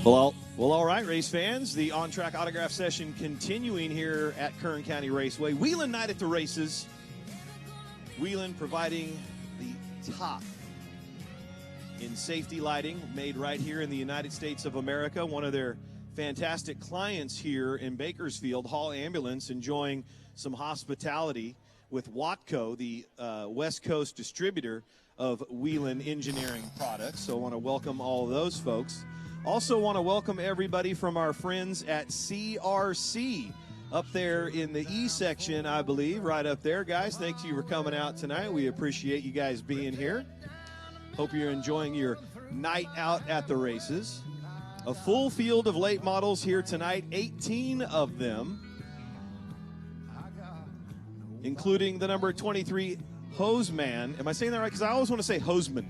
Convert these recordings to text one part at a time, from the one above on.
Well, all right, race fans. The on-track autograph session continuing here at Kern County Raceway. Whelen Night at the races. Whelen providing the top in safety lighting, made right here in the United States of America. One of their fantastic clients here in Bakersfield, Hall Ambulance, enjoying some hospitality with Watco, the West Coast distributor of Whelen Engineering products. So I want to welcome all of those folks. Also want to welcome everybody from our friends at CRC up there in the E section, I believe, right up there. Guys, thank you for coming out tonight. We appreciate you guys being here. Hope you're enjoying your night out at the races. A full field of late models here tonight, 18 of them, including the number 23 Hoseman. Am I saying that right? Because I always want to say Hoseman.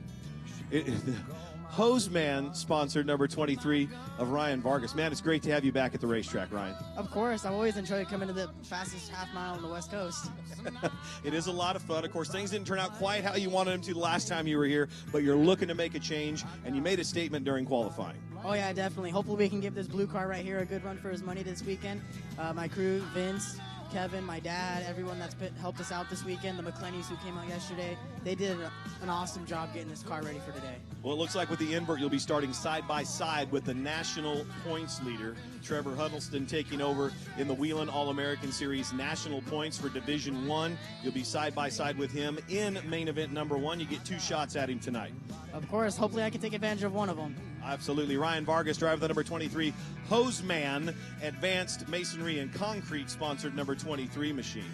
Hoseman sponsored number 23 of Ryan Vargas. Man, it's great to have you back at the racetrack, Ryan. Of course. I've always enjoyed coming to the fastest half mile on the West Coast. It is a lot of fun. Of course, things didn't turn out quite how you wanted them to the last time you were here, but you're looking to make a change, and you made a statement during qualifying. Oh, yeah, definitely. Hopefully we can give this blue car right here a good run for his money this weekend. My crew, Vince, Kevin, my dad, everyone that's helped us out this weekend, the McClennies who came out yesterday, they did an awesome job getting this car ready for today. Well, it looks like with the invert, you'll be starting side by side with the national points leader, Trevor Huddleston, taking over in the Whelen All-American Series national points for Division 1. You'll be side by side with him in main event number 1. You get 2 shots at him tonight. Of course. Hopefully I can take advantage of one of them. Absolutely. Ryan Vargas, driver the number 23 Hoseman Advanced Masonry and Concrete sponsored number 23 machine.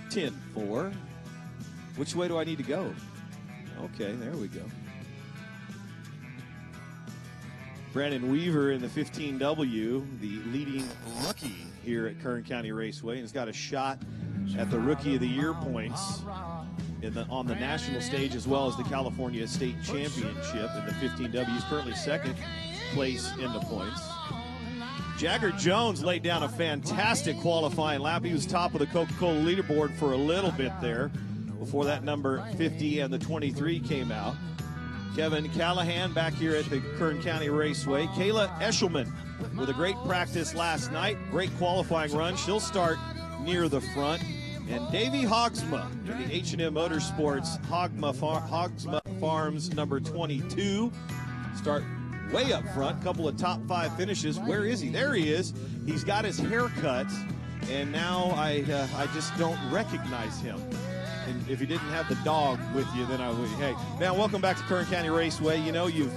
10-4. Which way do I need to go? Okay, there we go. Brandon Weaver in the 15W, the leading rookie here at Kern County Raceway, and has got a shot at the Rookie of the Year points on the national stage, as well as the California State Championship in the 15W. He's currently second place in the points. Jagger Jones laid down a fantastic qualifying lap. He was top of the Coca-Cola leaderboard for a little bit there before that number 50 and the 23 came out. Kevin Callahan back here at the Kern County Raceway. Kayla Eshelman with a great practice last night. Great qualifying run. She'll start near the front. And Davey Hogsma in the H&M Motorsports Hogsma Farms number 22. Start way up front. Couple of top 5 finishes. Where is he? There he is. He's got his hair cut, and now I just don't recognize him. And if you didn't have the dog with you, then I would. Hey, man, welcome back to Kern County Raceway. You know, you're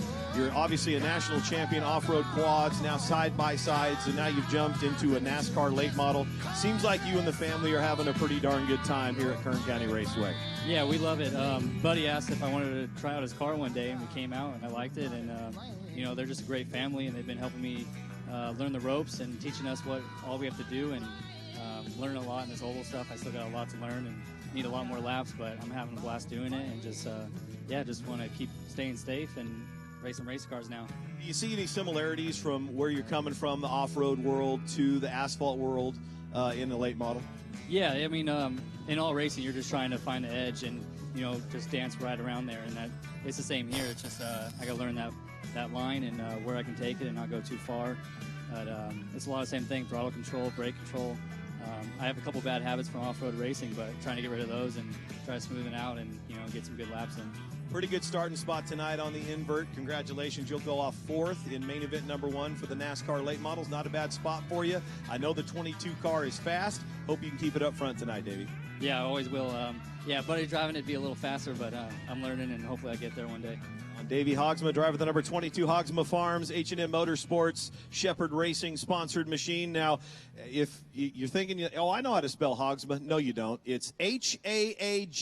obviously a national champion off-road quads, now side-by-sides, and now you've jumped into a NASCAR late model. Seems like you and the family are having a pretty darn good time here at Kern County Raceway. Yeah, we love it. Buddy asked if I wanted to try out his car one day, and we came out, and I liked it. And, you know, they're just a great family, and they've been helping me learn the ropes and teaching us what all we have to do, and learn a lot in this oval stuff. I still got a lot to learn and need a lot more laps, but I'm having a blast doing it, and just, yeah, just want to keep staying safe and racing race cars now. Do you see any similarities from where you're coming from, the off-road world, to the asphalt world in the late model? Yeah, I mean, in all racing, you're just trying to find the edge and, you know, just dance right around there, and that it's the same here. It's just I got to learn that line and where I can take it and not go too far. But it's a lot of the same thing: throttle control, brake control. I have a couple bad habits from off-road racing, but trying to get rid of those and try to smooth it out and, you know, get some good laps in. Pretty good starting spot tonight on the invert. Congratulations. You'll go off 4th in main event number 1 for the NASCAR late models. Not a bad spot for you. I know the 22 car is fast. Hope you can keep it up front tonight, Davey. Yeah, I always will. Yeah, Buddy driving it'd be a little faster, but I'm learning, and hopefully I get there one day. Davey Hogsma, driver of the number 22 Hogsma Farms, H&M Motorsports, Shepherd Racing sponsored machine. Now, if you're thinking, oh, I know how to spell Hogsma. No, you don't. It's H-A-A-G-S-M-A.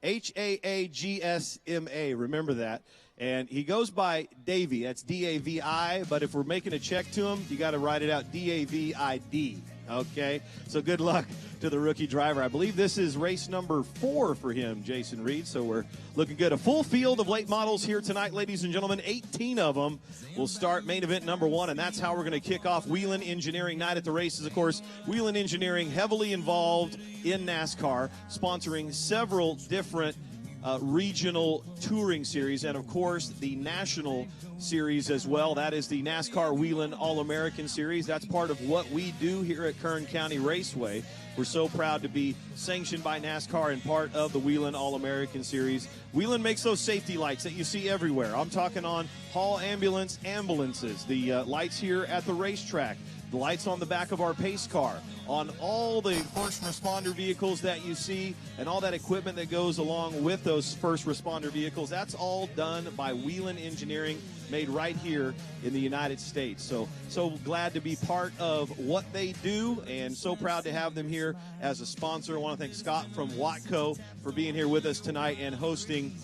H-A-A-G-S-M-A. Remember that. And he goes by Davey. That's D-A-V-I. But if we're making a check to him, you got to write it out D-A-V-I-D. Okay, so good luck to the rookie driver. I believe this is race number 4 for him, Jason Reed, so we're looking good. A full field of late models here tonight, ladies and gentlemen. 18 of them will start main event number 1, and that's how we're going to kick off Whelen Engineering Night at the races. Of course, Whelen Engineering heavily involved in NASCAR, sponsoring several different regional touring series, and of course the national series as well. That is the NASCAR Whelen All-American Series. That's part of what we do here at Kern County Raceway. We're so proud to be sanctioned by NASCAR and part of the Whelen All-American Series. Whelen makes those safety lights that you see everywhere. I'm talking on Hall ambulances, the lights here at the racetrack, the lights on the back of our pace car, on all the first responder vehicles that you see, and all that equipment that goes along with those first responder vehicles. That's all done by Whelen Engineering, made right here in the United States. So glad to be part of what they do, and so proud to have them here as a sponsor. I want to thank Scott from Watco for being here with us tonight and hosting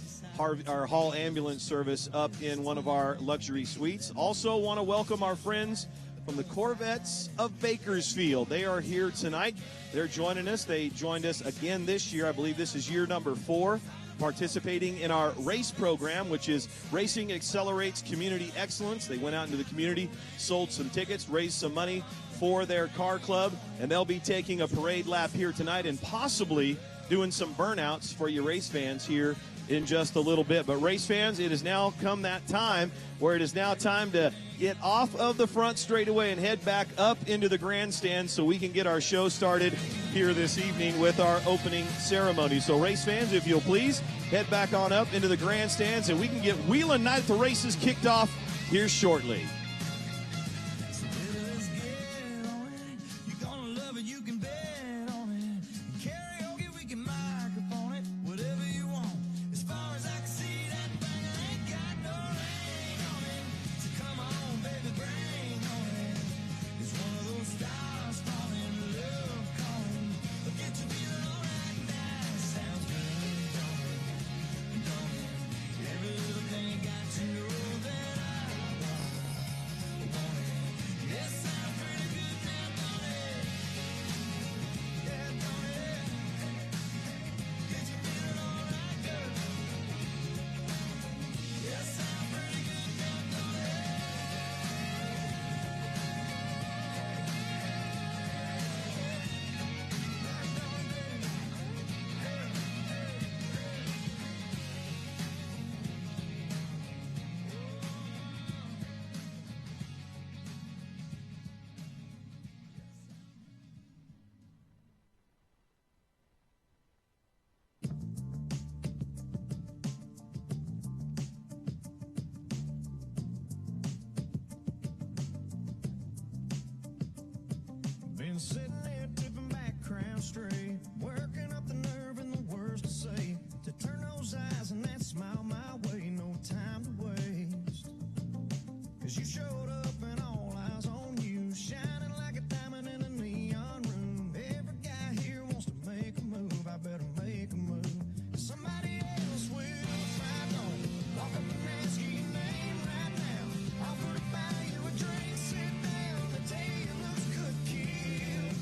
our Hall ambulance service up in one of our luxury suites. Also want to welcome our friends from the Corvettes of Bakersfield. They are here tonight. They're joining us. They joined us again this year. I believe this is year number 4, participating in our race program, which is Racing Accelerates Community Excellence. They went out into the community, sold some tickets, raised some money for their car club, and they'll be taking a parade lap here tonight and possibly doing some burnouts for you race fans here in just a little bit. But race fans, it has now come that time where it is now time to get off of the front straightaway and head back up into the grandstand so we can get our show started here this evening with our opening ceremony. So race fans, if you'll please, head back on up into the grandstands and we can get Whelen Night at the races kicked off here shortly. Sitting there tipping back, crown straight, working up the nerve and the words to say, to turn those eyes and that smile my way, no time to waste, 'cause you showed up and all eyes on you, shining like a diamond in a neon room. Every guy here wants to make a move, I better make a move, somebody else will if I don't. Walk up and ask you your name right now, offer to buy you a drink, sit down, the day looks good, kid.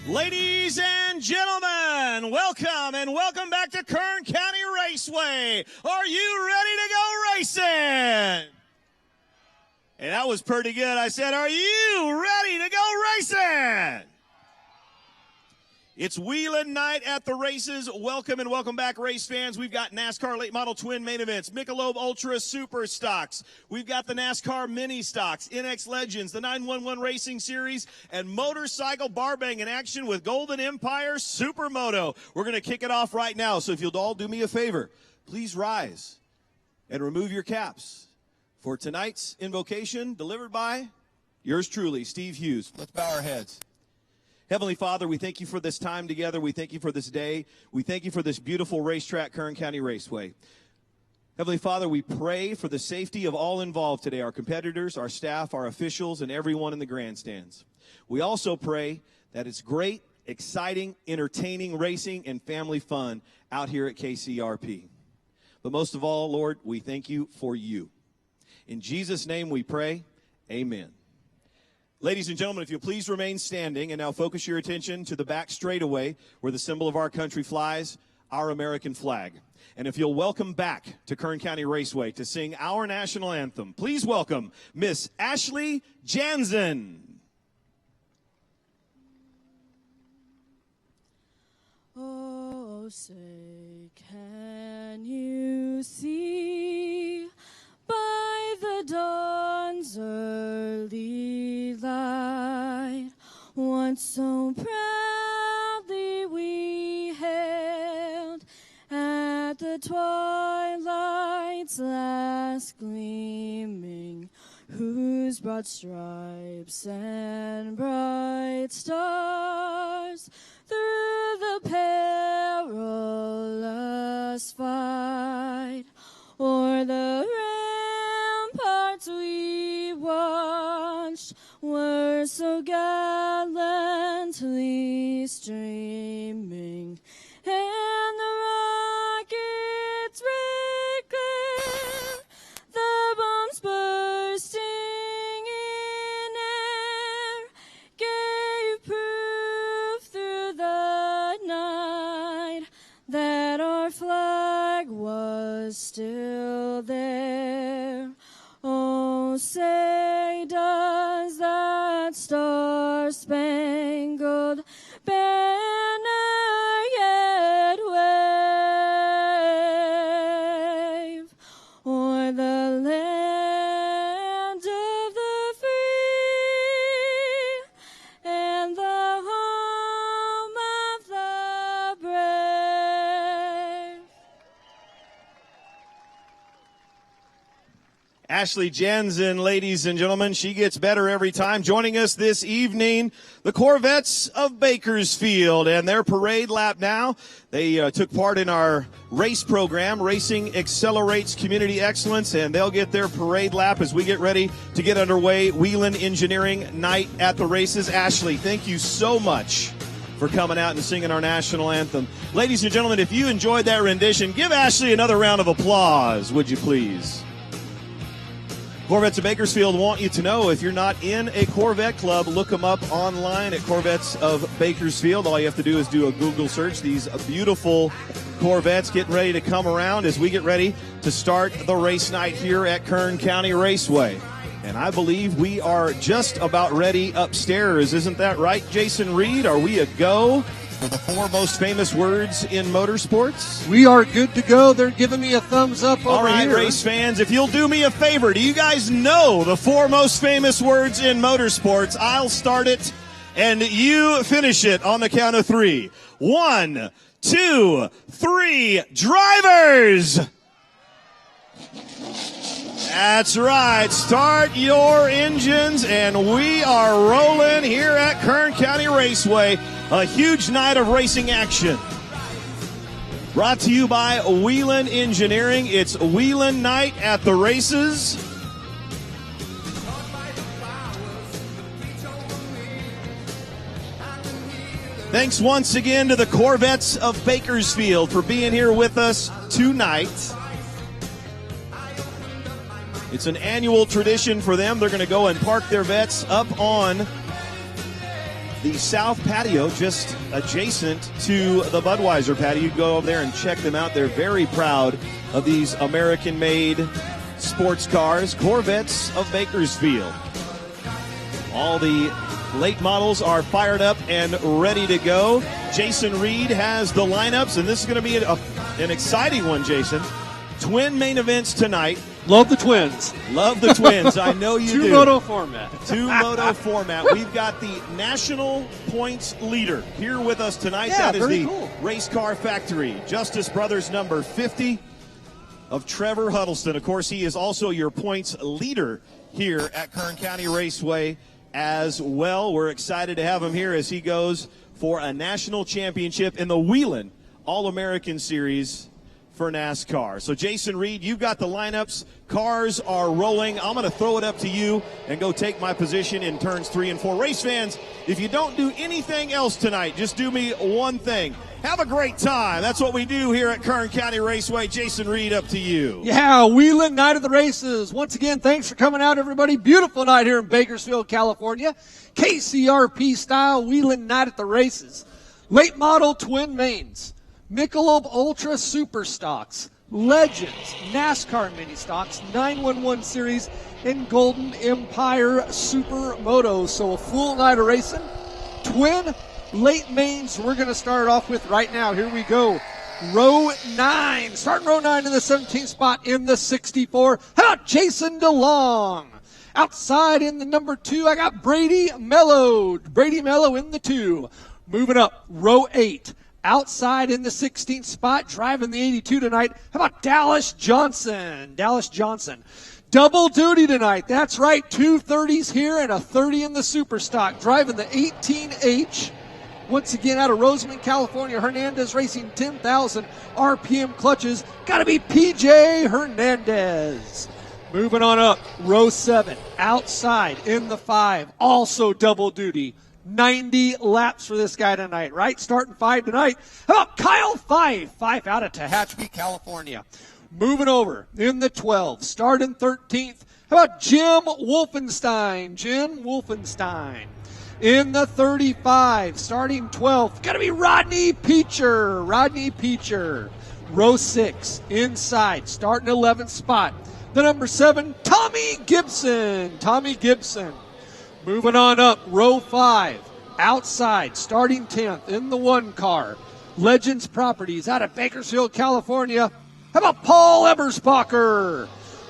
Ladies and gentlemen, welcome and welcome back to Kern County Raceway. Are you ready to go racing? And that was pretty good. I said, are you ready to go racing? It's Whelen Night at the races. Welcome and welcome back, race fans. We've got NASCAR Late Model Twin Main Events, Michelob Ultra Super Stocks. We've got the NASCAR Mini Stocks, NX Legends, the 911 Racing Series, and Motorcycle Barbang in action with Golden Empire Supermoto. We're going to kick it off right now, so if you'll all do me a favor, please rise and remove your caps for tonight's invocation delivered by yours truly, Steve Hughes. Let's bow our heads. Heavenly Father, we thank you for this time together. We thank you for this day. We thank you for this beautiful racetrack, Kern County Raceway. Heavenly Father, we pray for the safety of all involved today, our competitors, our staff, our officials, and everyone in the grandstands. We also pray that it's great, exciting, entertaining racing and family fun out here at KCRP. But most of all, Lord, we thank you for you. In Jesus' name we pray, amen. Ladies and gentlemen, if you'll please remain standing and now focus your attention to the back straightaway where the symbol of our country flies, our American flag. And if you'll welcome back to Kern County Raceway to sing our national anthem, please welcome Miss Ashley Jansen. Oh, say, can you see by the dawn's early light what so proudly we hailed at the twilight's last gleaming, whose broad stripes and bright stars through the perilous fight o'er the ramparts we watched were so gallantly streaming, and the rockets' red glare, the bombs bursting in air, gave proof through the night that our flag was still there. Oh, say does that star-spangled banner yet wave o'er the land of the free and the home of the brave? Ashley Jansen, ladies and gentlemen, she gets better every time. Joining us this evening, the Corvettes of Bakersfield and their parade lap now. They took part in our race program, Racing Accelerates Community Excellence, and they'll get their parade lap as we get ready to get underway. Whelen Engineering Night at the races. Ashley, thank you so much for coming out and singing our national anthem. Ladies and gentlemen, if you enjoyed that rendition, give Ashley another round of applause, would you please? Corvettes of Bakersfield want you to know, if you're not in a Corvette club, look them up online at Corvettes of Bakersfield. All you have to do is do a Google search. These beautiful Corvettes getting ready to come around as we get ready to start the race night here at Kern County Raceway. And I believe we are just about ready upstairs. Isn't that right, Jason Reed? Are we a go for the four most famous words in motorsports? We are good to go. They're giving me a thumbs up over All right, here. race fans, if you'll do me a favor, do you guys know the four most famous words in motorsports? I'll start it, and you finish it on the count of three. 1, 2, 3, drivers! That's right. Start your engines, and we are rolling here at Kern County Raceway. A huge night of racing action. Brought to you by Whelen Engineering. It's Whelen Night at the races. Thanks once again to the Corvettes of Bakersfield for being here with us tonight. It's an annual tradition for them. They're going to go and park their vets up on the south patio just adjacent to the Budweiser patio. You can go over there and check them out. They're very proud of these American-made sports cars, Corvettes of Bakersfield. All the late models are fired up and ready to go. Jason Reed has the lineups, and this is going to be an exciting one, Jason. Twin main events tonight. Love the twins. Love the twins. I know you do. Two-moto format. Two-moto format. We've got the national points leader here with us tonight. Yeah, that is the cool. Race Car Factory. Justice Brothers number 50 of Trevor Huddleston. Of course, he is also your points leader here at Kern County Raceway as well. We're excited to have him here as he goes for a national championship in the Whelen All-American Series for NASCAR. So Jason Reed, you've got the lineups. Cars are rolling. I'm going to throw it up to you and go take my position in turns 3 and 4. Race fans, if you don't do anything else tonight, just do me one thing. Have a great time. That's what we do here at Kern County Raceway. Jason Reed, up to you. Yeah, Whelen Night of the Races. Once again, thanks for coming out, everybody. Beautiful night here in Bakersfield, California. KCRP style Whelen Night at the Races. Late model twin mains. Michelob Ultra Super Stocks, Legends, NASCAR Mini Stocks, 911 Series, and Golden Empire Supermoto. So a full night of racing. Twin late mains we're going to start off with right now. Here we go. Row 9. Starting row 9 in the 17th spot in the 64. How about Jason DeLong? Outside in the number 2, I got Brady Mello. Brady Mello in the 2. Moving up, row 8. Outside in the 16th spot, driving the 82 tonight. How about Dallas Johnson? Dallas Johnson. Double duty tonight. That's right. 2 30s here and a 30 in the super stock. Driving the 18H. Once again, out of Rosamond, California. Hernandez Racing 10,000 RPM clutches. Got to be PJ Hernandez. Moving on up. Row 7. Outside in the 5. Also double duty. 90 laps for this guy tonight, right? Starting 5 tonight. How about Kyle Fife? Fife out of Tehachapi, California. Moving over in the 12. Starting 13th. How about Jim Wolfenstein? Jim Wolfenstein. In the 35. Starting 12th. Got to be Rodney Peacher. Rodney Peacher. Row 6. Inside. Starting 11th spot. The number 7. Tommy Gibson. Tommy Gibson. Moving on up, row 5, outside, starting 10th in the 1 car. Legends Properties out of Bakersfield, California. How about Paul Eberspacher?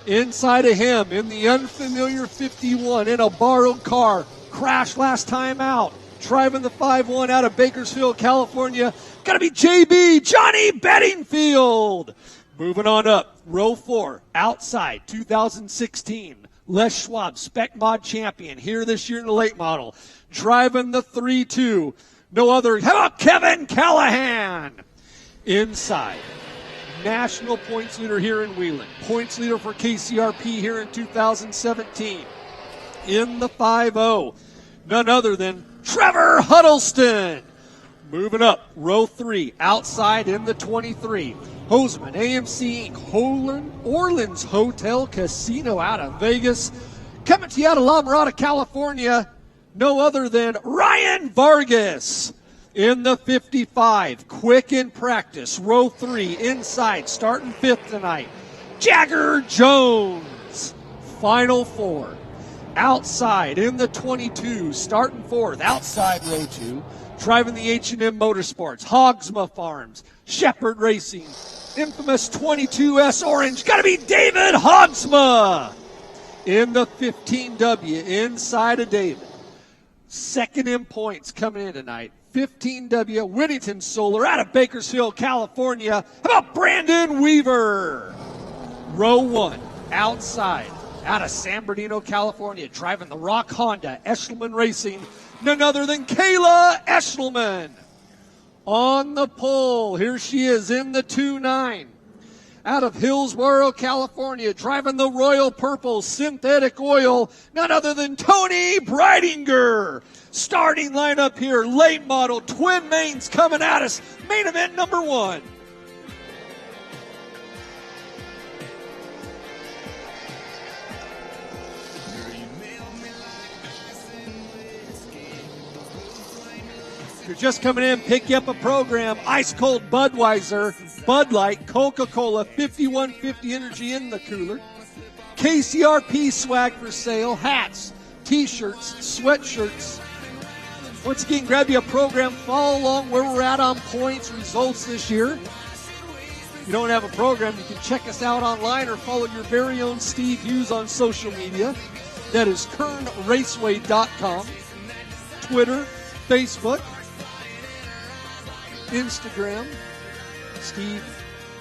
Inside of him in the unfamiliar 51 in a borrowed car. Crashed last time out. Driving the 5-1 out of Bakersfield, California. Got to be JB, Johnny Bedingfield. Moving on up, row 4, outside, 2016. Les Schwab, Spec Mod champion, here this year in the late model. Driving the 3-2. No other. How about Kevin Callahan? Inside. National points leader here in Whelen. Points leader for KCRP here in 2017. In the 5-0. None other than Trevor Huddleston. Moving up, row 3, outside in the 23. Hoseman, AMC Inc., Orleans Hotel Casino out of Vegas. Coming to you out of La Mirada, California, no other than Ryan Vargas. In the 55, quick in practice, row 3, inside, starting 5th tonight. Jagger Jones. Final 4. Outside in the 22, starting 4th, outside row 2. Driving the H&M Motorsports, Hogsma Farms, Shepherd Racing, infamous 22S Orange, got to be David Hogsma. In the 15W, inside of David. Second in points coming in tonight. 15W, Whittington Solar out of Bakersfield, California. How about Brandon Weaver? Row 1, outside, out of San Bernardino, California, driving the Rock Honda, Eshelman Racing. None other than Kayla Eshelman. On the pole, here she is in the 2-9. Out of Hillsborough, California, driving the Royal Purple Synthetic Oil. None other than Tony Breidinger. Starting lineup here, late model, twin mains coming at us. Main event number 1. you're just coming in, pick you up a program. Ice cold Budweiser, Bud Light, Coca-Cola, 5150 energy in the cooler. KCRP swag for sale, hats, t-shirts, sweatshirts. Once again, grab you a program, follow along where we're at on points, results this year. If you don't have a program, you can check us out online or follow your very own Steve Hughes on social media. That is KernRaceway.com, Twitter, Facebook, Instagram. Steve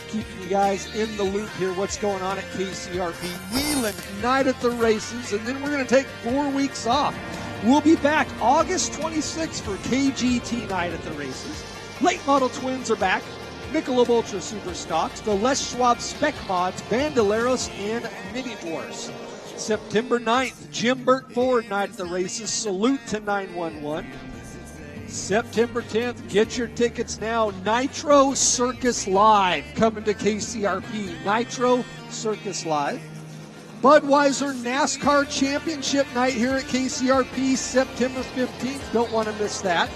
keeping you guys in the loop here, what's going on at KCRP. Whelen Night at the Races, and then we're going to take 4 weeks off. We'll be back August 26th for KGT Night at the Races. Late model twins are back. Michelob Ultra Super Stocks, the Les Schwab Spec Mods, Bandoleros, and Mini Wars. September 9th, Jim Burt Ford Night at the Races. Salute to 911. September 10th, get your tickets now. Nitro Circus Live coming to KCRP. Nitro Circus Live. Budweiser NASCAR Championship Night here at KCRP, September 15th. Don't want to miss that.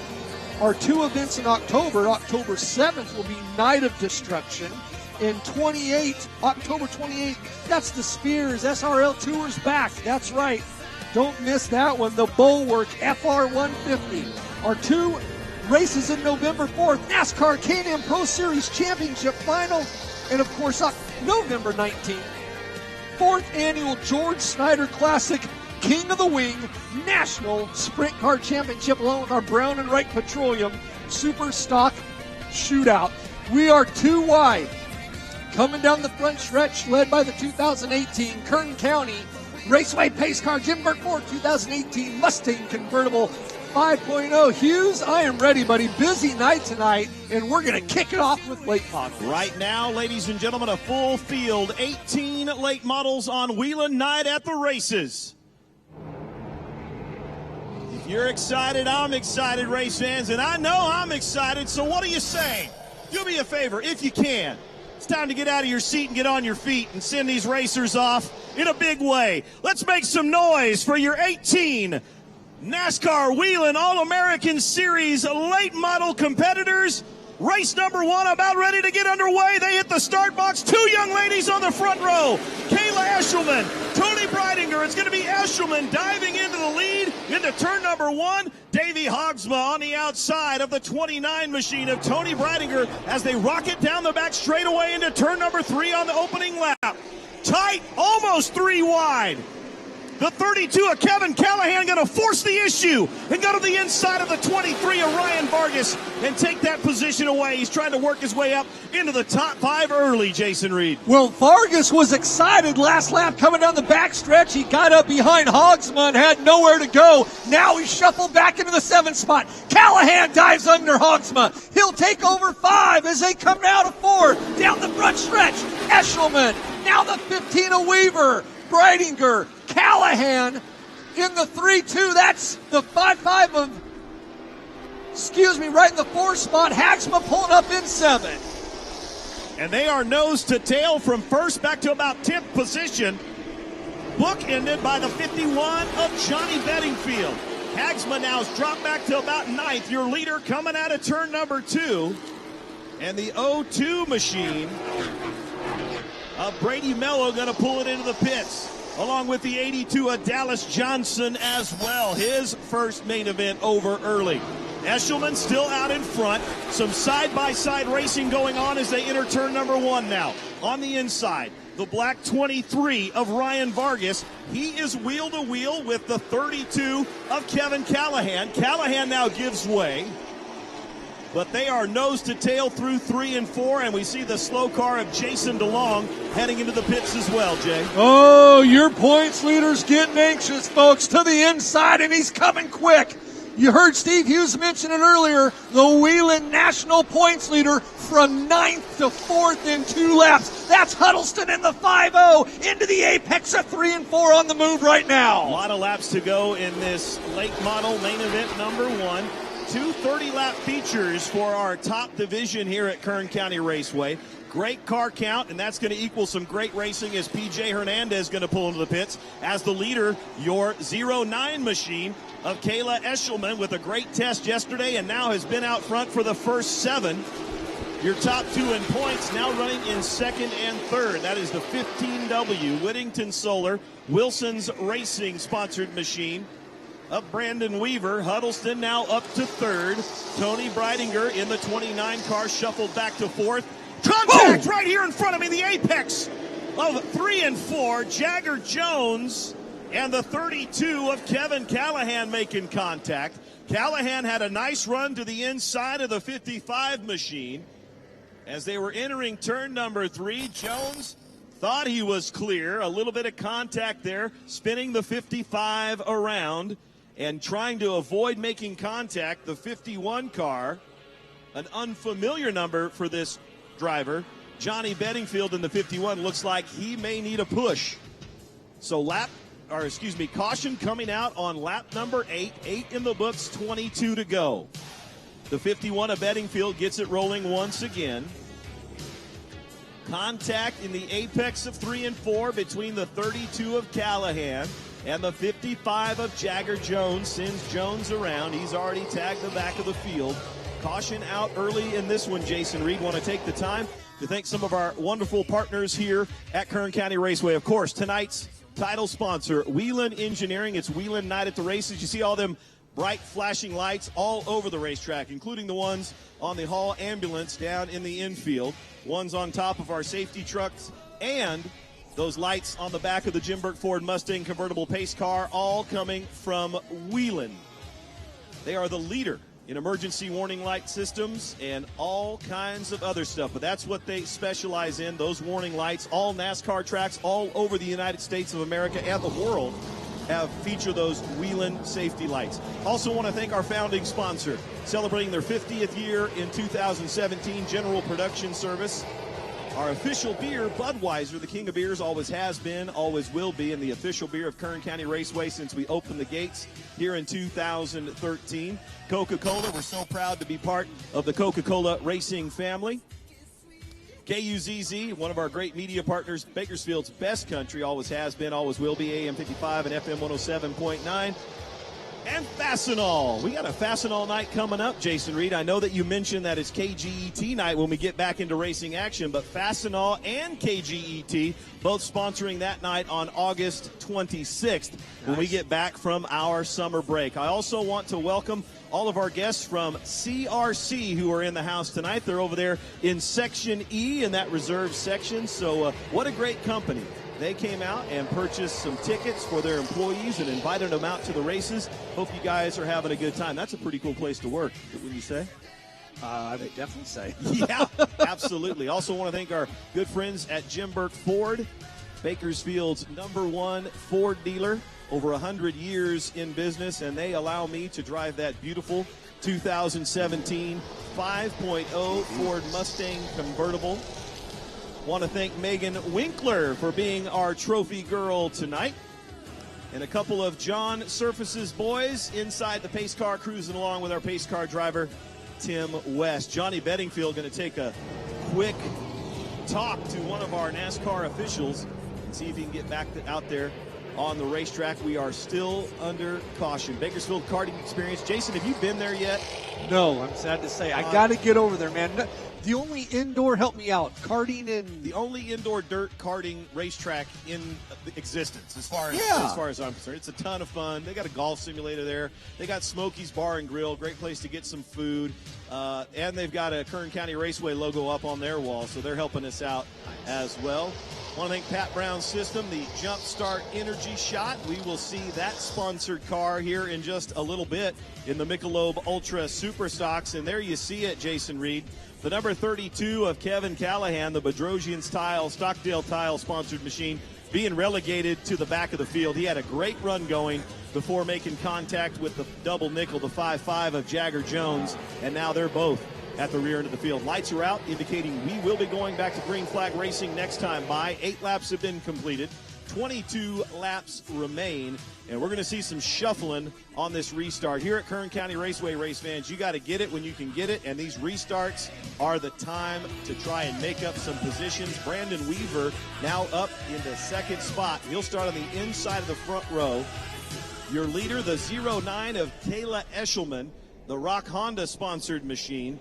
Our 2 events in October. October 7th will be Night of Destruction. And October 28th, that's the Spears SRL Tours back. That's right. Don't miss that one. The Bulwark FR 150. Our 2 races in November 4th, NASCAR Can-Am Pro Series Championship Final. And of course, November 19th, 4th Annual George Snyder Classic King of the Wing National Sprint Car Championship, along with our Brown and Wright Petroleum Super Stock Shootout. We are 2 wide. Coming down the front stretch, led by the 2018 Kern County Raceway Pace Car Jim Burt Ford 2018 Mustang Convertible 5.0. Hughes, I am ready, buddy. Busy night tonight, and we're going to kick it off with late models. Right now, ladies and gentlemen, a full field, 18 late models on Whelen Night at the Races. If you're excited, I'm excited, race fans, and I know I'm excited, so what do you say? Do me a favor, if you can. It's time to get out of your seat and get on your feet and send these racers off in a big way. Let's make some noise for your 18 NASCAR Whelen All-American Series late model competitors. Race number 1 about ready to get underway. They hit the start box. 2 young ladies on the front row. Kayla Eshelman, Tony Breidinger. It's going to be Eshelman diving into the lead into turn number 1. Davey Hogsma on the outside of the 29 machine of Tony Breidinger as they rocket down the back straightaway into turn number 3 on the opening lap. Tight, almost 3 wide. The 32 of Kevin Callahan going to force the issue and go to the inside of the 23 of Ryan Vargas and take that position away. He's trying to work his way up into the top 5 early, Jason Reed. Well, Vargas was excited last lap coming down the back stretch. He got up behind Hogsma and had nowhere to go. Now he shuffled back into the 7th spot. Callahan dives under Hogsma. He'll take over 5 as they come out of 4 down the front stretch. Eshelman, now the 15 of Weaver. Breidinger, Callahan in the 3-2. That's the 5-5 of, right in the 4 spot. Hagsma pulling up in 7. And they are nose to tail from first back to about 10th position. Bookended by the 51 of Johnny Bedingfield. Hagsma now has dropped back to about 9th. Your leader coming out of turn number 2. And the 0-2 machine Brady Mello going to pull it into the pits, along with the 82 of Dallas Johnson as well. His first main event over early. Eshelman still out in front. Some side-by-side racing going on as they enter turn number 1 now. On the inside, the black 23 of Ryan Vargas. He is wheel-to-wheel with the 32 of Kevin Callahan. Callahan now gives way. But they are nose to tail through 3 and 4, and we see the slow car of Jason DeLong heading into the pits as well, Jay. Oh, your points leader's getting anxious, folks, to the inside, and he's coming quick. You heard Steve Hughes mention it earlier, the Whelen National Points Leader from 9th to 4th in 2 laps. That's Huddleston in the 5-0 into the apex of 3 and 4 on the move right now. A lot of laps to go in this late model main event number 1. Two 30-lap features for our top division here at Kern County Raceway. Great car count, and that's going to equal some great racing as P.J. Hernandez is going to pull into the pits. As the leader, your 09 machine of Kayla Eshelman with a great test yesterday and now has been out front for the first 7. Your top 2 in points now running in 2nd and 3rd. That is the 15W Whittington Solar Wilson's Racing sponsored machine of Brandon Weaver. Huddleston now up to 3rd. Tony Breidinger in the 29 car shuffled back to 4th. Contact right here in front of me, the apex of 3 and 4. Jagger Jones and the 32 of Kevin Callahan making contact. Callahan had a nice run to the inside of the 55 machine. As they were entering turn number 3, Jones thought he was clear. A little bit of contact there, spinning the 55 around and trying to avoid making contact. The 51 car, an unfamiliar number for this driver, Johnny Bedingfield in the 51, looks like he may need a push. So caution coming out on lap number 8. 8 in the books, 22 to go. The 51 of Bedingfield gets it rolling once again. Contact in the apex of 3 and 4 between the 32 of Callahan and the 55 of Jagger Jones. Sends Jones around. He's already tagged the back of the field. Caution out early in this one, Jason Reed. Want to take the time to thank some of our wonderful partners here at Kern County Raceway. Of course, tonight's title sponsor, Whelen Engineering. It's Whelen Night at the races. You see all them bright flashing lights all over the racetrack, including the ones on the Hall ambulance down in the infield, ones on top of our safety trucks, and those lights on the back of the Jim Burke Ford Mustang convertible pace car, all coming from Whelen. They are the leader in emergency warning light systems and all kinds of other stuff, but that's what they specialize in, those warning lights. All NASCAR tracks all over the United States of America and the world have featured those Whelen safety lights. Also want to thank our founding sponsor, celebrating their 50th year in 2017, General Production Service. Our official beer, Budweiser, the king of beers, always has been, always will be, and the official beer of Kern County Raceway since we opened the gates here in 2013. Coca-Cola, we're so proud to be part of the Coca-Cola racing family. KUZZ, one of our great media partners, Bakersfield's best country, always has been, always will be, AM 55 and FM 107.9. And Fastenal. We got a Fastenal night coming up, Jason Reed. I know that you mentioned that it's KGET night when we get back into racing action, but Fastenal and KGET both sponsoring that night on August 26th when we get back from our summer break. I also want to welcome all of our guests from CRC who are in the house tonight. They're over there in Section E in that reserved section. So what a great company. They came out and purchased some tickets for their employees and invited them out to the races. Hope you guys are having a good time. That's a pretty cool place to work, wouldn't you say? I would definitely say. Yeah, absolutely. Also want to thank our good friends at Jim Burke Ford, Bakersfield's #1 Ford dealer, over 100 years in business, and they allow me to drive that beautiful 2017 5.0 Ford Mustang convertible. Want to thank Megan Winkler for being our trophy girl tonight. And a couple of John Surface's boys inside the pace car cruising along with our pace car driver, Tim West. Johnny Bedingfield going to take a quick talk to one of our NASCAR officials and see if he can get back out there on the racetrack. We are still under caution. Bakersfield karting experience. Jason, have you been there yet? No, I'm sad to say. I got to get over there, man. The only indoor, help me out, karting in... The only indoor dirt karting racetrack in existence, as far as I'm concerned. It's a ton of fun. They got a golf simulator there. They got Smokey's Bar and Grill, great place to get some food. And they've got a Kern County Raceway logo up on their wall, so they're helping us out as well. Want to thank Pat Brown's system, the Jump Start Energy Shot. We will see that sponsored car here in just a little bit in the Michelob Ultra Super Stocks. And there you see it, Jason Reed. The number 32 of Kevin Callahan, the Bedrosian's Tile, Stockdale Tile sponsored machine, being relegated to the back of the field. He had a great run going before making contact with the double nickel, the 5.5 of Jagger Jones, and now they're both at the rear end of the field. Lights are out, indicating we will be going back to green flag racing next time by. 8 laps have been completed. 22 laps remain, and we're going to see some shuffling on this restart. Here at Kern County Raceway, race fans, you got to get it when you can get it, and these restarts are the time to try and make up some positions. Brandon Weaver now up in the second spot. He'll start on the inside of the front row. Your leader, the 09 of Kayla Eshelman, the Rock Honda sponsored machine.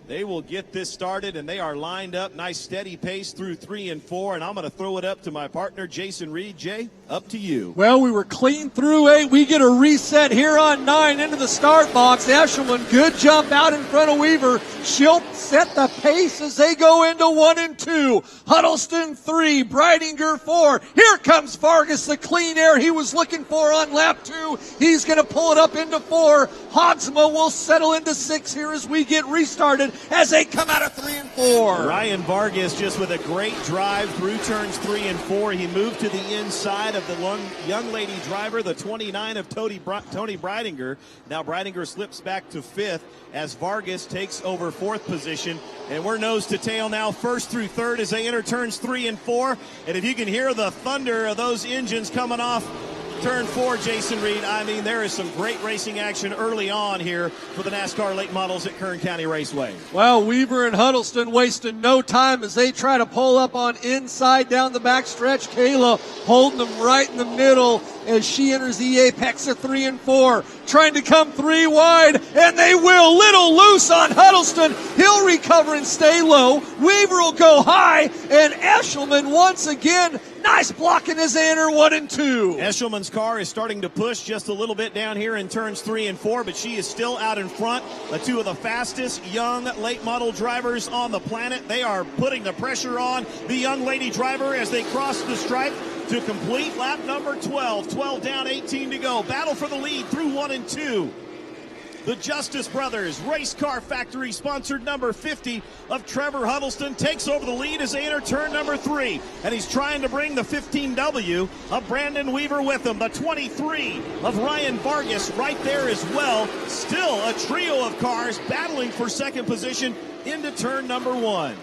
They will get this started, and they are lined up. Nice steady pace through 3 and 4, and I'm going to throw it up to my partner, Jason Reed. Jay, up to you. Well, we were clean through 8. We get a reset here on 9 into the start box. Eshelman, good jump out in front of Weaver. She'll set the pace as they go into 1 and 2. Huddleston 3, Breidinger 4. Here comes Vargas, the clean air he was looking for on lap 2. He's going to pull it up into 4. Hogsma will settle into 6 here as we get restarted as they come out of 3 and 4. Ryan Vargas just with a great drive through turns 3 and 4. He moved to the inside of the young lady driver, the 29 of Tony Breidinger. Now Breidinger slips back to 5th as Vargas takes over 4th position. And we're nose to tail now, 1st through 3rd as they enter turns 3 and 4. And if you can hear the thunder of those engines coming off turn 4, Jason Reed, I mean, there is some great racing action early on here for the NASCAR late models at Kern County Raceway. Well, Weaver and Huddleston wasting no time as they try to pull up on inside down the back stretch. Kayla holding them right in the middle as she enters the apex of 3 and 4. Trying to come 3 wide, and they will. Little loose on Huddleston. He'll recover and stay low. Weaver will go high, and Eshelman once again, nice blocking as they enter 1 and 2. Eshelman's car is starting to push just a little bit down here in turns 3 and 4, but she is still out in front. The 2 of the fastest young late model drivers on the planet. They are putting the pressure on the young lady driver as they cross the stripe to complete lap number 12. 12 down, 18 to go. Battle for the lead through 1 and 2. The Justice Brothers Race Car Factory sponsored number 50 of Trevor Huddleston takes over the lead as they enter turn number 3. And he's trying to bring the 15W of Brandon Weaver with him. The 23 of Ryan Vargas right there as well. Still a trio of cars battling for second position into turn number 1.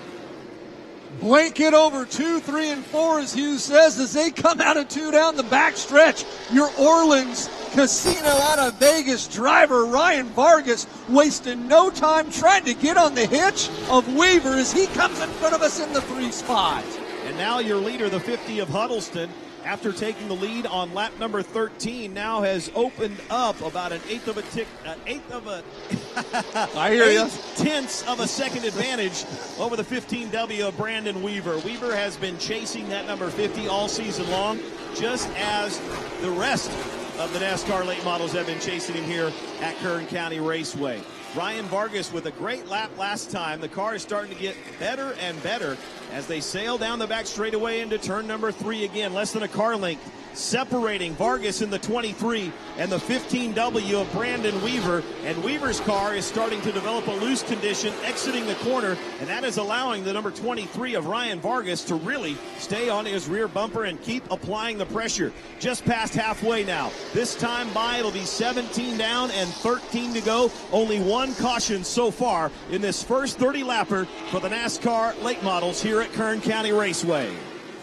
Blanket over 2, 3, and 4, as Hughes says, as they come out of 2 down the back stretch. Your Orleans Casino out of Vegas driver Ryan Vargas wasting no time trying to get on the hitch of Weaver as he comes in front of us in the 3 spot. And now your leader, the 50 of Huddleston, after taking the lead on lap number 13, now has opened up about an eighth of a I hear you. 8/10 of a second advantage over the 15W of Brandon Weaver. Weaver has been chasing that number 50 all season long, just as the rest of the NASCAR late models have been chasing him here at Kern County Raceway. Ryan Vargas with a great lap last time. The car is starting to get better and better as they sail down the back straightaway into turn number 3 again. Less than a car length separating Vargas in the 23 and the 15W of Brandon Weaver. And Weaver's car is starting to develop a loose condition exiting the corner, and that is allowing the number 23 of Ryan Vargas to really stay on his rear bumper and keep applying the pressure. Just past halfway now. This time by, it'll be 17 down and 13 to go. Only 1 caution so far in this first 30-lapper for the NASCAR late models here at Kern County Raceway.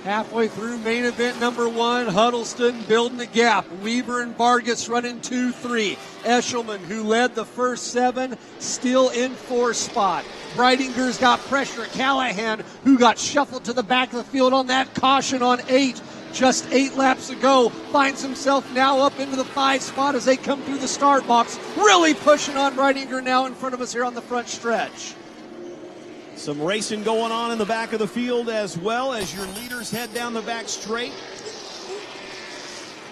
Halfway through main event number 1, Huddleston building the gap. Weaver and Vargas running 2-3. Eshelman, who led the first 7, still in 4th spot. Breidinger's got pressure. Callahan, who got shuffled to the back of the field on that caution on 8. Just 8 laps ago, finds himself now up into the 5 spot as they come through the start box. Really pushing on Breidinger now in front of us here on the front stretch. Some racing going on in the back of the field as well as your leaders head down the back straight.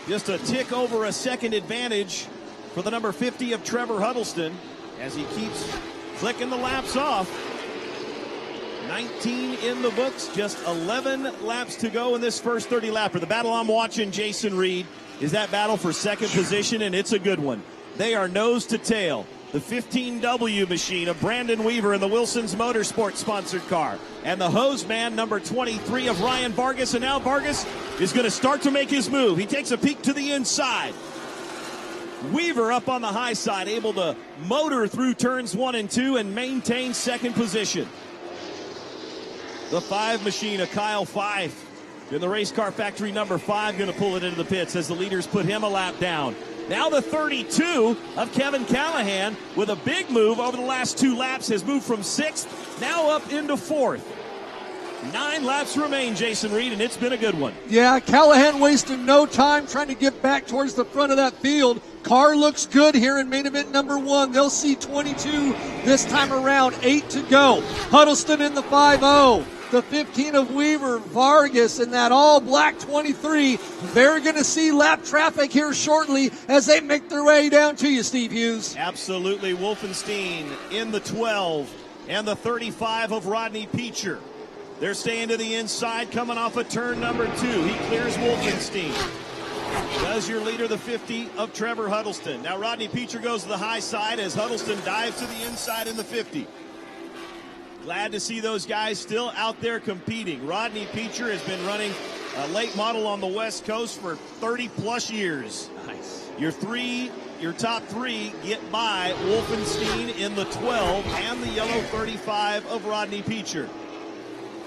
Just a tick over a second advantage for the number 50 of Trevor Huddleston as he keeps clicking the laps off. 19 in the books, just 11 laps to go in this first 30-lapper. The battle I'm watching, Jason Reed, is that battle for second position, and it's a good one. They are nose to tail. The 15W machine of Brandon Weaver in the Wilson's Motorsports sponsored car. And the hose man, number 23 of Ryan Vargas. And now Vargas is going to start to make his move. He takes a peek to the inside. Weaver up on the high side, able to motor through turns 1 and 2 and maintain second position. The 5 machine of Kyle Fife Then the race car factory number 5 going to pull it into the pits as the leaders put him a lap down. Now the 32 of Kevin Callahan with a big move over the last 2 laps has moved from 6th now up into 4th. 9 laps remain, Jason Reed, and it's been a good one. Yeah, Callahan wasted no time trying to get back towards the front of that field. Car looks good here in main event number 1. They'll see 22 this time around, 8 to go. Huddleston in the 5-0. The 15 of Weaver, Vargas in that all-black 23. They're going to see lap traffic here shortly as they make their way down to you, Steve Hughes. Absolutely. Wolfenstein in the 12 and the 35 of Rodney Peacher. They're staying to the inside, coming off of turn number 2. He clears Wolfenstein. Does your leader, the 50 of Trevor Huddleston. Now Rodney Peacher goes to the high side as Huddleston dives to the inside in the 50. Glad to see those guys still out there competing. Rodney Peacher has been running a late model on the West Coast for 30-plus years. Nice. Your top 3 get by Wolfenstein in the 12 and the yellow 35 of Rodney Peacher.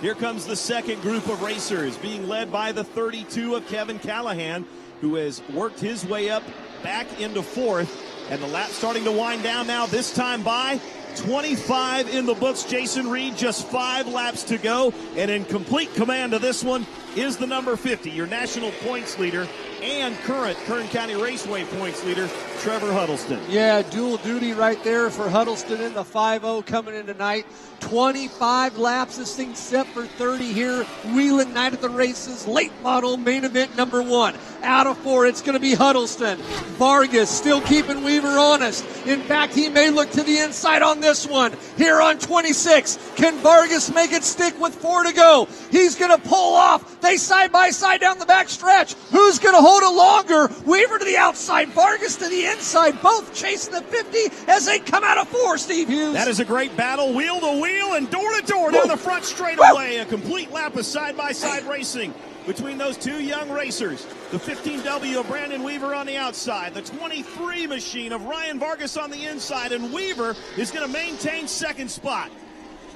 Here comes the second group of racers, being led by the 32 of Kevin Callahan, who has worked his way up back into 4th. And the lap starting to wind down now, this time by 25 in the books. Jason Reed, just 5 laps to go. And in complete command of this one is the number 50, your national points leader and current Kern County Raceway points leader, Trevor Huddleston. Yeah, dual duty right there for Huddleston in the 5-0 coming in tonight. 25 laps, this thing's set for 30 here. Whelen Night at the Races, late model main event number 1. Out of 4, it's going to be Huddleston. Vargas still keeping Weaver honest. In fact, he may look to the inside on this one. Here on 26, can Vargas make it stick with 4 to go? He's going to pull off. They side by side down the back stretch. Who's going to hold it longer? Weaver to the outside, Vargas to the inside, both chasing the 50 as they come out of 4, Steve Hughes. That is a great battle, wheel to wheel and door to door down the front straightaway. A complete lap of side-by-side racing between those 2 young racers. The 15W of Brandon Weaver on the outside, the 23 machine of Ryan Vargas on the inside, and Weaver is going to maintain 2nd spot.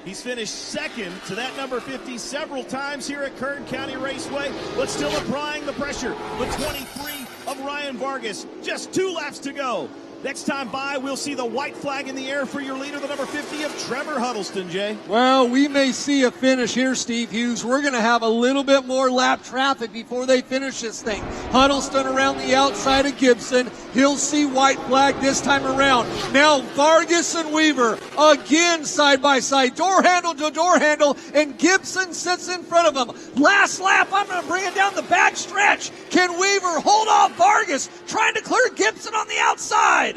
He's finished 2nd to that number 50 several times here at Kern County Raceway, but still applying the pressure. The 23 of Ryan Vargas, just 2 laps to go. Next time by, we'll see the white flag in the air for your leader, the number 50 of Trevor Huddleston, Jay. Well, we may see a finish here, Steve Hughes. We're going to have a little bit more lap traffic before they finish this thing. Huddleston around the outside of Gibson. He'll see white flag this time around. Now Vargas and Weaver again side by side, door handle to door handle, and Gibson sits in front of him. Last lap, I'm going to bring it down the back stretch. Can Weaver hold off Vargas, trying to clear Gibson on the outside?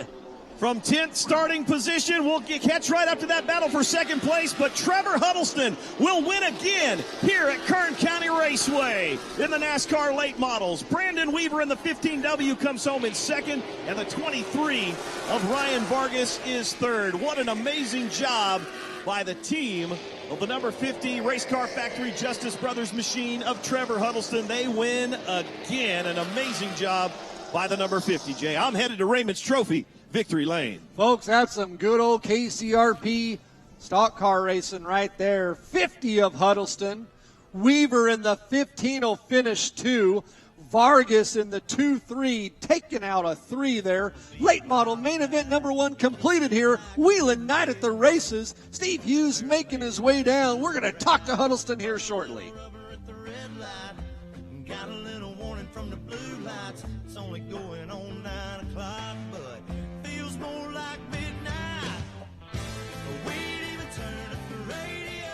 From 10th starting position, we'll catch right up to that battle for 2nd place, but Trevor Huddleston will win again here at Kern County Raceway in the NASCAR late models. Brandon Weaver in the 15W comes home in 2nd, and the 23 of Ryan Vargas is 3rd. What an amazing job by the team of the number 50 Race Car Factory Justice Brothers machine of Trevor Huddleston. They win again. An amazing job by the number 50, Jay. I'm headed to Raymond's Trophy, Victory Lane. Folks, that's some good old KCRP stock car racing right there. 50 of Huddleston. Weaver in the 15 will finish 2. Vargas in the 2-3, taking out a 3 there. Late model main event number 1 completed here. Whelen Night at the Races. Steve Hughes making his way down. We're going to talk to Huddleston here shortly. Got a little warning from the blue lights. It's only going on 9 o'clock, but feels more like midnight. We ain't even turned up the radio.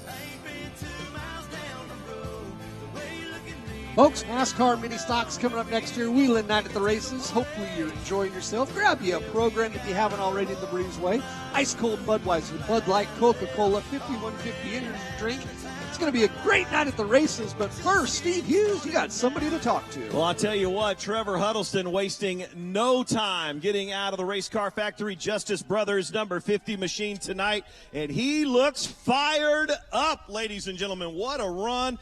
Ain't been 2 miles down the road. The way you look at me. Folks, NASCAR mini stocks coming up next year. Whelen Night at the Races. Hopefully you're enjoying yourself. Grab you a program if you haven't already in the Breezeway. Ice cold Budweiser, Bud Light, Coca-Cola, 5150 energy drink. It's going to be a great night at the races, but first, Steve Hughes, you got somebody to talk to. Well, I'll tell you what, Trevor Huddleston wasting no time getting out of the Race Car Factory Justice Brothers number 50 machine tonight, and he looks fired up, ladies and gentlemen. What a run.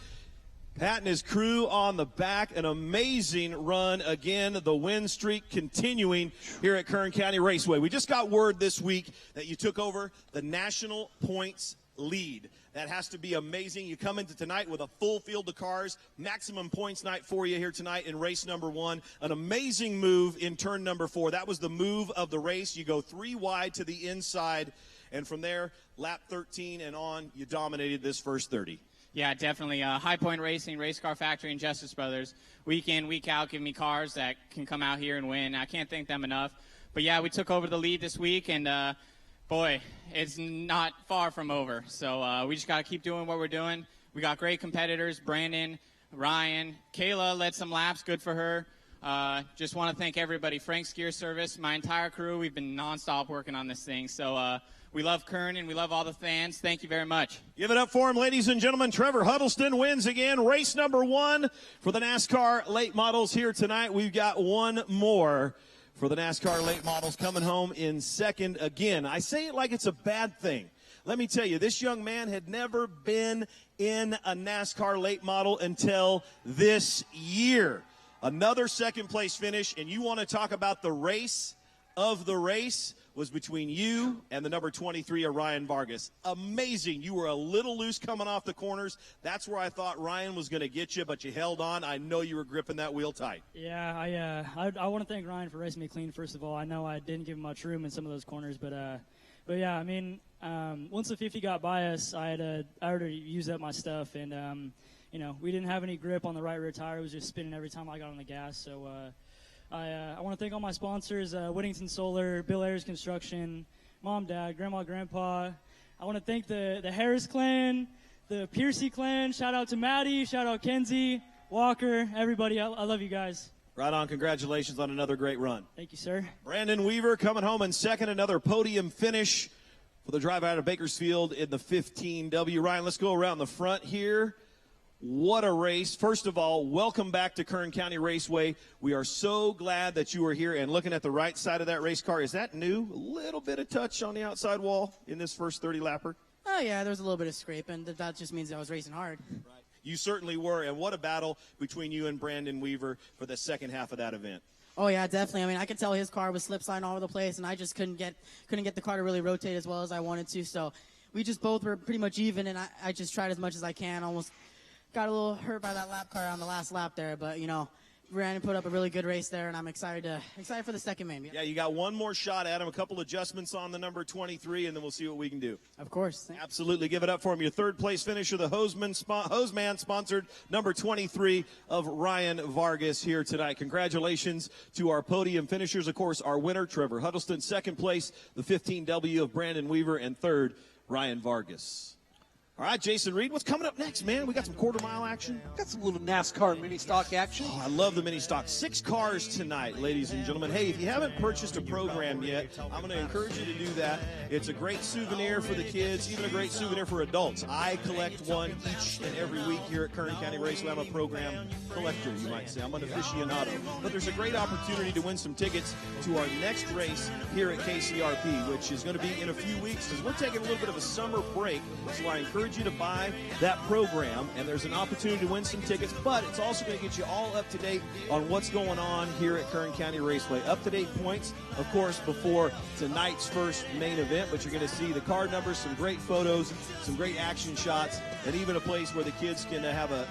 Pat and his crew on the back, an amazing run again. The win streak continuing here at Kern County Raceway. We just got word this week that you took over the national points lead. That has to be amazing. You come into tonight with a full field of cars, maximum points night for you here tonight in race number 1. An amazing move in turn number 4. That was the move of the race. You go 3 wide to the inside, and from there, lap 13 and on, you dominated this first 30. Yeah, definitely. High Point Racing, Race Car Factory, and Justice Brothers, week in, week out, give me cars that can come out here and win. I can't thank them enough. But, yeah, we took over the lead this week, and, boy, it's not far from over. So we just got to keep doing what we're doing. We got great competitors, Brandon, Ryan. Kayla led some laps, good for her. Just want to thank everybody, Frank's Gear Service, my entire crew. We've been nonstop working on this thing. So we love Kern, and we love all the fans. Thank you very much. Give it up for him, ladies and gentlemen. Trevor Huddleston wins again. Race number 1 for the NASCAR late models here tonight. We've got one more for the NASCAR late models coming home in second again. I say it like it's a bad thing. Let me tell you, this young man had never been in a NASCAR late model until this year. Another second place finish, and you want to talk about the race of the race was between you and the number 23 of Ryan Vargas. Amazing. You were a little loose coming off the corners. That's where I thought Ryan was going to get you, but you held on. I know you were gripping that wheel tight. Yeah, I want to thank Ryan for racing me clean, first of all. I know I didn't give him much room in some of those corners, but yeah, I mean, once the 50 got by us, I already used up my stuff, and, we didn't have any grip on the right rear tire. It was just spinning every time I got on the gas, so I want to thank all my sponsors, Whittington Solar, Bill Ayers Construction, Mom, Dad, Grandma, Grandpa. I want to thank the Harris clan, the Piercy clan. Shout out to Maddie. Shout out Kenzie, Walker, everybody. I love you guys. Right on. Congratulations on another great run. Thank you, sir. Brandon Weaver coming home in second. Another podium finish for the drive out of Bakersfield in the 15W. Ryan, let's go around the front here. What a race. First of all, welcome back to Kern County Raceway. We are so glad that you are here. And looking at the right side of that race car, is that new? A little bit of touch on the outside wall in this first 30-lapper? Oh, yeah, there was a little bit of scraping. That just means I was racing hard. Right. You certainly were. And what a battle between you and Brandon Weaver for the second half of that event. Oh, yeah, definitely. I mean, I could tell his car was slip sliding all over the place, and I just couldn't get the car to really rotate as well as I wanted to. So we just both were pretty much even, and I just tried as much as I can. Almost got a little hurt by that lap car on the last lap there, but, Brandon put up a really good race there, and I'm excited for the second main. Yeah, you got one more shot at him, a couple adjustments on the number 23, and then we'll see what we can do. Of course. Absolutely. Give it up for him. Your third place finisher, the Hoseman sponsored number 23 of Ryan Vargas here tonight. Congratulations to our podium finishers. Of course, our winner, Trevor Huddleston. Second place, the 15W of Brandon Weaver. And third, Ryan Vargas. All right, Jason Reed, what's coming up next, man? We got some quarter-mile action. Got some little NASCAR mini stock action. Oh, I love the mini stock. 6 cars tonight, ladies and gentlemen. Hey, if you haven't purchased a program yet, I'm going to encourage you to do that. It's a great souvenir for the kids, even a great souvenir for adults. I collect one each and every week here at Kern County Raceway. I'm a program collector, you might say. I'm an aficionado. But there's a great opportunity to win some tickets to our next race here at KCRP, which is going to be in a few weeks because we're taking a little bit of a summer break. So I encourage you to buy that program, and there's an opportunity to win some tickets, but it's also going to get you all up to date on what's going on here at Kern County Raceway. Up to date points, of course, before tonight's first main event, but you're going to see the car numbers, some great photos, some great action shots, and even a place where the kids can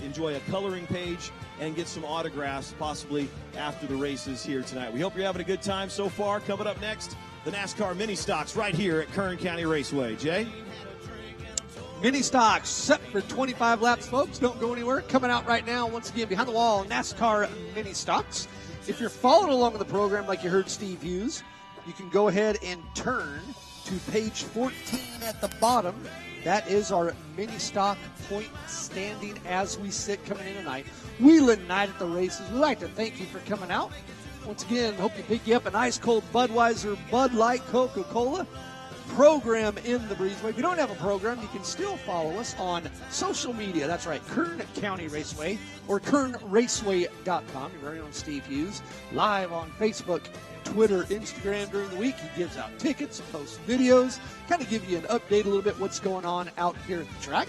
enjoy a coloring page and get some autographs possibly after the races here tonight. We hope you're having a good time so far. Coming up next, the NASCAR mini stocks right here at Kern County Raceway. Jay? Mini stocks set for 25 laps, folks. Don't go anywhere. Coming out right now, once again, behind the wall, NASCAR mini stocks. If you're following along with the program like you heard Steve use, you can go ahead and turn to page 14 at the bottom. That is our mini stock point standing as we sit coming in tonight. Whelen Night at the races. We'd like to thank you for coming out. Once again, hope you pick you up an ice cold Budweiser, Bud Light, Coca-Cola. Program in the breezeway. If you don't have a program, you can still follow us on social media. That's right, Kern County Raceway or KernRaceway.com. Your very own Steve Hughes, live on Facebook, Twitter, Instagram during the week. He gives out tickets, posts videos, kind of give you an update a little bit what's going on out here at the track.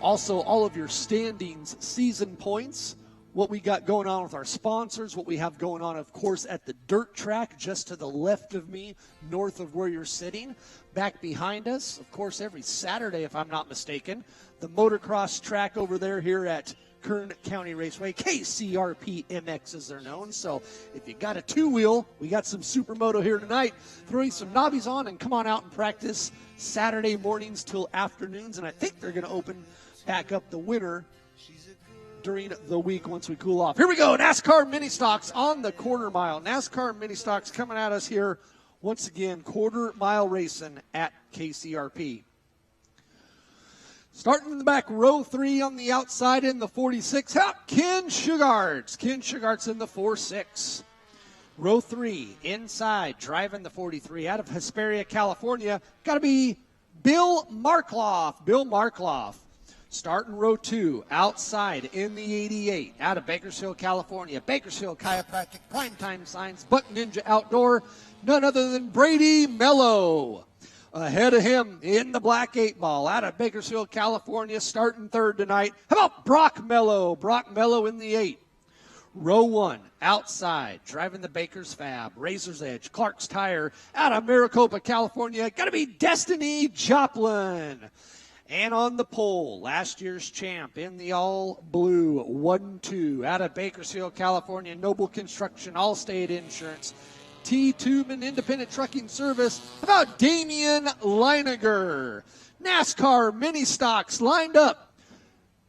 Also, all of your standings, season points, what we got going on with our sponsors, what we have going on, of course, at the dirt track just to the left of me, north of where you're sitting. Back behind us, of course, every Saturday, if I'm not mistaken, the motocross track over there here at Kern County Raceway, KCRP MX as they're known. So if you got a two-wheel, we got some Supermoto here tonight. Throwing some knobbies on and come on out and practice Saturday mornings till afternoons. And I think they're going to open back up the winter during the week once we cool off. Here we go, NASCAR Mini Stocks on the quarter mile. NASCAR Mini Stocks coming at us here once again, quarter mile racing at KCRP. Starting in the back, row 3 on the outside in the 46. Ken Sugarts. Ken Sugarts in the 4-6. Row 3 inside, driving the 43 out of Hesperia, California. Got to be Bill Markloff. Bill Markloff. Starting row 2 outside in the 88 out of Bakersfield, California. Bakersfield Chiropractic, Primetime Signs, Buck Ninja Outdoor. None other than Brady Mello. Ahead of him in the black 8-ball out of Bakersfield, California, starting third tonight. How about Brock Mello? Brock Mello in the 8. Row 1 outside, driving the Baker's Fab, Razor's Edge, Clark's Tire out of Maricopa, California. Got to be Destiny Joplin. And on the pole, last year's champ in the all-blue 1-2 out of Bakersfield, California, Noble Construction, Allstate Insurance, T-Tube Independent Trucking Service. How about Damian Leiniger? NASCAR Mini Stocks lined up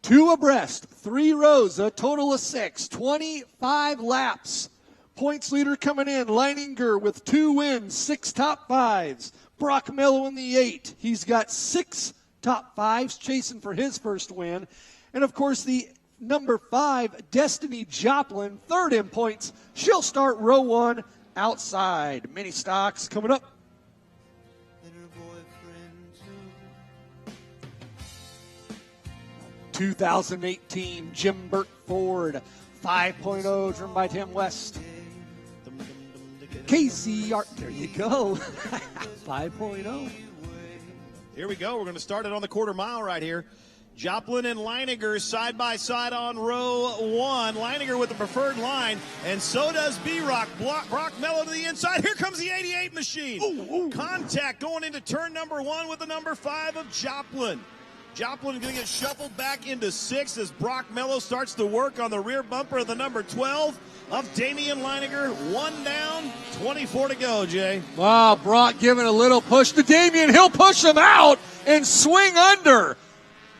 2 abreast, 3 rows, a total of 6, 25 laps. Points leader coming in, Leininger with 2 wins, 6 top 5s. Brock Mello in the 8. He's got 6 top 5s, chasing for his first win. And, of course, the number 5, Destiny Joplin, third in points. She'll start row 1 outside. Mini Stocks coming up. 2018 Jim Burt Ford 5.0 driven by Tim West. KCR, there you go. 5.0. Here we go. We're going to start it on the quarter mile right here. Joplin and Leiniger side by side on row 1. Leiniger with the preferred line, and so does B-Rock. Brock Mello to the inside. Here comes the 88 machine. Ooh. Contact going into turn number 1 with the number 5 of Joplin. Joplin going to get shuffled back into 6 as Brock Mello starts to work on the rear bumper of the number 12 of Damian Leiniger. 1 down, 24 to go, Jay. Wow, Brock giving a little push to Damian. He'll push him out and swing under.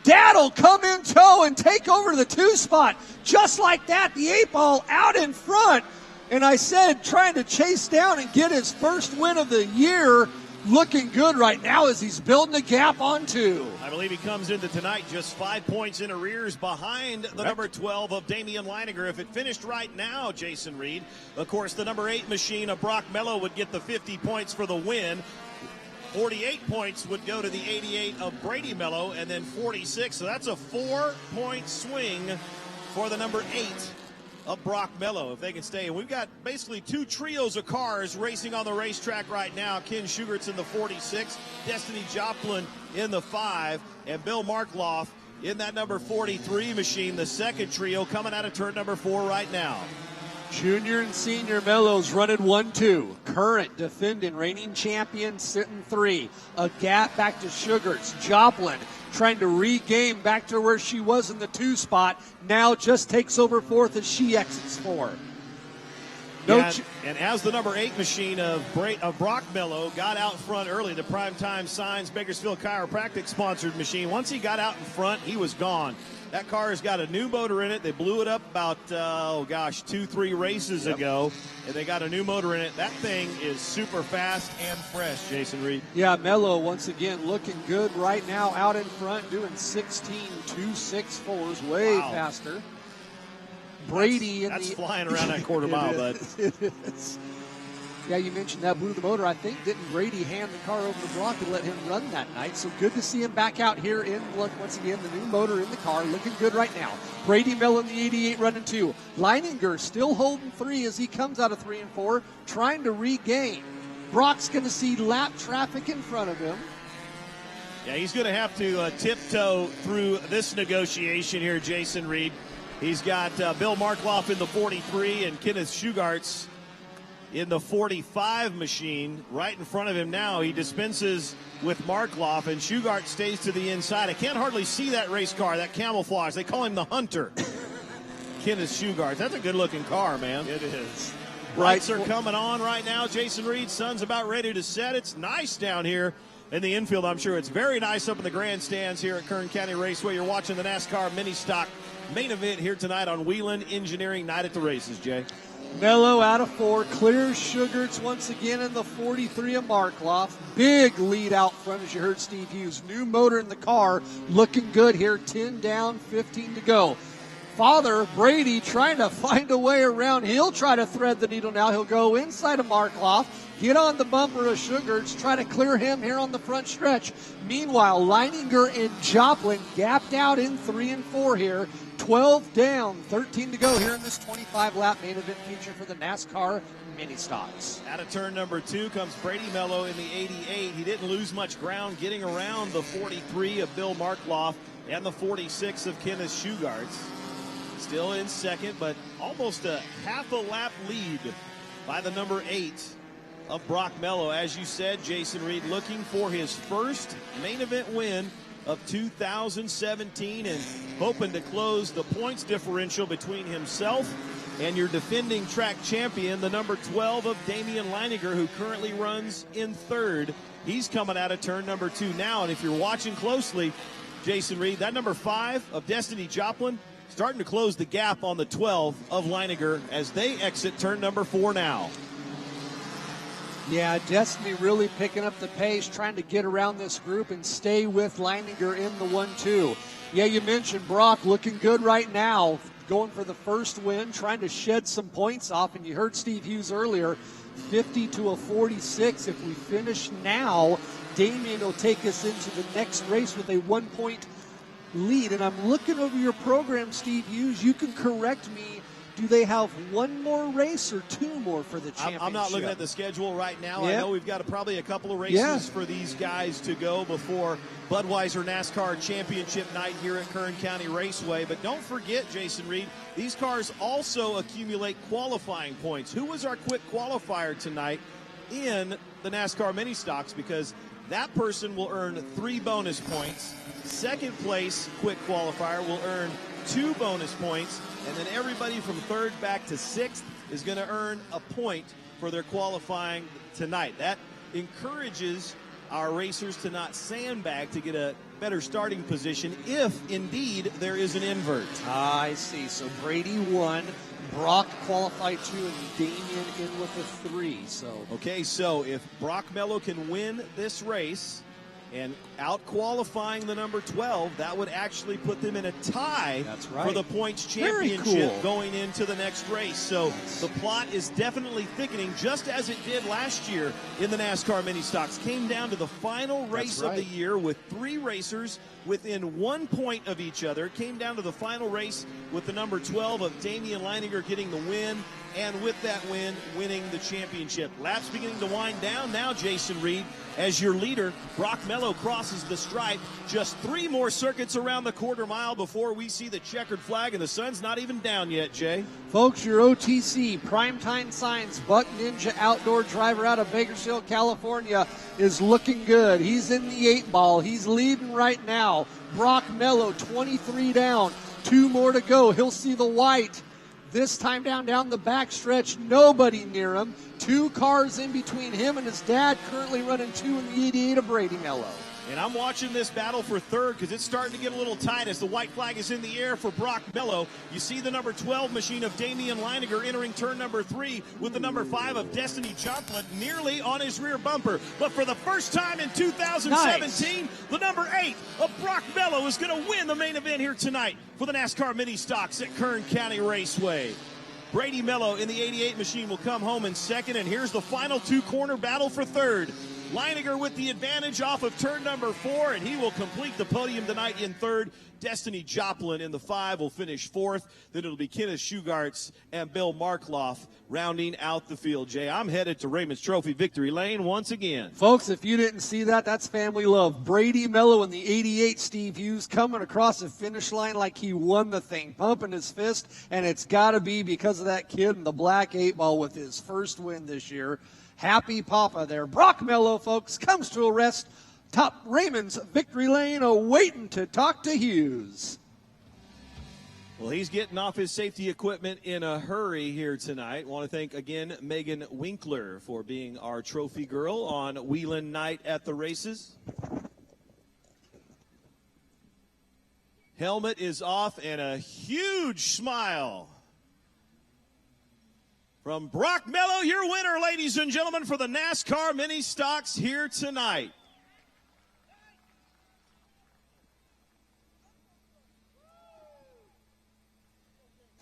Dad'll come in tow and take over the 2 spot. Just like that, the 8-ball out in front. And I said, trying to chase down and get his first win of the year. Looking good right now as he's building a gap on 2. I believe he comes into tonight just 5 points in arrears behind the number 12 of Damian Leiniger. If it finished right now, Jason Reed, of course, the number 8 machine of Brock Mello would get the 50 points for the win. 48 points would go to the 88 of Brady Mello, and then 46. So that's a 4-point swing for the number 8 of Brock Mello, if they can stay. And we've got basically 2 trios of cars racing on the racetrack right now. Ken Sugarts in the 46, Destiny Joplin in the 5, and Bill Markloff in that number 43 machine, the second trio coming out of turn number 4 right now. Junior and senior Mellows running 1-2. Current defending reigning champion sitting 3. A gap back to Sugarts. Joplin trying to regain back to where she was in the 2 spot. Now just takes over 4th as she exits 4. And as the number 8 machine of Brock Mello got out front early, the Primetime Signs Bakersfield Chiropractic sponsored machine, once he got out in front, he was gone. That car has got a new motor in it. They blew it up about, 2-3 races ago, and they got a new motor in it. That thing is super fast and fresh, Jason Reed. Yeah, Mello once again looking good right now out in front, doing 16.264s, way faster. Brady that's flying around that quarter mile, bud. Yeah, you mentioned that blew the motor. I think didn't Brady hand the car over to Brock and let him run that night? So good to see him back out here in, look, once again, the new motor in the car, looking good right now. Brady Mello in the 88 running 2. Leininger still holding 3 as he comes out of 3 and 4, trying to regain. Brock's going to see lap traffic in front of him. Yeah, he's going to have to tiptoe through this negotiation here, Jason Reed. He's got Bill Markloff in the 43 and Kenneth Shugarts in the 45 machine. Right in front of him now, he dispenses with Markloff, and Shugart stays to the inside. I can't hardly see that race car, that camouflage. They call him the Hunter. Kenneth Shugarts. That's a good-looking car, man. It is. Lights are coming on right now. Jason Reed, sun's about ready to set. It's nice down here in the infield. I'm sure it's very nice up in the grandstands here at Kern County Raceway. You're watching the NASCAR Mini Stock main event here tonight on Whelen Engineering Night at the Races, Jay. Mello out of 4, clears Shugarts once again in the 43 of Markloff. Big lead out front, as you heard Steve Hughes. New motor in the car, looking good here. 10 down, 15 to go. Father, Brady, trying to find a way around. He'll try to thread the needle now. He'll go inside of Markloff, get on the bumper of Shugarts, try to clear him here on the front stretch. Meanwhile, Leininger and Joplin gapped out in 3 and 4 here. 12 down, 13 to go here in this 25-lap main event feature for the NASCAR Mini Stocks. Out of turn number 2 comes Brady Mello in the 88. He didn't lose much ground getting around the 43 of Bill Markloff and the 46 of Kenneth Shugarts. Still in second, but almost a half a lap lead by the number 8 of Brock Mello. As you said, Jason Reed looking for his first main event win of 2017 and hoping to close the points differential between himself and your defending track champion, the number 12 of Damian Leininger, who currently runs in 3rd. He's coming out of turn number 2 now, and if you're watching closely, Jason Reed, that number 5 of Destiny Joplin starting to close the gap on the 12 of Leininger as they exit turn number 4 now. Yeah, Destiny really picking up the pace, trying to get around this group and stay with Leininger in the 1-2. Yeah, you mentioned Brock looking good right now, going for the first win, trying to shed some points off. And you heard Steve Hughes earlier, 50 to a 46. If we finish now, Damian will take us into the next race with a 1-point lead. And I'm looking over your program, Steve Hughes. You can correct me. Do they have one more race or 2 more for the championship? I'm not looking at the schedule right now. Yeah. I know we've got probably a couple of races for these guys to go before Budweiser NASCAR Championship night here at Kern County Raceway. But don't forget, Jason Reed, these cars also accumulate qualifying points. Who was our quick qualifier tonight in the NASCAR Mini Stocks? Because that person will earn 3 bonus points. Second place quick qualifier will earn 2 bonus points. And then everybody from 3rd back to 6th is going to earn a point for their qualifying tonight. That encourages our racers to not sandbag to get a better starting position if, indeed, there is an invert. I see. So Brady 1, Brock qualified 2, and Damian in with a 3. Okay, so if Brock Mello can win this race and out-qualifying the number 12, that would actually put them in a tie for the points championship going into the next race. So the plot is definitely thickening, just as it did last year in the NASCAR Mini Stocks. Came down to the final race of the year with 3 racers within 1 point of each other. Came down to the final race with the number 12 of Damian Leininger getting the win, and with that win, winning the championship. Laps beginning to wind down now, Jason Reed, as your leader, Brock Mello, crosses the stripe. Just 3 more circuits around the quarter mile before we see the checkered flag, and the sun's not even down yet, Jay. Folks, your OTC Primetime Science Buck Ninja outdoor driver out of Bakersfield, California is looking good. He's in the 8 ball. He's leading right now. Brock Mello, 23 down. 2 more to go. He'll see the white. This time down the backstretch, nobody near him. 2 cars in between him and his dad, currently running 2 in the 88 of Brady Mello. And I'm watching this battle for 3rd because it's starting to get a little tight as the white flag is in the air for Brock Mello. You see the number 12 machine of Damian Leininger entering turn number 3 with the number 5 of Destiny Joplin nearly on his rear bumper. But for the first time in 2017, the number 8 of Brock Mello is going to win the main event here tonight for the NASCAR Mini Stocks at Kern County Raceway. Brady Mello in the 88 machine will come home in 2nd, and here's the final 2-corner battle for 3rd. Leininger with the advantage off of turn number 4, and he will complete the podium tonight in third. Destiny Joplin in the 5 will finish 4th. Then it'll be Kenneth Schugartz and Bill Markloff rounding out the field. Jay, I'm headed to Raymond's Trophy Victory Lane once again. Folks, if you didn't see that, that's family love. Brady Mello in the 88 Steve Hughes coming across the finish line like he won the thing, pumping his fist, and it's got to be because of that kid in the black 8-ball with his first win this year. Happy Papa there. Brock Mello, folks, comes to a rest. Top Raymond's Victory Lane awaiting to talk to Hughes. Well, he's getting off his safety equipment in a hurry here tonight. Want to thank again Megan Winkler for being our trophy girl on Whelen Night at the races. Helmet is off and a huge smile from Brock Mello, your winner, ladies and gentlemen, for the NASCAR Mini Stocks here tonight.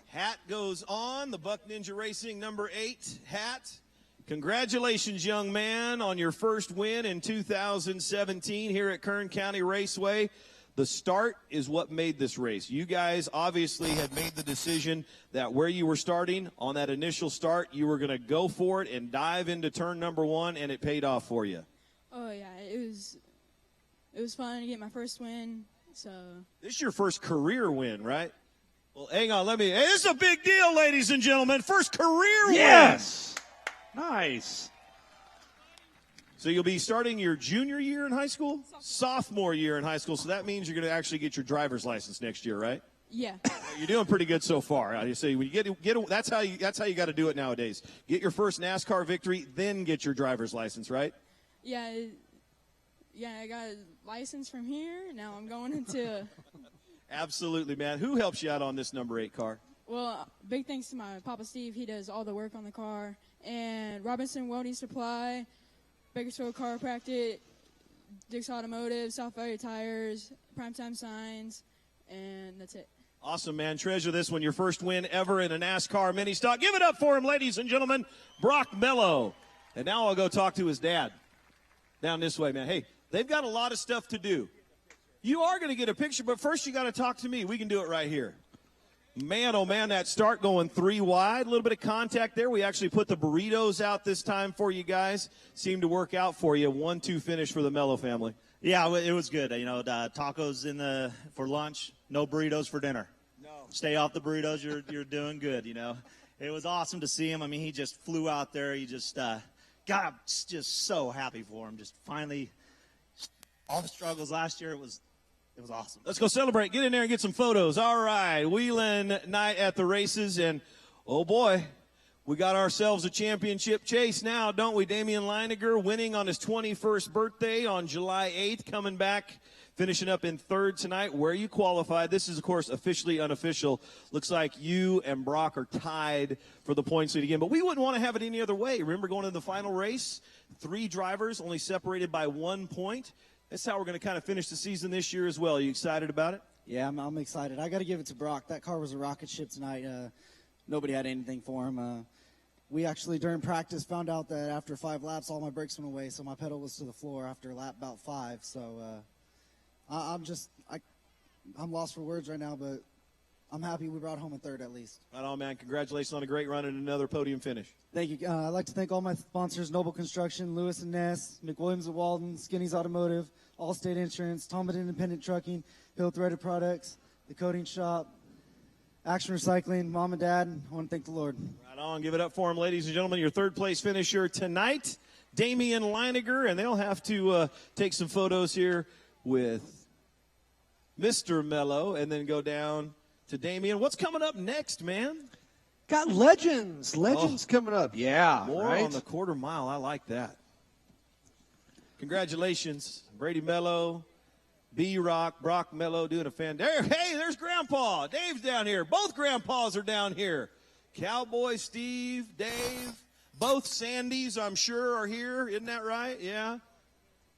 Hat goes on, the Buck Ninja Racing number 8 hat. Congratulations, young man, on your first win in 2017 here at Kern County Raceway. The start is what made this race. You guys obviously had made the decision that where you were starting on that initial start, you were going to go for it and dive into turn number 1, and it paid off for you. Oh yeah, it was fun to get my first win. So This is your first career win, right? Well, hang on, this is a big deal, ladies and gentlemen. First career win. Yes. Nice. So you'll be starting your junior year in high school? Sophomore year in high school. So that means you're going to actually get your driver's license next year, right? yeah, You're doing pretty good so far. I say when you get that's how you got to do it nowadays. Get your first NASCAR victory, then get your driver's license, right? yeah. I got a license from here. Now I'm going into. Absolutely, man. Who helps you out on this number 8 car? Well, big thanks to my Papa Steve. He does all the work on the car. And Robinson Welding Supply, Bakersfield Chiropractic, Dick's Automotive, South Valley Tires, Primetime Signs, and that's it. Awesome, man. Treasure this one. Your first win ever in a NASCAR mini stock. Give it up for him, ladies and gentlemen. Brock Mello. And now I'll go talk to his dad. Down this way, man. Hey, they've got a lot of stuff to do. You are going to get a picture, but first you got to talk to me. We can do it right here. Man, oh man, that start going 3 wide. A little bit of contact there. We actually put the burritos out this time for you guys. Seemed to work out for you. 1-2 finish for the Mello family. Yeah, it was good. You know, tacos for lunch, no burritos for dinner. No. Stay off the burritos. You're doing good. You know, it was awesome to see him. I mean, he just flew out there. He just got just so happy for him. Just finally, all the struggles last year. It was awesome. Let's go celebrate. Get in there and get some photos. All right, Whelen Night at the races, and oh boy, we got ourselves a championship chase now, don't we? Damian Leininger winning on his 21st birthday on July 8th, coming back, finishing up in third tonight, where you qualified. This is, of course, officially unofficial. Looks like you and Brock are tied for the points lead again, but we wouldn't want to have it any other way. Remember going into the final race, 3 drivers only separated by 1 point. That's how we're going to kind of finish the season this year as well. Are you excited about it? Yeah, I'm excited. I got to give it to Brock. That car was a rocket ship tonight. Nobody had anything for him. We actually, during practice, found out that after 5 laps, all my brakes went away, so my pedal was to the floor after lap about 5. So I'm lost for words right now, but I'm happy we brought home a third at least. Right on, man. Congratulations on a great run and another podium finish. Thank you. I'd like to thank all my sponsors, Noble Construction, Lewis & Ness, McWilliams & Walden, Skinny's Automotive, Allstate Insurance, Talbot Independent Trucking, Hill Threaded Products, The Coating Shop, Action Recycling, Mom and Dad. I want to thank the Lord. Right on. Give it up for him, ladies and gentlemen. Your third place finisher tonight, Damian Leininger, and they'll have to take some photos here with Mr. Mello and then go down to Damian. What's coming up next, man? Got Legends coming up. Yeah, More right? on the quarter mile. I like that. Congratulations, Brady Mello, B-Rock, Brock Mello doing a fan. Hey, there's Grandpa. Dave's down here. Both Grandpas are down here. Cowboy Steve, Dave, both Sandys, I'm sure, are here. Isn't that right? Yeah.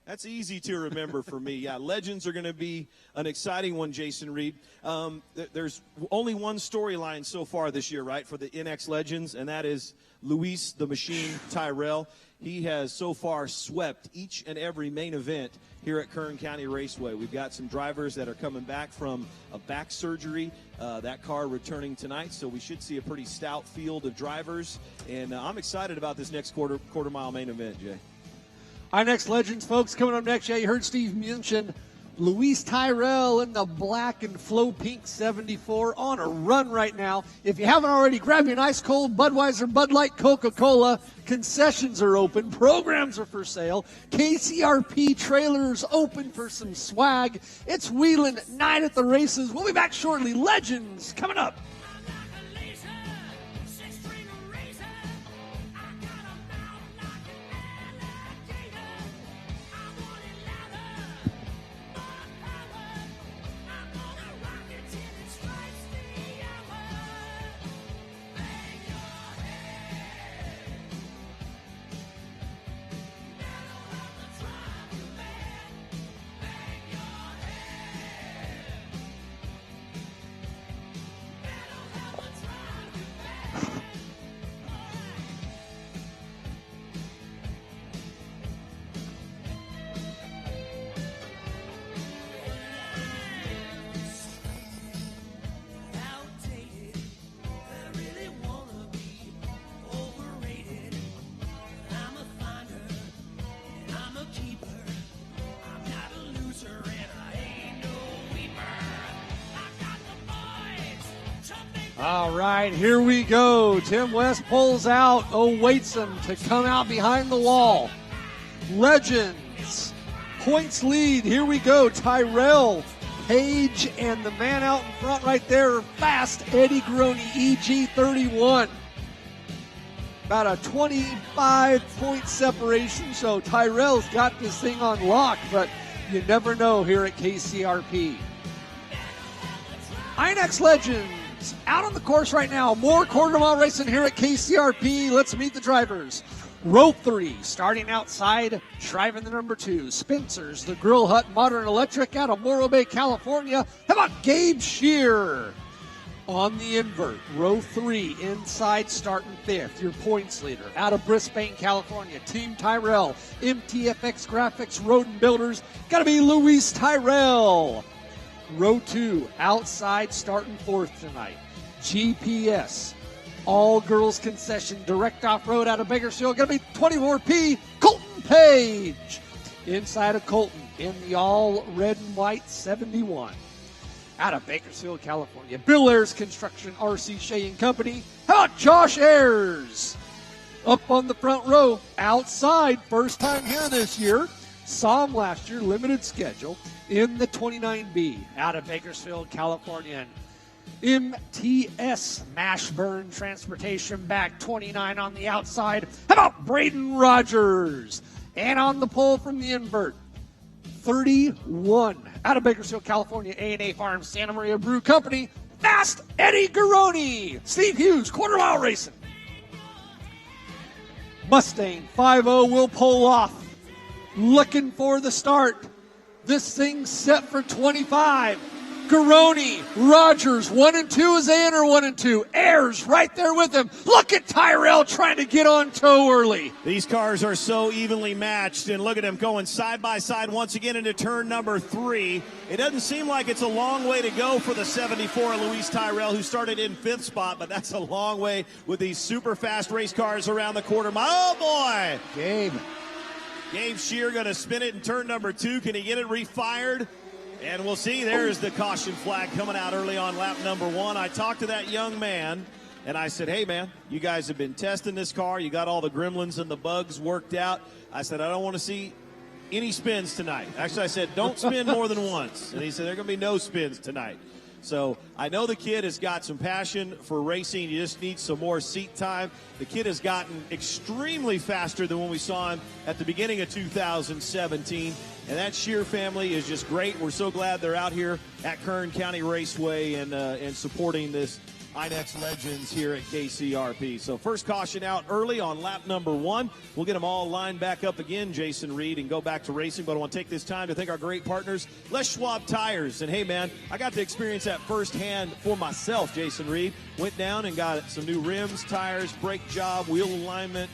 That's easy to remember for me. Yeah, Legends are going to be an exciting one, Jason Reed. There's only one storyline so far this year, right, for the NX Legends, and that is Luis the Machine Tyrell. He has so far swept each and every main event here at Kern County Raceway. We've got some drivers that are coming back from a back surgery. That car returning tonight, so we should see a pretty stout field of drivers. And I'm excited about this next quarter mile main event, Jay. Our next Legends, folks, coming up next. Yeah, you heard Steve mention Luis Tyrell in the black and flow pink 74 on a run right now. If you haven't already, grab you an ice cold Budweiser, Bud Light, Coca-Cola. Concessions are open. Programs are for sale. KCRP trailers open for some swag. It's Whelen Night at the Races. We'll be back shortly. Legends coming up. All right, here we go. Tim West pulls out, awaits him to come out behind the wall. Legends, points lead. Here we go. Tyrell, Page, and the man out in front right there, fast Eddie Garoni, EG31. About a 25-point separation, so Tyrell's got this thing on lock, but you never know here at KCRP. INX Legends out on the course right now. More quarter mile racing here at KCRP. Let's meet the drivers. Row 3, starting outside, driving the number 2. Spencer's, the Grill Hut Modern Electric out of Morro Bay, California. How about Gabe Shear on the invert? Row 3, inside, starting 5th. Your points leader out of Brisbane, California. Team Tyrell, MTFX Graphics, Road and Builders. Got to be Luis Tyrell. Row 2, outside, starting 4th tonight. GPS, all girls concession, direct off-road out of Bakersfield. Going to be 24P, Colton Page. Inside of Colton in the all red and white 71. Out of Bakersfield, California. Bill Ayers Construction, RC Shea and Company. How about Josh Ayers? Up on the front row, outside, first time here this year. Saw him last year, limited schedule, in the 29B out of Bakersfield, California. MTS Mashburn Transportation back 29 on the outside. How about Braden Rogers? And on the pole from the invert, 31 out of Bakersfield, California. A&A Farms, Santa Maria Brew Company. Fast Eddie Garoni. Steve Hughes, quarter mile racing. Mustang 5-0 will pull off. Looking for the start. This thing's set for 25. Garoni, Rogers, 1 and 2. Is they enter 1 and 2. Ayers right there with him. Look at Tyrell trying to get on tow early. These cars are so evenly matched, and look at them going side by side once again into turn number 3. It doesn't seem like it's a long way to go for the 74 Luis Tyrell, who started in 5th spot, but that's a long way with these super fast race cars around the quarter mile. Oh, boy! Gabe Shear going to spin it in turn number 2. Can he get it refired? And we'll see. There's the caution flag coming out early on lap number 1. I talked to that young man, and I said, hey, man, you guys have been testing this car. You got all the gremlins and the bugs worked out. I said, I don't want to see any spins tonight. Actually, I said, don't spin more than once. And he said, there are going to be no spins tonight. So I know the kid has got some passion for racing. He just needs some more seat time. The kid has gotten extremely faster than when we saw him at the beginning of 2017. And that Shear family is just great. We're so glad they're out here at Kern County Raceway and supporting this INEX legends here at KCRP. So first caution out early on lap number 1. We'll get them all lined back up again, Jason Reed, and go back to racing. But I want to take this time to thank our great partners, Les Schwab Tires. And hey, man, I got to experience that firsthand for myself, Jason Reed. Went down and got some new rims, tires, brake job, wheel alignment,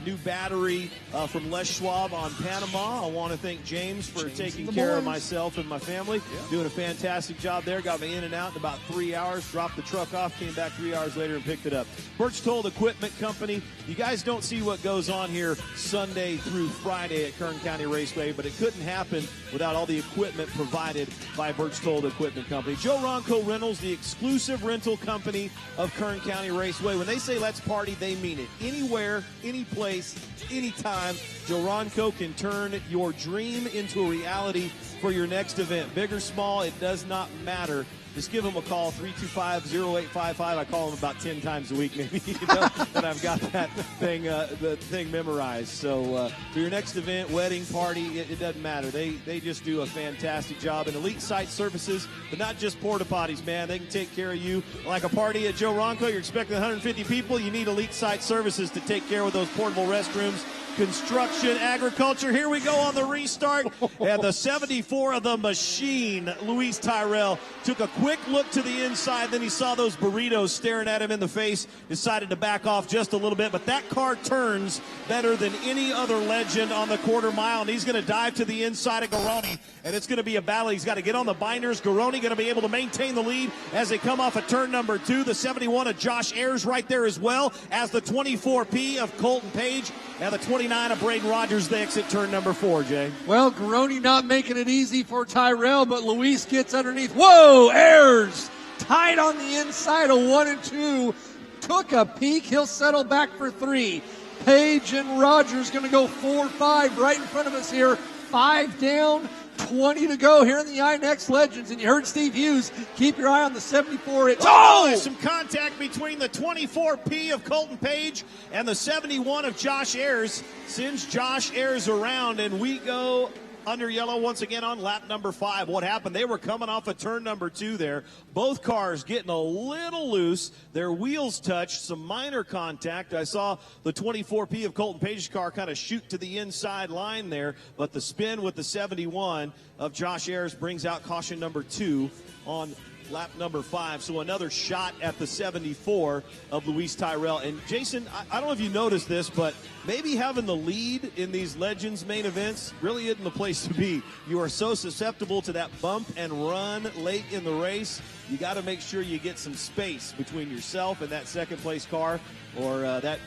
new battery from Les Schwab on Panama. I want to thank James for taking care of myself and my family. Doing a fantastic job there. Got me in and out in about 3 hours. Dropped the truck off, came back 3 hours later and picked it up. Birch Told Equipment Company. You guys don't see what goes on here Sunday through Friday at Kern County Raceway, but it couldn't happen without all the equipment provided by Birch Told Equipment Company. Joe Ronco Rentals, the exclusive rental company of Kern County Raceway. When they say let's party, they mean it. Anywhere, any place, anytime, Joe Ronco can turn your dream into a reality for your next event. Big or small, it does not matter. Just give them a call, 325-0855. I call them about 10 times a week, maybe, that I've got that thing, the thing memorized. So for your next event, wedding, party, it doesn't matter. They just do a fantastic job. And Elite Site Services, but not just porta potties, man. They can take care of you. Like a party at Joe Ronco, you're expecting 150 people. You need Elite Site Services to take care of those portable restrooms. Construction, agriculture. Here we go on the restart. And the 74 of the machine, Luis Tyrell, took a quick look to the inside. Then he saw those burritos staring at him in the face, decided to back off just a little bit. But that car turns better than any other legend on the quarter mile. And he's going to dive to the inside of Garoni. And it's going to be a battle. He's got to get on the binders. Garoni going to be able to maintain the lead as they come off of turn number 2. The 71 of Josh Ayers right there as well as the 24P of Colton Page. And the 29 of Braden Rogers, they exit turn number 4, Jay. Well, Garoni not making it easy for Tyrell, but Luis gets underneath. Whoa, Ayers tied on the inside of 1 and 2. Took a peek. He'll settle back for 3. Page and Rogers going to go 4-5 right in front of us here. 5 down. 20 to go here in the INEX Legends. And you heard Steve Hughes, keep your eye on the 74. There's some contact between the 24P of Colton Page and the 71 of Josh Ayers. Sends Josh Ayers around, and we go under yellow once again on lap number 5. What happened? They were coming off of turn number 2 there. Both cars getting a little loose. Their wheels touched, some minor contact. I saw the 24P of Colton Page's car kind of shoot to the inside line there, but the spin with the 71 of Josh Ayers brings out caution number 2 on lap number 5. So another shot at the 74 of Luis Tyrell. And Jason, I don't know if you noticed this, but maybe having the lead in these Legends main events really isn't the place to be. You are so susceptible to that bump and run late in the race. You got to make sure you get some space between yourself and that second place car, or that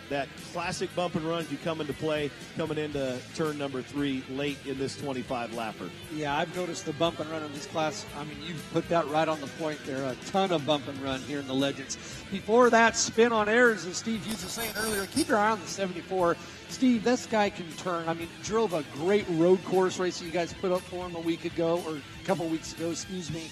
classic bump and run you come into play coming into turn number 3 late in this 25 lapper. Yeah, I've noticed the bump and run in this class. I mean, you put that right on the point there. A ton of bump and run here in the Legends. Before that spin on Ayers, as Steve Hughes was saying earlier, keep your eye on the 74. Steve, this guy can turn. I mean, drove a great road course race you guys put up for him a week ago, or a couple weeks ago, excuse me.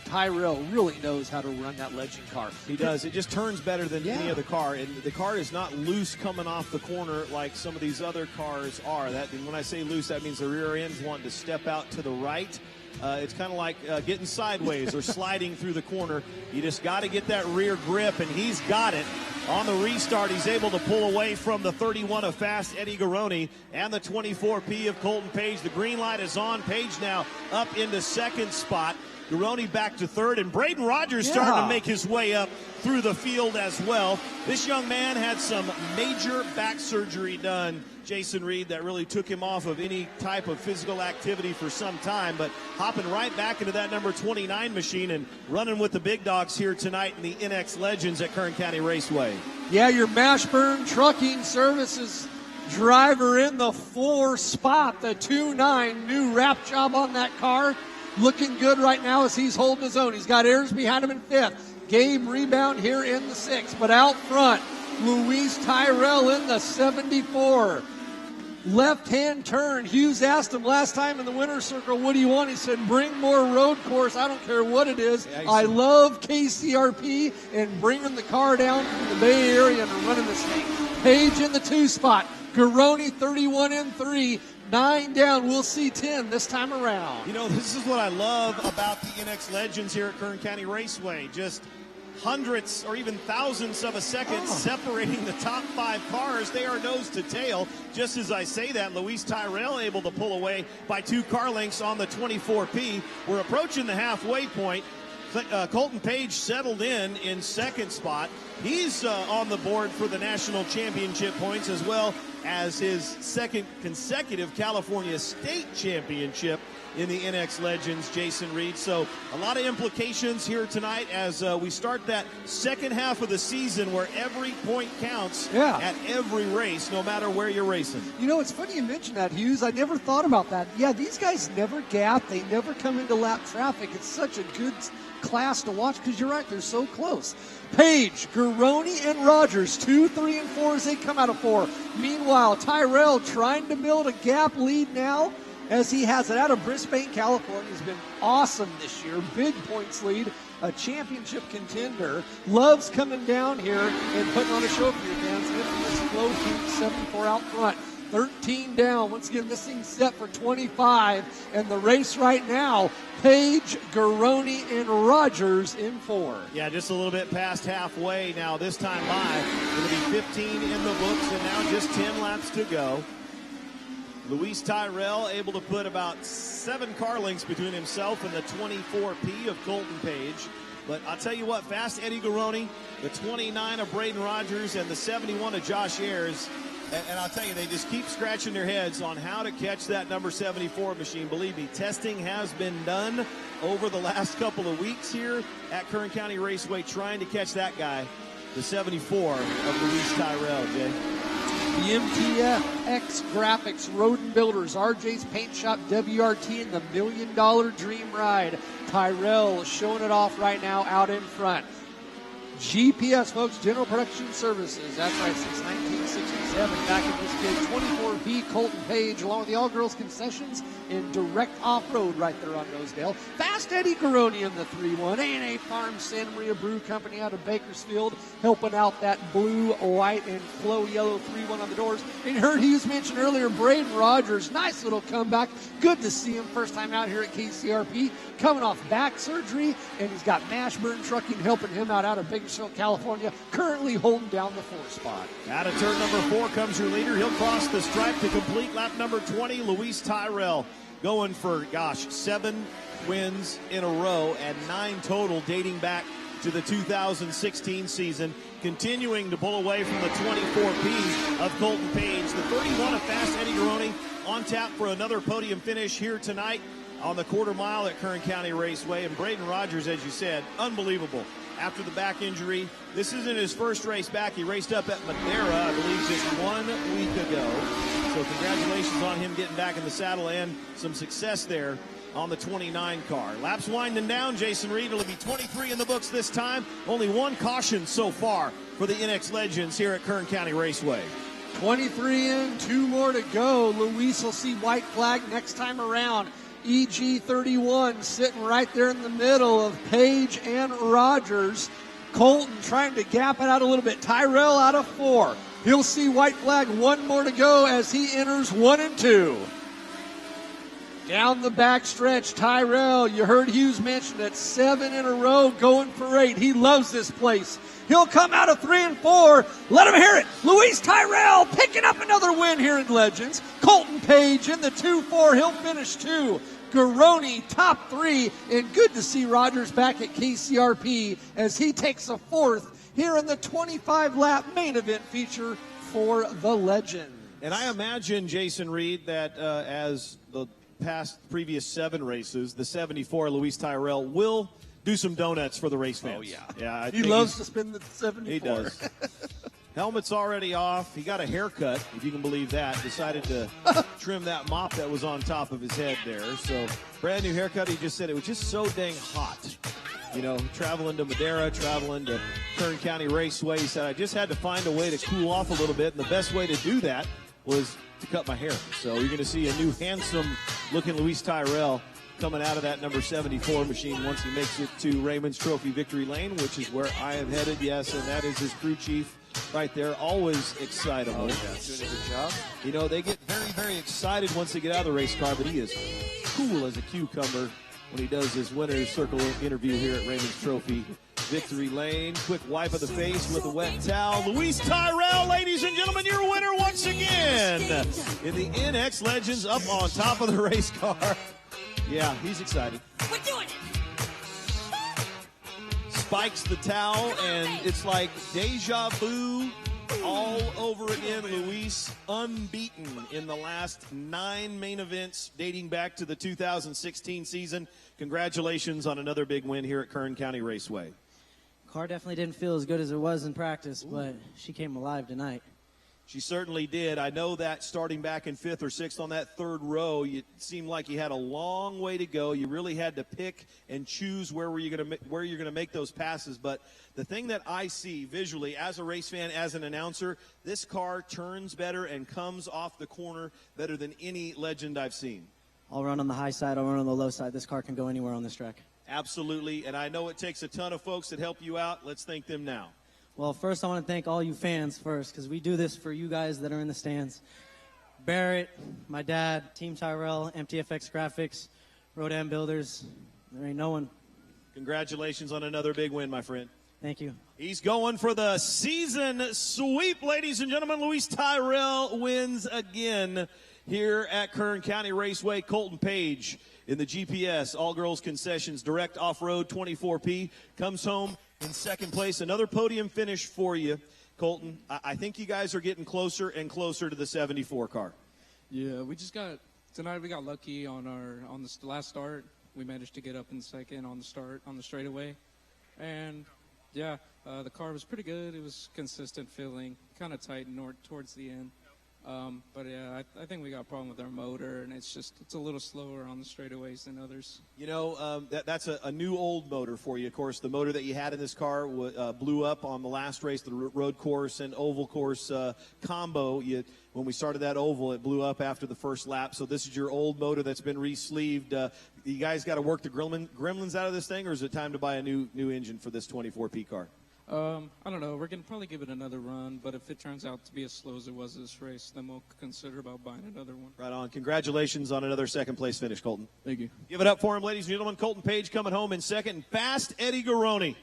Tyrell really knows how to run that Legend car. He does. It just turns better than any other car, and the car is not loose coming off the corner like some of these other cars are. That, and when I say loose, that means the rear end's wanting to step out to the right. It's kind of like getting sideways or sliding through the corner. You just got to get that rear grip, and he's got it. On the restart, he's able to pull away from the 31 of Fast Eddie Garoni and the 24P of Colton Page. The green light is on. Page now up into second spot. Garoni back to third, and Braden Rogers starting to make his way up through the field as well. This young man had some major back surgery done, Jason Reed, that really took him off of any type of physical activity for some time, but hopping right back into that number 29 machine and running with the big dogs here tonight in the NX Legends at Kern County Raceway. Yeah, your Mashburn Trucking Services driver in the 4 spot, the 2-9, new wrap job on that car. Looking good right now as he's holding his own. He's got Ayers behind him in 5th. Gabe rebound here in the 6th. But out front, Luis Tyrell in the 74. Left-hand turn. Hughes asked him last time in the winner's circle, what do you want? He said, bring more road course. I don't care what it is. Yeah, I love KCRP and bringing the car down from the Bay Area and running this thing. Page in the 2 spot. Garoni 31 in 3. 9 down. We'll see 10 this time around. You know, this is what I love about the NX Legends here at Kern County Raceway. Just hundredths or even thousandths of a second separating the top 5 cars. They are nose to tail. Just as I say that, Luis Tyrell able to pull away by 2 car lengths on the 24P. We're approaching the halfway point. Colton Page settled in second spot. He's on the board for the national championship points, as well as his second consecutive California state championship in the NX Legends, Jason Reed. So a lot of implications here tonight as we start that second half of the season where every point counts at every race, no matter where you're racing. You know, it's funny you mentioned that, Hughes. I never thought about that. Yeah, these guys never gap. They never come into lap traffic. It's such a good class to watch because you're right, they're so close. Page, Garoni, and Rogers, 2, 3, and 4 as they come out of 4. Meanwhile, Tyrell trying to build a gap lead now as he has it out of Brisbane, California. He's been awesome this year. Big points lead, a championship contender. Loves coming down here and putting on a show for your fans. Infamous Flow Team 74 out front. 13 down. Once again, this thing's set for 25. And the race right now, Page, Garoni, and Rogers in 4. Yeah, just a little bit past halfway now. This time by, going to be 15 in the books, and now just 10 laps to go. Luis Tyrell able to put about 7 car lengths between himself and the 24P of Colton Page. But I'll tell you what, fast Eddie Garoni, the 29 of Braden Rogers, and the 71 of Josh Ayers. And I'll tell you, they just keep scratching their heads on how to catch that number 74 machine. Believe me, testing has been done over the last couple of weeks here at Kern County Raceway, trying to catch that guy, the 74 of Luis Tyrell, Jay. The MTF X Graphics Road and Builders, RJ's Paint Shop, WRT, and the $1 Million Dream Ride. Tyrell showing it off right now out in front. GPS, folks, General Production Services. That's right, since 1967. Back in this kid, 24B, Colton Page, along with the All-Girls Concessions in direct off-road right there on Rosedale. Fast Eddie Garoni in the 3-1. A&A Farm, Santa Maria Brew Company out of Bakersfield, helping out that blue, white, and flow yellow 3-1 on the doors. And you heard Hughes mention earlier, Braden Rogers, nice little comeback. Good to see him first time out here at KCRP, coming off back surgery, and he's got Mashburn Trucking helping him out of Bakersfield, California, currently holding down the 4 spot. Out of turn number 4 comes your leader. He'll cross the stripe to complete lap number 20. Luis Tyrell going for, 7 wins in a row and 9 total dating back to the 2016 season. Continuing to pull away from the 24Ps of Colton Page. The 31 of Fast Eddie Garoni on tap for another podium finish here tonight on the quarter mile at Kern County Raceway. And Braden Rogers, as you said, unbelievable. After the back injury, this isn't his first race back. He raced up at Madeira, I believe, just 1 week ago. So congratulations on him getting back in the saddle and some success there on the 29 car. Laps winding down, Jason Reed. It'll be 23 in the books this time. Only 1 caution so far for the NX Legends here at Kern County Raceway. 23 in, 2 more to go. Luis will see white flag next time around. EG31 sitting right there in the middle of Page and Rogers. Colton trying to gap it out a little bit. Tyrell out of 4. He'll see white flag, 1 more to go as he enters 1 and 2. Down the back stretch, Tyrell, you heard Hughes mention it, 7 in a row, going for 8. He loves this place. He'll come out of 3 and 4. Let him hear it. Luis Tyrell picking up another win here in Legends. Colton Page in the 2-4. He'll finish 2. Garoni top 3. And good to see Rogers back at KCRP as he takes a 4th here in the 25-lap main event feature for the Legend. And I imagine, Jason Reed, that as the previous 7 races, the 74 Luis Tyrell will do some donuts for the race fans. Oh, yeah. Yeah, He loves to spin the 74. He does. Helmet's already off. He got a haircut, if you can believe that. Decided to trim that mop that was on top of his head there. So, brand new haircut. He just said it was just so dang hot. You know, traveling to Madeira, traveling to Kern County Raceway. He said, I just had to find a way to cool off a little bit, and the best way to do that was to cut my hair. So you're going to see a new handsome-looking Luis Tyrell coming out of that number 74 machine once he makes it to Raymond's Trophy Victory Lane, which is where I am headed, yes, and that is his crew chief right there, always excitable. Oh, yeah, doing a good job. You know, they get very, very excited once they get out of the race car, but he is cool as a cucumber when he does his winner's circle interview here at Raymond's Trophy victory lane. Quick wipe of the face with a wet towel. Luis Tyrell, ladies and gentlemen, your winner once again in the NX Legends up on top of the race car. Yeah, he's excited. We're doing it. Spikes the towel, and it's like deja vu all over again. Luis unbeaten in the last 9 main events dating back to the 2016 season. Congratulations on another big win here at Kern County Raceway. Car definitely didn't feel as good as it was in practice, but she came alive tonight. She certainly did. I know that starting back in 5th or 6th on that 3rd row, it seemed like you had a long way to go. You really had to pick and choose where you're going to make those passes. But the thing that I see visually as a race fan, as an announcer, this car turns better and comes off the corner better than any Legend I've seen. I'll run on the high side, I'll run on the low side. This car can go anywhere on this track. Absolutely, and I know it takes a ton of folks that help you out. Let's thank them now. Well, first I want to thank all you fans first, because we do this for you guys that are in the stands. Barrett, my dad, Team Tyrell, MTFX Graphics, Rodan Builders. There ain't no one. Congratulations on another big win, my friend. Thank you. He's going for the season sweep, ladies and gentlemen. Luis Tyrell wins again here at Kern County Raceway. Colton Page in the GPS All-Girls Concessions Direct Off-Road 24P comes home in 2nd place. Another podium finish for you, Colton. I think you guys are getting closer and closer to the 74 car. Yeah, tonight we got lucky on the last start. We managed to get up in 2nd on the straightaway. And yeah, the car was pretty good. It was consistent feeling, kind of tight towards the end. But yeah, I think we got a problem with our motor, and it's a little slower on the straightaways than others. You know, that's a new old motor for you. Of course, the motor that you had in this car blew up on the last race, the road course and oval course combo. When we started that oval, it blew up after the first lap. So this is your old motor that's been re-sleeved. You guys got to work the gremlins out of this thing, or is it time to buy a new engine for this 24P car? I don't know. We're going to probably give it another run, but if it turns out to be as slow as it was this race, then we'll consider about buying another one. Right on. Congratulations on another 2nd place finish, Colton. Thank you. Give it up for him, ladies and gentlemen. Colton Page coming home in 2nd. Fast Eddie Garoni.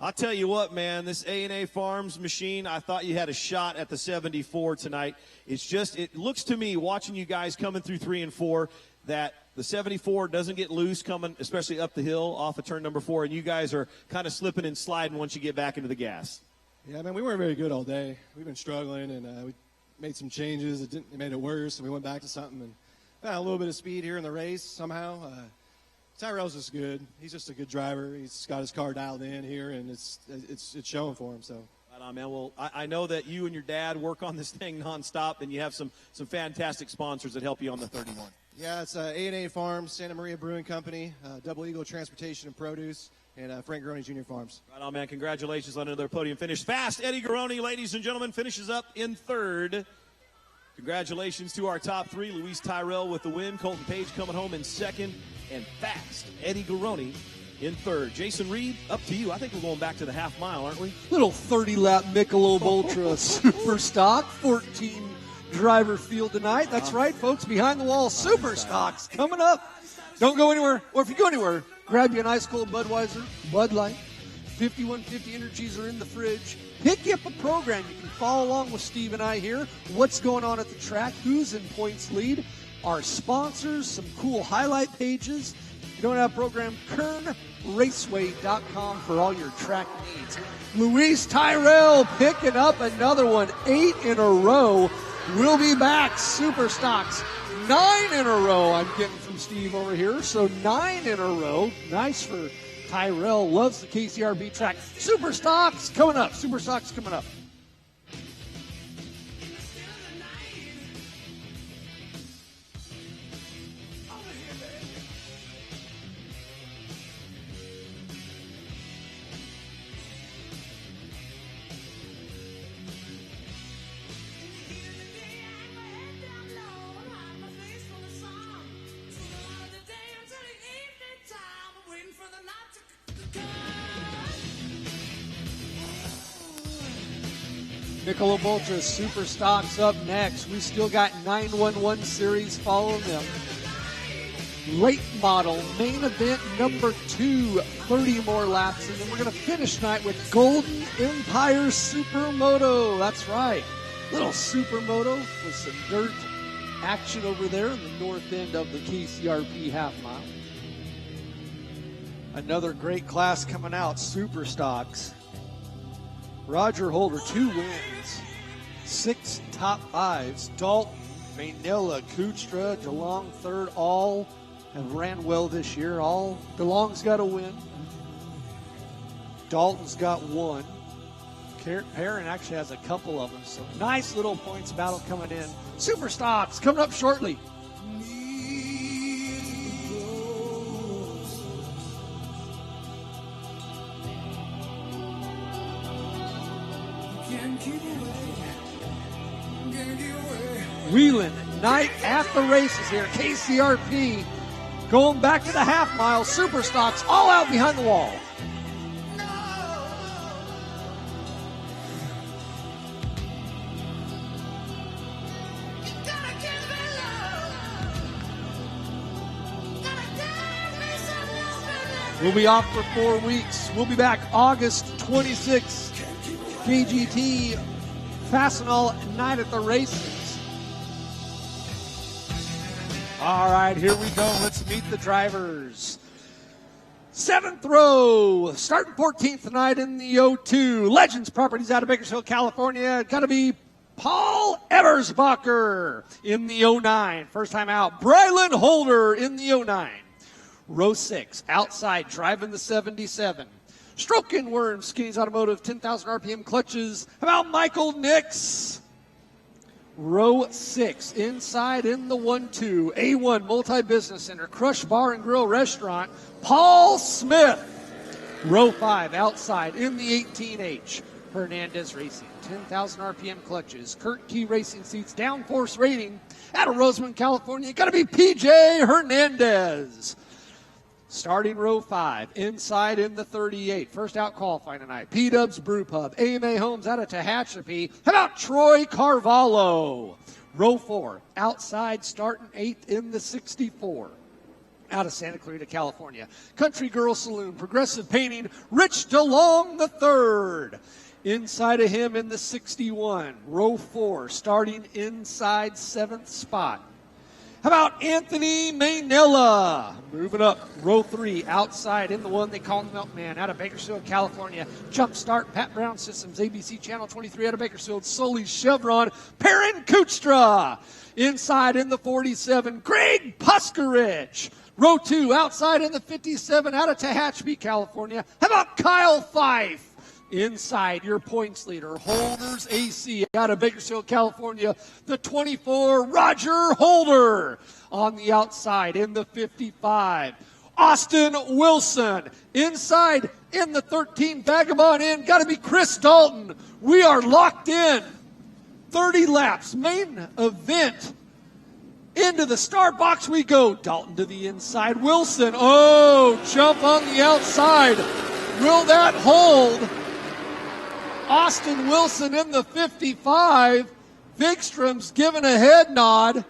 I'll tell you what, man, this A&A Farms machine, I thought you had a shot at the 74 tonight. It looks to me, watching you guys coming through 3 and 4, that the 74 doesn't get loose coming, especially up the hill off of turn number 4, and you guys are kind of slipping and sliding once you get back into the gas. Yeah, man, we weren't very good all day. We've been struggling, and we made some changes. It made it worse, and we went back to something and found a little bit of speed here in the race somehow. Tyrell's just good. He's just a good driver. He's got his car dialed in here, and it's showing for him. So. Right on, man. Well, I know that you and your dad work on this thing nonstop, and you have some fantastic sponsors that help you on the 31. Yeah, it's A&A Farms, Santa Maria Brewing Company, Double Eagle Transportation and Produce, and Frank Garoni Jr. Farms. Right on, man. Congratulations on another podium finish. Fast Eddie Garoni, ladies and gentlemen, finishes up in 3rd. Congratulations to our top 3. Luis Tyrell with the win. Colton Page coming home in 2nd. And Fast Eddie Garoni in 3rd. Jason Reed, up to you. I think we're going back to the half mile, aren't we? Little 30-lap Michelob Ultra Super Stock, 14 driver field tonight. That's right, folks. Behind the wall Super Stocks coming up. Don't go anywhere. Or if you go anywhere, grab you an ice cold Budweiser, Bud Light. 5150 Energies are in the fridge. Pick you up a program. You can follow along with Steve and I here. What's going on at the track? Who's in points lead? Our sponsors, some cool highlight pages. If you don't have a program, KernRaceway.com for all your track needs. Luis Tyrell picking up another one, 8 in a row. We'll be back. Super Stocks, 9 in a row. I'm getting from Steve over here. So 9 in a row. Nice for Tyrell. Loves the KCRP track. Super Stocks coming up. Super Stocks coming up. Michelob Ultra Super Stocks up next. We still got 911 series following them. late model main event number 2, 30 more laps. And then we're going to finish tonight with Golden Empire Supermoto. That's right. Little Supermoto with some dirt action over there in the north end of the KCRP half mile. Another great class coming out, Super Stocks. Roger Holder, 2 wins, 6 top 5s. Dalton, Manila, Kuchtra, DeLong third, all have ran well this year. All DeLong's got a win. Dalton's got 1. Perrin actually has a couple of them. So nice little points battle coming in. Super Stocks coming up shortly. Whelen Night at the races here. KCRP going back to the half mile. Super Stocks all out behind the wall. We'll be off for 4 weeks. We'll be back August 26th. KGT Fastenal Night at the races. All right, here we go. Let's meet the drivers. 7th row, starting 14th tonight in the 02. Legends Properties out of Bakersfield, California. Got to be Paul Eversbacher in the 09. First time out, Brylan Holder in the 09. Row 6, outside, driving the 77. Stroking Worms, Skinny's Automotive, 10,000 RPM clutches. How about Michael Nix? Row 6, inside in the 1-2. A1 Multi-Business Center, Crush Bar and Grill Restaurant, Paul Smith. Row 5, outside in the 18H. Hernandez Racing, 10,000 RPM clutches. Kurt Key Racing Seats, downforce rating out of Roseman, California. Got to be PJ Hernandez. Starting row 5, inside in the 38. First out qualifying tonight. P-Dubs Brew Pub, AMA Homes out of Tehachapi. How about Troy Carvalho? Row 4, outside starting 8th in the 64. Out of Santa Clarita, California. Country Girl Saloon, Progressive Painting, Rich DeLong the 3rd. Inside of him in the 61. Row 4, starting inside 7th spot. How about Anthony Manila? Moving up, row 3, outside in the one they call the Milkman, out of Bakersfield, California. Jumpstart, Pat Brown Systems, ABC Channel 23 out of Bakersfield. Sully Chevron, Perrin Kuchtra. Inside in the 47, Greg Puskarich. Row 2, outside in the 57, out of Tehachapi, California. How about Kyle Fife? Inside, your points leader, Holders AC out of Bakersfield, California. The 24, Roger Holder. On the outside in the 55, Austin Wilson. Inside in the 13, Vagabond in. Got to be Chris Dalton. We are locked in. 30 laps, main event. Into the start box we go. Dalton to the inside. Wilson, jump on the outside. Will that hold? Austin Wilson in the 55. Vikstrom's given a head nod.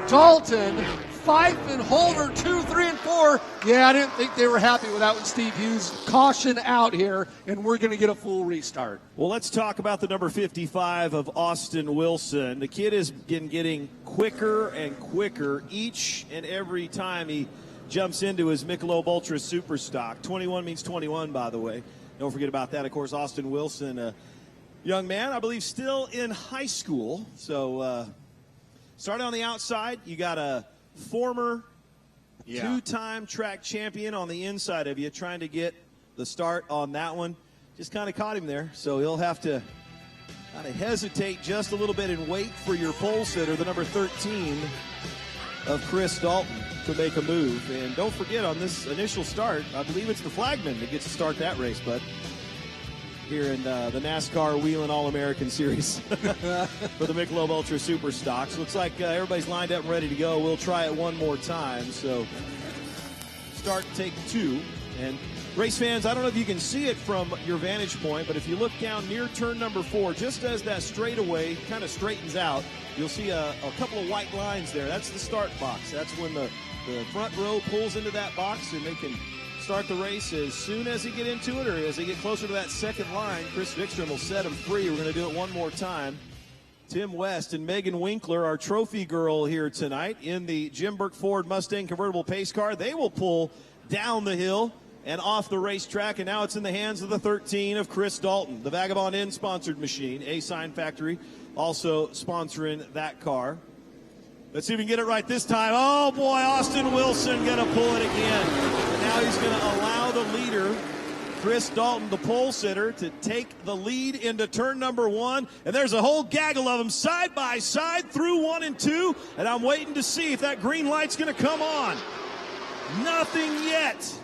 Dalton, Fife and Holder, 2, 3, and 4. Yeah, I didn't think they were happy with that one, Steve Hughes. Caution out here, and we're going to get a full restart. Well, let's talk about the number 55 of Austin Wilson. The kid has been getting quicker and quicker each and every time he jumps into his Michelob Ultra Super Stock. 21 means 21, by the way. Don't forget about that. Of course, Austin Wilson, a young man, I believe, still in high school. So starting on the outside, you got a former two-time track champion on the inside of you trying to get the start on that one. Just kind of caught him there. So he'll have to kind of hesitate just a little bit and wait for your pole sitter, the number 13 of Chris Dalton, to make a move. And don't forget, on this initial start, I believe it's the flagman that gets to start that race, but here in the NASCAR Whelen All-American Series for the Michelob Ultra Super Stocks. Looks like everybody's lined up and ready to go. We'll try it one more time. So start take 2. And race fans, I don't know if you can see it from your vantage point, but if you look down near turn number 4, just as that straightaway kind of straightens out, you'll see a couple of white lines there. That's the start box. That's when the The front row pulls into that box, and they can start the race as soon as they get into it, or as they get closer to that second line. Chris Vikstrom will set them free. We're going to do it one more time. Tim West and Megan Winkler, our trophy girl here tonight, in the Jim Burke Ford Mustang convertible pace car. They will pull down the hill and off the racetrack, and now it's in the hands of the 13 of Chris Dalton, the Vagabond Inn sponsored machine. A-Sign Factory also sponsoring that car. Let's see if we can get it right this time. Oh, boy, Austin Wilson going to pull it again. And now he's going to allow the leader, Chris Dalton, the pole sitter, to take the lead into turn number 1. And there's a whole gaggle of them side by side through 1 and 2. And I'm waiting to see if that green light's going to come on. Nothing yet.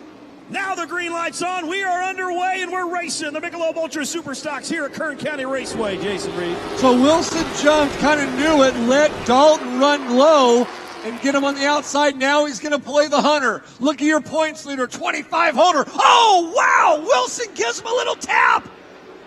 Now the green light's on. We are underway, and we're racing the Michelob Ultra Super Stocks here at Kern County Raceway. Jason Reed. So Wilson jumped, kind of knew it, let Dalton run low and get him on the outside. Now he's going to play the hunter. Look at your points leader, 25 holder. Oh, wow! Wilson gives him a little tap.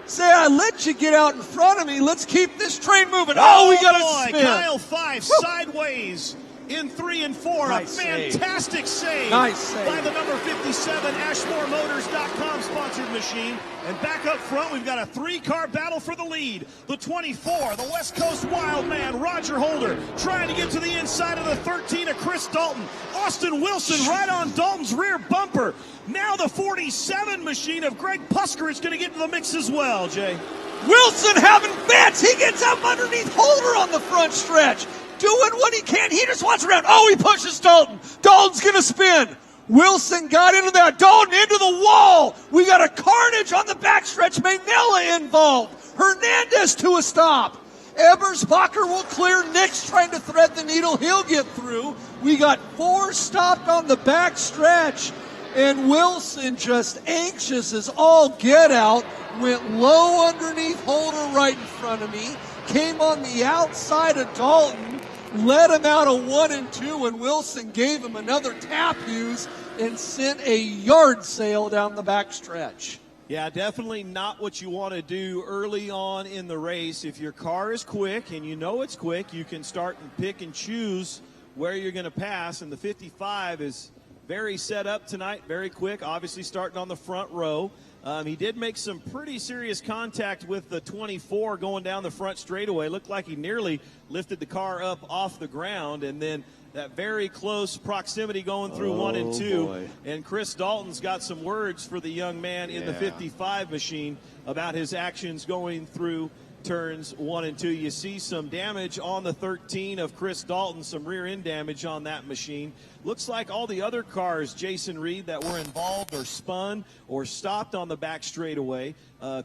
Say, I let you get out in front of me. Let's keep this train moving. Oh, we got a spin. Kyle Fife sideways in 3 and 4. Nice a fantastic save. Nice save by the number 57 AshmoreMotors.com sponsored machine. And back up front, we've got a 3-car battle for the lead. The 24, the West Coast Wild Man, Roger Holder, trying to get to the inside of the 13 of Chris Dalton. Austin Wilson right on Dalton's rear bumper. Now the 47 machine of Greg Puskerich going to get into the mix as well, Jay. Wilson having fits. He gets up underneath Holder on the front stretch. Doing what he can. He just wants around. Oh, he pushes Dalton. Dalton's going to spin. Wilson got into that. Dalton into the wall. We got a carnage on the backstretch. Maynella involved. Hernandez to a stop. Ebersbacher will clear. Nick's trying to thread the needle. He'll get through. We got 4 stopped on the backstretch. And Wilson, just anxious as all get out, went low underneath Holder right in front of me. Came on the outside of Dalton. Led him out of 1 and 2, and Wilson gave him another tap use and sent a yard sale down the backstretch. Yeah, definitely not what you want to do early on in the race. If your car is quick and you know it's quick, you can start and pick and choose where you're going to pass. And the 55 is very set up tonight, very quick, obviously starting on the front row. He did make some pretty serious contact with the 24 going down the front straightaway. Looked like he nearly lifted the car up off the ground, and then that very close proximity going through 1 and 2. Boy. And Chris Dalton's got some words for the young man in the 55 machine about his actions going through turns 1 and 2. You see some damage on the 13 of Chris Dalton, some rear end damage on that machine. Looks like all the other cars, Jason Reed, that were involved or spun or stopped on the back straightaway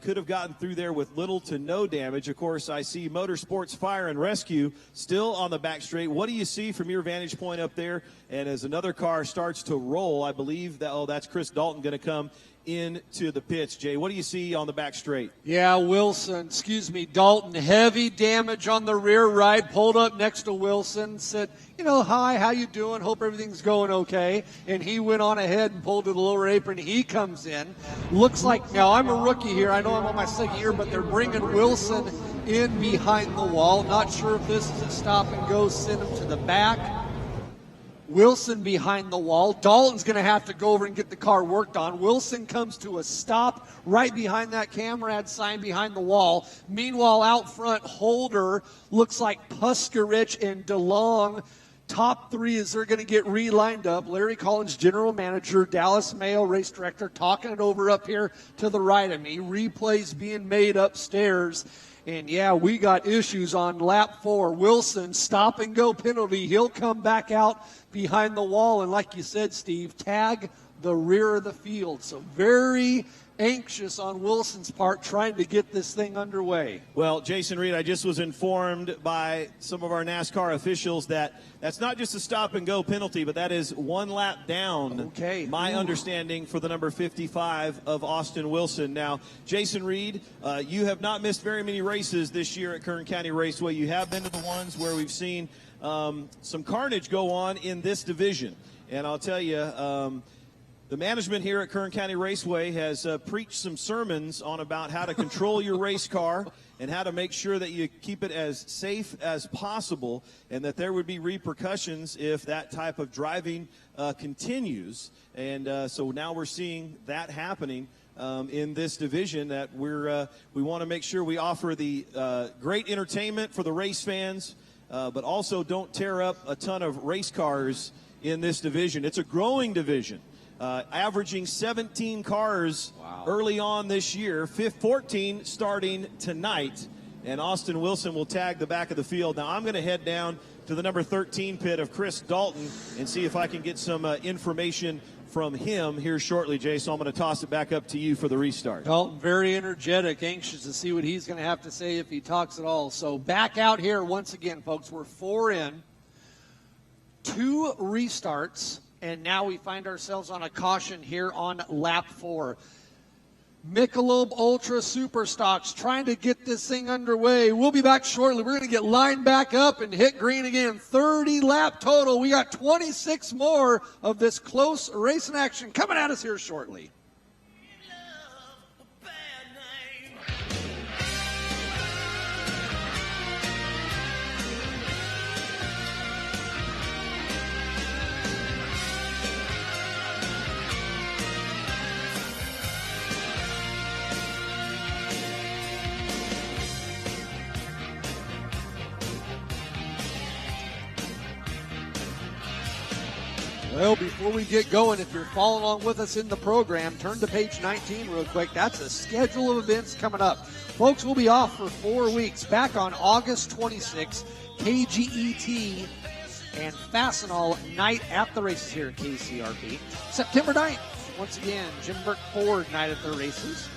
could have gotten through there with little to no damage. Of course, I see Motorsports Fire and Rescue still on the back straight. What do you see from your vantage point up there? And as another car starts to roll, I believe that, that's Chris Dalton going to come into the pits. Jay, what do you see on the back straight? Yeah, Dalton, heavy damage on the rear right, pulled up next to Wilson, said, hi, how you doing? Hope everything's going okay. And he went on ahead and pulled to the lower apron. He comes in. Looks like, now I'm a rookie here. I know I'm on my second year, but they're bringing Wilson in behind the wall. Not sure if this is a stop and go, send him to the back. Wilson behind the wall. Dalton's going to have to go over and get the car worked on. Wilson comes to a stop right behind that Camrad sign behind the wall. Meanwhile, out front, Holder looks like Puskerich and DeLong. Top 3 as they're going to get relined up. Larry Collins, general manager, Dallas Mayo, race director, talking it over up here to the right of me. Replays being made upstairs. And, yeah, we got issues on lap 4. Wilson, stop and go penalty. He'll come back out behind the wall. And like you said, Steve, tag the rear of the field. So very anxious on Wilson's part trying to get this thing underway. Well, Jason Reed, I just was informed by some of our NASCAR officials that that's not just a stop-and-go penalty, but that is 1 lap down. Okay. My understanding for the number 55 of Austin Wilson. Now, Jason Reed, you have not missed very many races this year at Kern County Raceway. You have been to the ones where we've seen some carnage go on in this division. And I'll tell you, The management here at Kern County Raceway has preached some sermons on about how to control your race car and how to make sure that you keep it as safe as possible, and that there would be repercussions if that type of driving continues. And so now we're seeing that happening in this division, that we want to make sure we offer the great entertainment for the race fans, but also don't tear up a ton of race cars in this division. It's a growing division. Averaging 17 cars early on this year, 14 starting tonight, and Austin Wilson will tag the back of the field. Now I'm going to head down to the number 13 pit of Chris Dalton and see if I can get some information from him here shortly, Jay. So I'm going to toss it back up to you for the restart. Dalton, very energetic, anxious to see what he's going to have to say if he talks at all. So back out here once again, folks. We're 4 in, 2 restarts. And now we find ourselves on a caution here on lap 4. Michelob Ultra Super Stocks trying to get this thing underway. We'll be back shortly. We're going to get lined back up and hit green again. 30 lap total. We got 26 more of this close racing action coming at us here shortly. Well, before we get going, if you're following along with us in the program, turn to page 19 real quick. That's a schedule of events coming up. Folks, we'll be off for 4 weeks. Back on August 26th, KGET and Fastenal Night at the races here at KCRP. September 9th, once again, Jim Burke Ford Night at the races.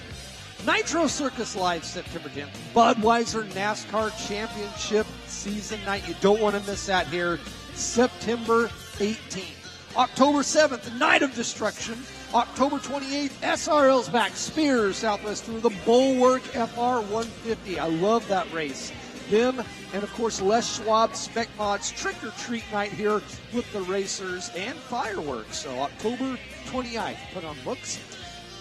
Nitro Circus Live September 10th. Budweiser NASCAR Championship Season Night. You don't want to miss that here. September 18th. October 7th, Night of Destruction. October 28th, SRL's back. Spears Southwest through the Bulwark FR 150. I love that race. Them and, of course, Les Schwab Spec Mods Trick or Treat Night here with the racers and fireworks. So October 29th, put on books.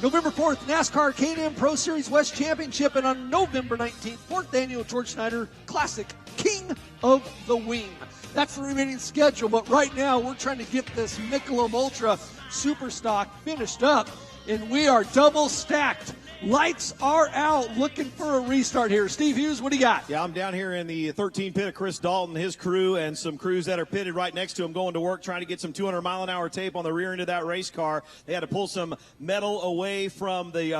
November 4th, NASCAR K&M Pro Series West Championship. And on November 19th, 4th Annual George Snyder Classic King of the Wing. That's the remaining schedule, but right now we're trying to get this Michelob Ultra Super Stock finished up, and we are double stacked. Lights are out, looking for a restart here. Steve Hughes, what do you got? Yeah, I'm down here in the 13 pit of Chris Dalton, his crew, and some crews that are pitted right next to him going to work trying to get some 200-mile-an-hour tape on the rear end of that race car. They had to pull some metal away from the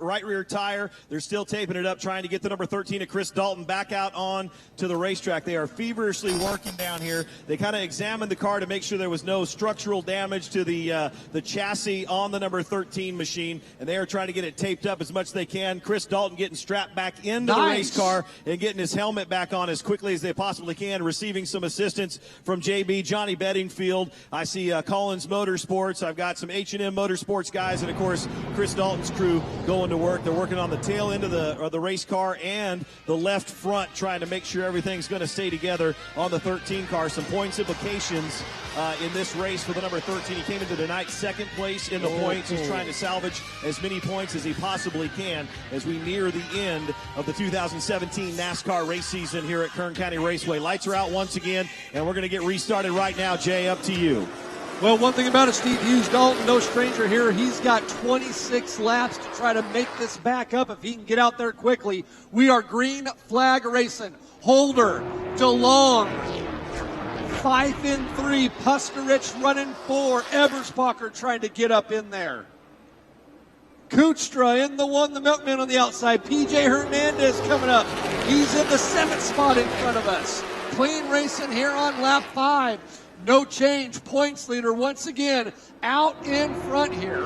right rear tire. They're still taping it up, trying to get the number 13 of Chris Dalton back out on to the racetrack. They are feverishly working down here. They kind of examined the car to make sure there was no structural damage to the chassis on the number 13 machine, and they are trying to get it taped up as much as they can. Chris Dalton getting strapped back into the race car and getting his helmet back on as quickly as they possibly can, receiving some assistance from JB, Johnny Bedingfield. I see Collins Motorsports. I've got some H&M Motorsports guys, and of course Chris Dalton's crew going to work. They're working on the tail end of the race car and the left front, trying to make sure everything's going to stay together on the 13 car. Some points implications in this race for the number 13. He came into tonight second place in the points. He's trying to salvage as many points as he possibly can as we near the end of the 2017 NASCAR race season here at Kern County Raceway. Lights are out once again, and we're going to get restarted right now. Jay, up to you. Well, one thing about it, Steve Hughes, Dalton, no stranger here. He's got 26 laps to try to make this back up if he can get out there quickly. We are green flag racing. Holder, DeLong, Fife in 3, Puskarich running 4, Eberspacher trying to get up in there. Kuchtra in the 1, the milkman on the outside. PJ Hernandez coming up. He's in the 7th spot in front of us. Clean racing here on lap 5. No change. Points leader once again out in front here.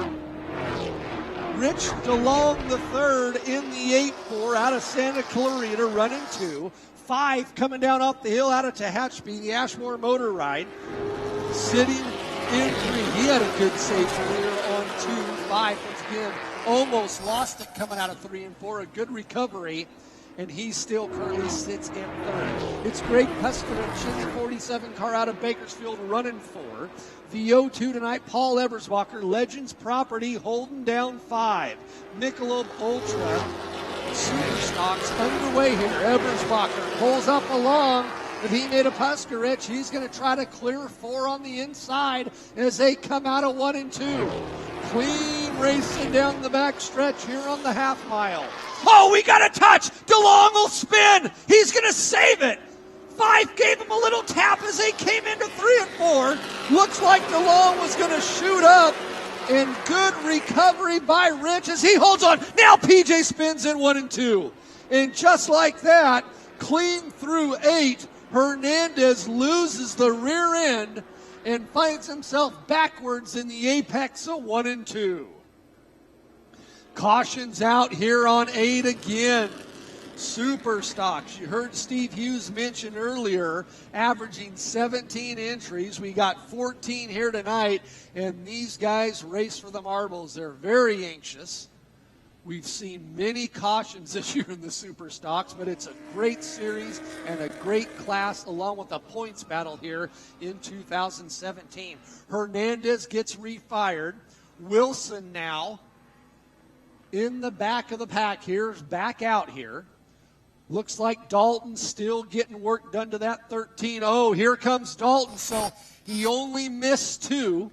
Rich DeLong the 3rd in the 8-4 out of Santa Clarita running 2. 5 coming down off the hill out of Tehachapi, the Ashmore Motor Ride. Sitting in 3. He had a good save here on 2. 5 once again almost lost it coming out of 3 and 4. A good recovery. and he still currently sits in third. It's Greg Puskovich, 47 car out of Bakersfield, running for. The 0-2 tonight, Paul Ebersbacher, Legends Property, holding down 5. Michelob Ultra Super Stocks underway here. Ebersbacher pulls up along. If he made a Puskovich, he's going to try to clear 4 on the inside as they come out of 1 and 2. Clean racing down the back stretch here on the half mile. Oh, we got a touch. DeLong will spin. He's going to save it. Fife gave him a little tap as they came into 3 and 4. Looks like DeLong was going to shoot up. And good recovery by Rich as he holds on. Now PJ spins in 1 and 2. And just like that, clean through 8, Hernandez loses the rear end and finds himself backwards in the apex of 1 and 2. Cautions out here on 8 again. Super stocks. You heard Steve Hughes mention earlier, averaging 17 entries. We got 14 here tonight, and these guys race for the marbles. They're very anxious. We've seen many cautions this year in the super stocks, but it's a great series and a great class along with a points battle here in 2017. Hernandez gets refired. Wilson now in the back of the pack here, back out here. Looks like Dalton still getting work done to that 13. Oh, here comes Dalton. So he only missed 2.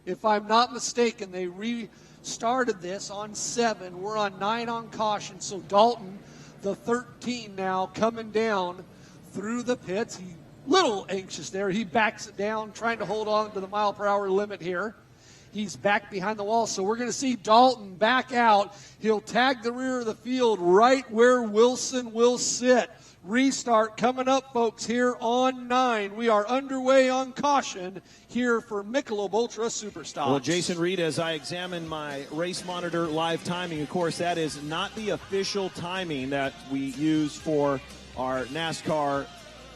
If I'm not mistaken, they restarted this on 7. We're on 9 on caution. So Dalton, the 13 now, coming down through the pits. He's a little anxious there. He backs it down, trying to hold on to the mile-per-hour limit here. He's back behind the wall, so we're going to see Dalton back out. He'll tag the rear of the field right where Wilson will sit. Restart coming up, folks, here on 9. We are underway on caution here for Michelob Ultra Superstocks. Well, Jason Reed, as I examine my race monitor live timing, of course, that is not the official timing that we use for our NASCAR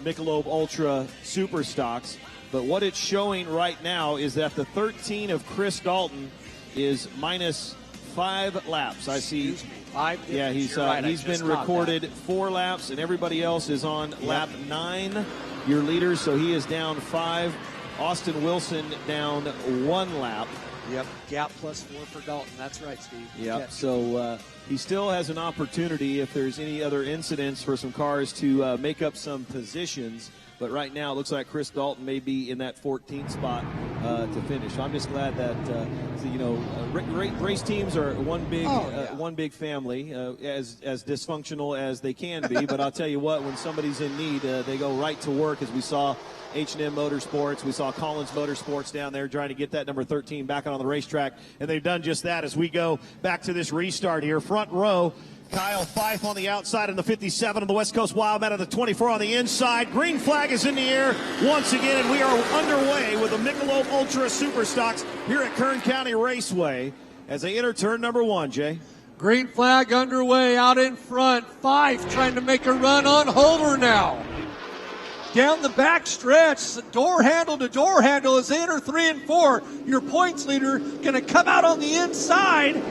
Michelob Ultra Superstocks. But what it's showing right now is that the 13 of Chris Dalton is minus 5 laps. I see. Excuse me, 5. Yeah, he's been recorded 4 laps, and everybody else is on lap 9. Your leaders, so he is down 5. Austin Wilson down 1 lap. Yep, gap plus 4 for Dalton. That's right, Steve. Yep. So he still has an opportunity if there's any other incidents for some cars to make up some positions. But right now, it looks like Chris Dalton may be in that 14th spot to finish. So I'm just glad that race teams are one big family, as dysfunctional as they can be. But I'll tell you what, when somebody's in need, they go right to work, as we saw H&M Motorsports. We saw Collins Motorsports down there trying to get that number 13 back on the racetrack, and they've done just that. As we go back to this restart here, front row. Kyle Fife on the outside on the 57 of the West Coast Wildman on the 24 on the inside. Green flag is in the air once again, and we are underway with the Michelob Ultra Superstocks here at Kern County Raceway as they enter turn number 1, Jay. Green flag underway out in front. Fife trying to make a run on Holder now. Down the back stretch, door handle to door handle as they enter 3 and 4. Your points leader going to come out on the inside.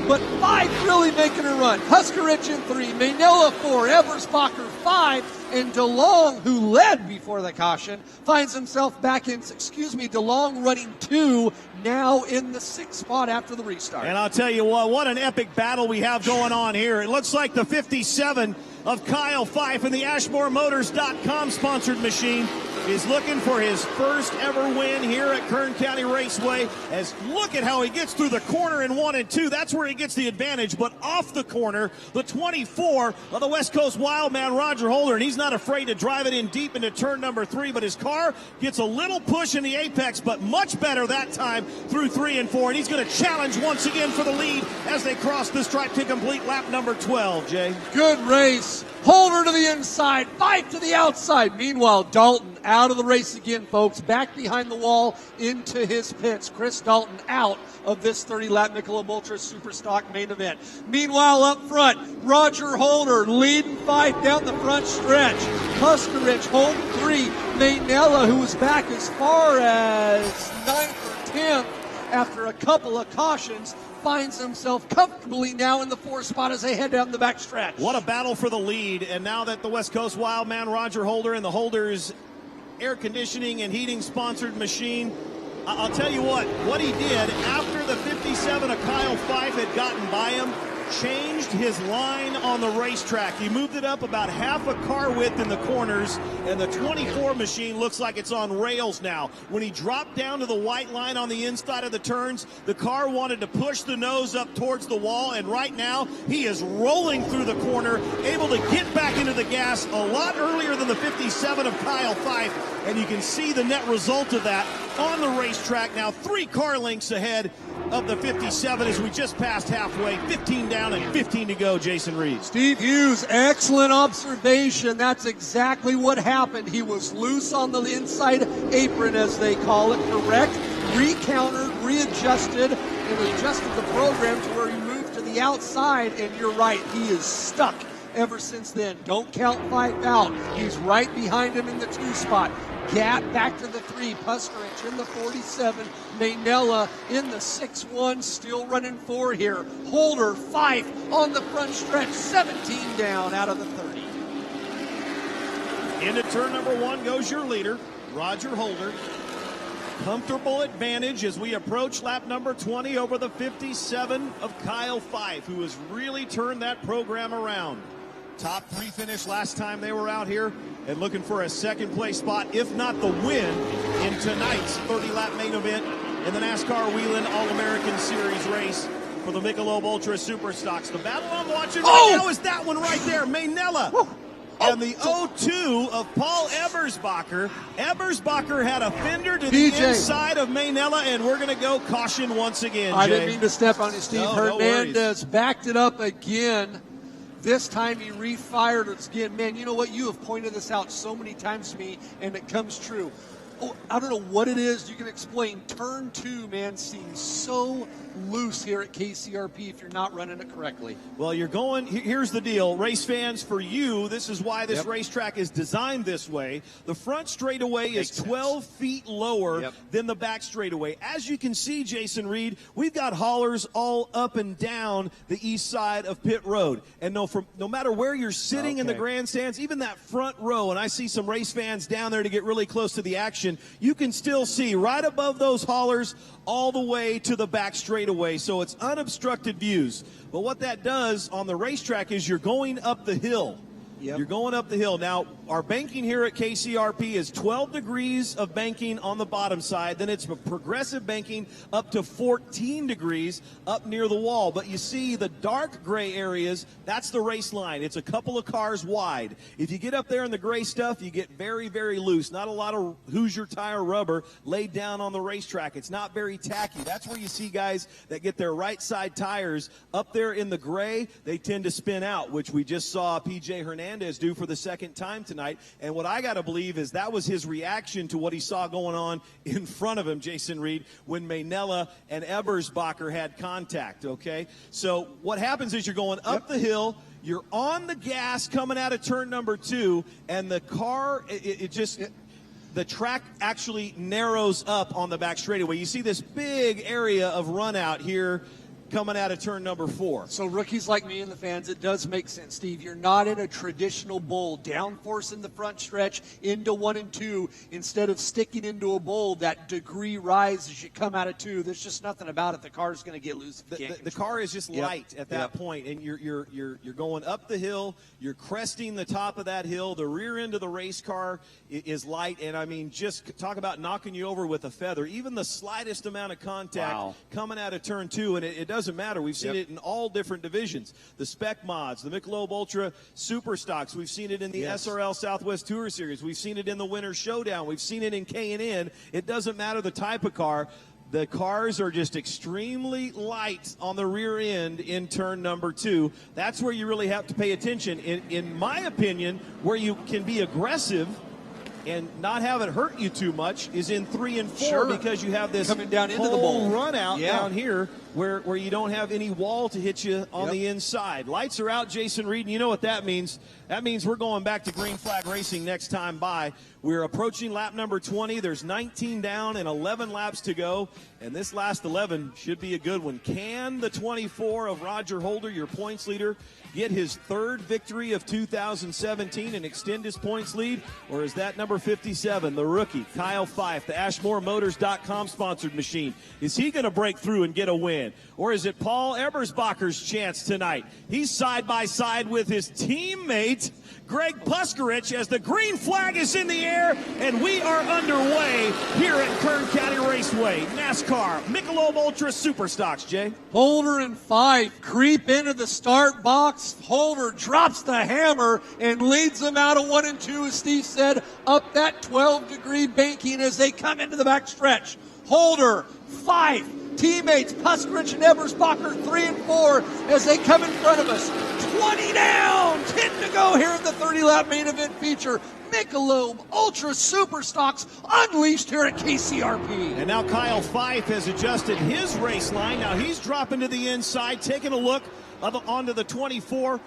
But Fife really making a run. Puskovich in 3, Maynella 4, Ebersbacher 5, and DeLong, who led before the caution, finds himself back in, DeLong running 2, now in the 6th spot after the restart. And I'll tell you what an epic battle we have going on here. It looks like the 57 of Kyle Fife and the AshmoreMotors.com sponsored machine is looking for his first ever win here at Kern County Raceway. As look at how he gets through the corner in 1 and 2. That's where he gets the advantage. But off the corner, the 24 of the West Coast Wildman, Roger Holder, and he's not afraid to drive it in deep into turn number 3. But his car gets a little push in the apex, but much better that time through 3 and 4. And he's going to challenge once again for the lead as they cross the stripe to complete lap number 12, Jay. Good race. Holder to the inside, Fife to the outside. Meanwhile, Dalton out of the race again, folks. Back behind the wall into his pits. Chris Dalton out of this 30-lap Michelob Ultra Superstock main event. Meanwhile, up front, Roger Holder leading Fife down the front stretch. Puskovich holding 3. Maynella, who was back as far as 9th or 10th, after a couple of cautions, finds himself comfortably now in the 4th spot as they head down the backstretch. What a battle for the lead. And now that the West Coast Wildman Roger Holder and the Holders air conditioning and heating sponsored machine, I'll tell you what he did after the 57 of Kyle Fife had gotten by him, changed his line on the racetrack. He moved it up about half a car width in the corners, and the 24 machine looks like it's on rails now. When he dropped down to the white line on the inside of the turns, the car wanted to push the nose up towards the wall, and right now he is rolling through the corner, able to get back into the gas a lot earlier than the 57 of Kyle Fife, and you can see the net result of that on the racetrack now, 3 car lengths ahead of the 57 as we just passed halfway, 15 down and 15 to go. Jason Reeves. Steve Hughes, excellent observation. That's exactly what happened. He was loose on the inside apron, as they call it, correct, recountered, readjusted, and adjusted the program to where he moved to the outside, and you're right, he is stuck ever since then. Don't count Fife out. He's right behind him in the 2 spot. Gap back to the 3. Pusterich in the 47. Maynella in the 6-1. Still running 4 here. Holder, Fife on the front stretch. 17 down out of the 30. Into turn number 1 goes your leader, Roger Holder. Comfortable advantage as we approach lap number 20 over the 57 of Kyle Fife, who has really turned that program around. Top 3 finish last time they were out here, and looking for a second place spot, if not the win, in tonight's 30-lap main event in the NASCAR Whelen All-American Series race for the Michelob Ultra Super Stocks. The battle I'm watching right now is that one right there, Maynella. And the 0-2 of Paul Ebersbacher. Ebersbacher had a fender to the inside of Maynella, and we're going to go caution once again, Jay. I didn't mean to step on you, Steve. No, Hernandez backed it up again. This time he refired it again. Man, you know what? You have pointed this out so many times to me, and it comes true. Oh, I don't know what it is. You can explain. Turn 2, man, seems so loose here at KCRP if you're not running it correctly. Well, you're going, here's the deal. Race fans, for you, this is why this racetrack is designed this way. The front straightaway is 12 feet lower than the back straightaway. As you can see, Jason Reed, we've got haulers all up and down the east side of pit road. And no matter where you're sitting in the grandstands, even that front row, and I see some race fans down there to get really close to the action, you can still see right above those haulers all the way to the back straightaway. So it's unobstructed views. But what that does on the racetrack is you're going up the hill. You're going up the hill. Now, our banking here at KCRP is 12 degrees of banking on the bottom side. Then it's a progressive banking up to 14 degrees up near the wall. But you see the dark gray areas, that's the race line. It's a couple of cars wide. If you get up there in the gray stuff, you get very, very loose. Not a lot of Hoosier tire rubber laid down on the racetrack. It's not very tacky. That's where you see guys that get their right side tires up there in the gray. They tend to spin out, which we just saw P.J. Hernandez do for the second time tonight. And what I got to believe is that was his reaction to what he saw going on in front of him, Jason Reed, when Maynella and Ebersbacher had contact, okay? So what happens is you're going up the hill, you're on the gas coming out of turn number 2, and the car, the track actually narrows up on the back straightaway. You see this big area of run out here coming out of turn number 4. So rookies like me and the fans, it does make sense, Steve. You're not in a traditional bowl. Downforce in the front stretch into 1 and 2 instead of sticking into a bowl. That degree rise as you come out of 2. There's just nothing about it. The car's going to get loose. The car is just light at that point, and you're going up the hill. You're cresting the top of that hill. The rear end of the race car is light, and I mean, just talk about knocking you over with a feather. Even the slightest amount of contact coming out of turn 2, and it doesn't matter. We've seen it in all different divisions. The Spec Mods, the Michelob Ultra Super Stocks. We've seen it in the SRL Southwest Tour Series. We've seen it in the Winter Showdown. We've seen it in K&N. It doesn't matter the type of car. The cars are just extremely light on the rear end in turn number 2. That's where you really have to pay attention. In my opinion, where you can be aggressive and not have it hurt you too much is in 3 and 4 Sure. because you have this Coming down into the whole bowl. run out Yeah. down here where you don't have any wall to hit you on the inside. Lights are out, Jason Reed, and you know what that means. That means we're going back to green flag racing next time by. We're approaching lap number 20. There's 19 down and 11 laps to go, and this last 11 should be a good one. Can the 24 of Roger Holder, your points leader, get his 3rd victory of 2017 and extend his points lead? Or is that number 57, the rookie, Kyle Fife, the AshmoreMotors.com sponsored machine? Is he going to break through and get a win? Or is it Paul Ebersbacher's chance tonight? He's side by side with his teammate, Greg Puskarich, as the green flag is in the air, and we are underway here at Kern County Raceway. NASCAR Michelob Ultra Superstocks, Jay. Holder and Fife creep into the start box. Holder drops the hammer and leads them out of 1 and 2, as Steve said, up that 12-degree banking as they come into the back stretch. Holder, Fife, teammates Puskarich and Ebersbacher 3 and 4 as they come in front of us. 20 down, 10 to go here in the 30-lap main event feature. Michelob Ultra Superstocks unleashed here at KCRP. And now Kyle Fife has adjusted his race line. Now he's dropping to the inside, taking a look onto the 24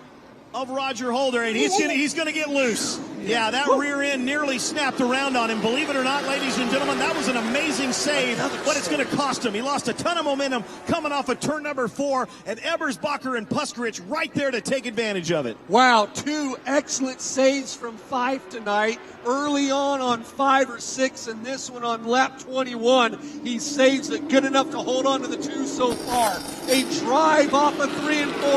of Roger Holder, and he's going to get loose. Yeah, that rear end nearly snapped around on him. Believe it or not, ladies and gentlemen, that was an amazing save, but it's going to cost him. He lost a ton of momentum coming off of turn number 4, and Ebersbacher and Puskarich right there to take advantage of it. Wow, 2 excellent saves from Fife tonight. Early on 5 or 6, and this one on lap 21. He saves it good enough to hold on to the 2 so far. A drive off of 3 and 4.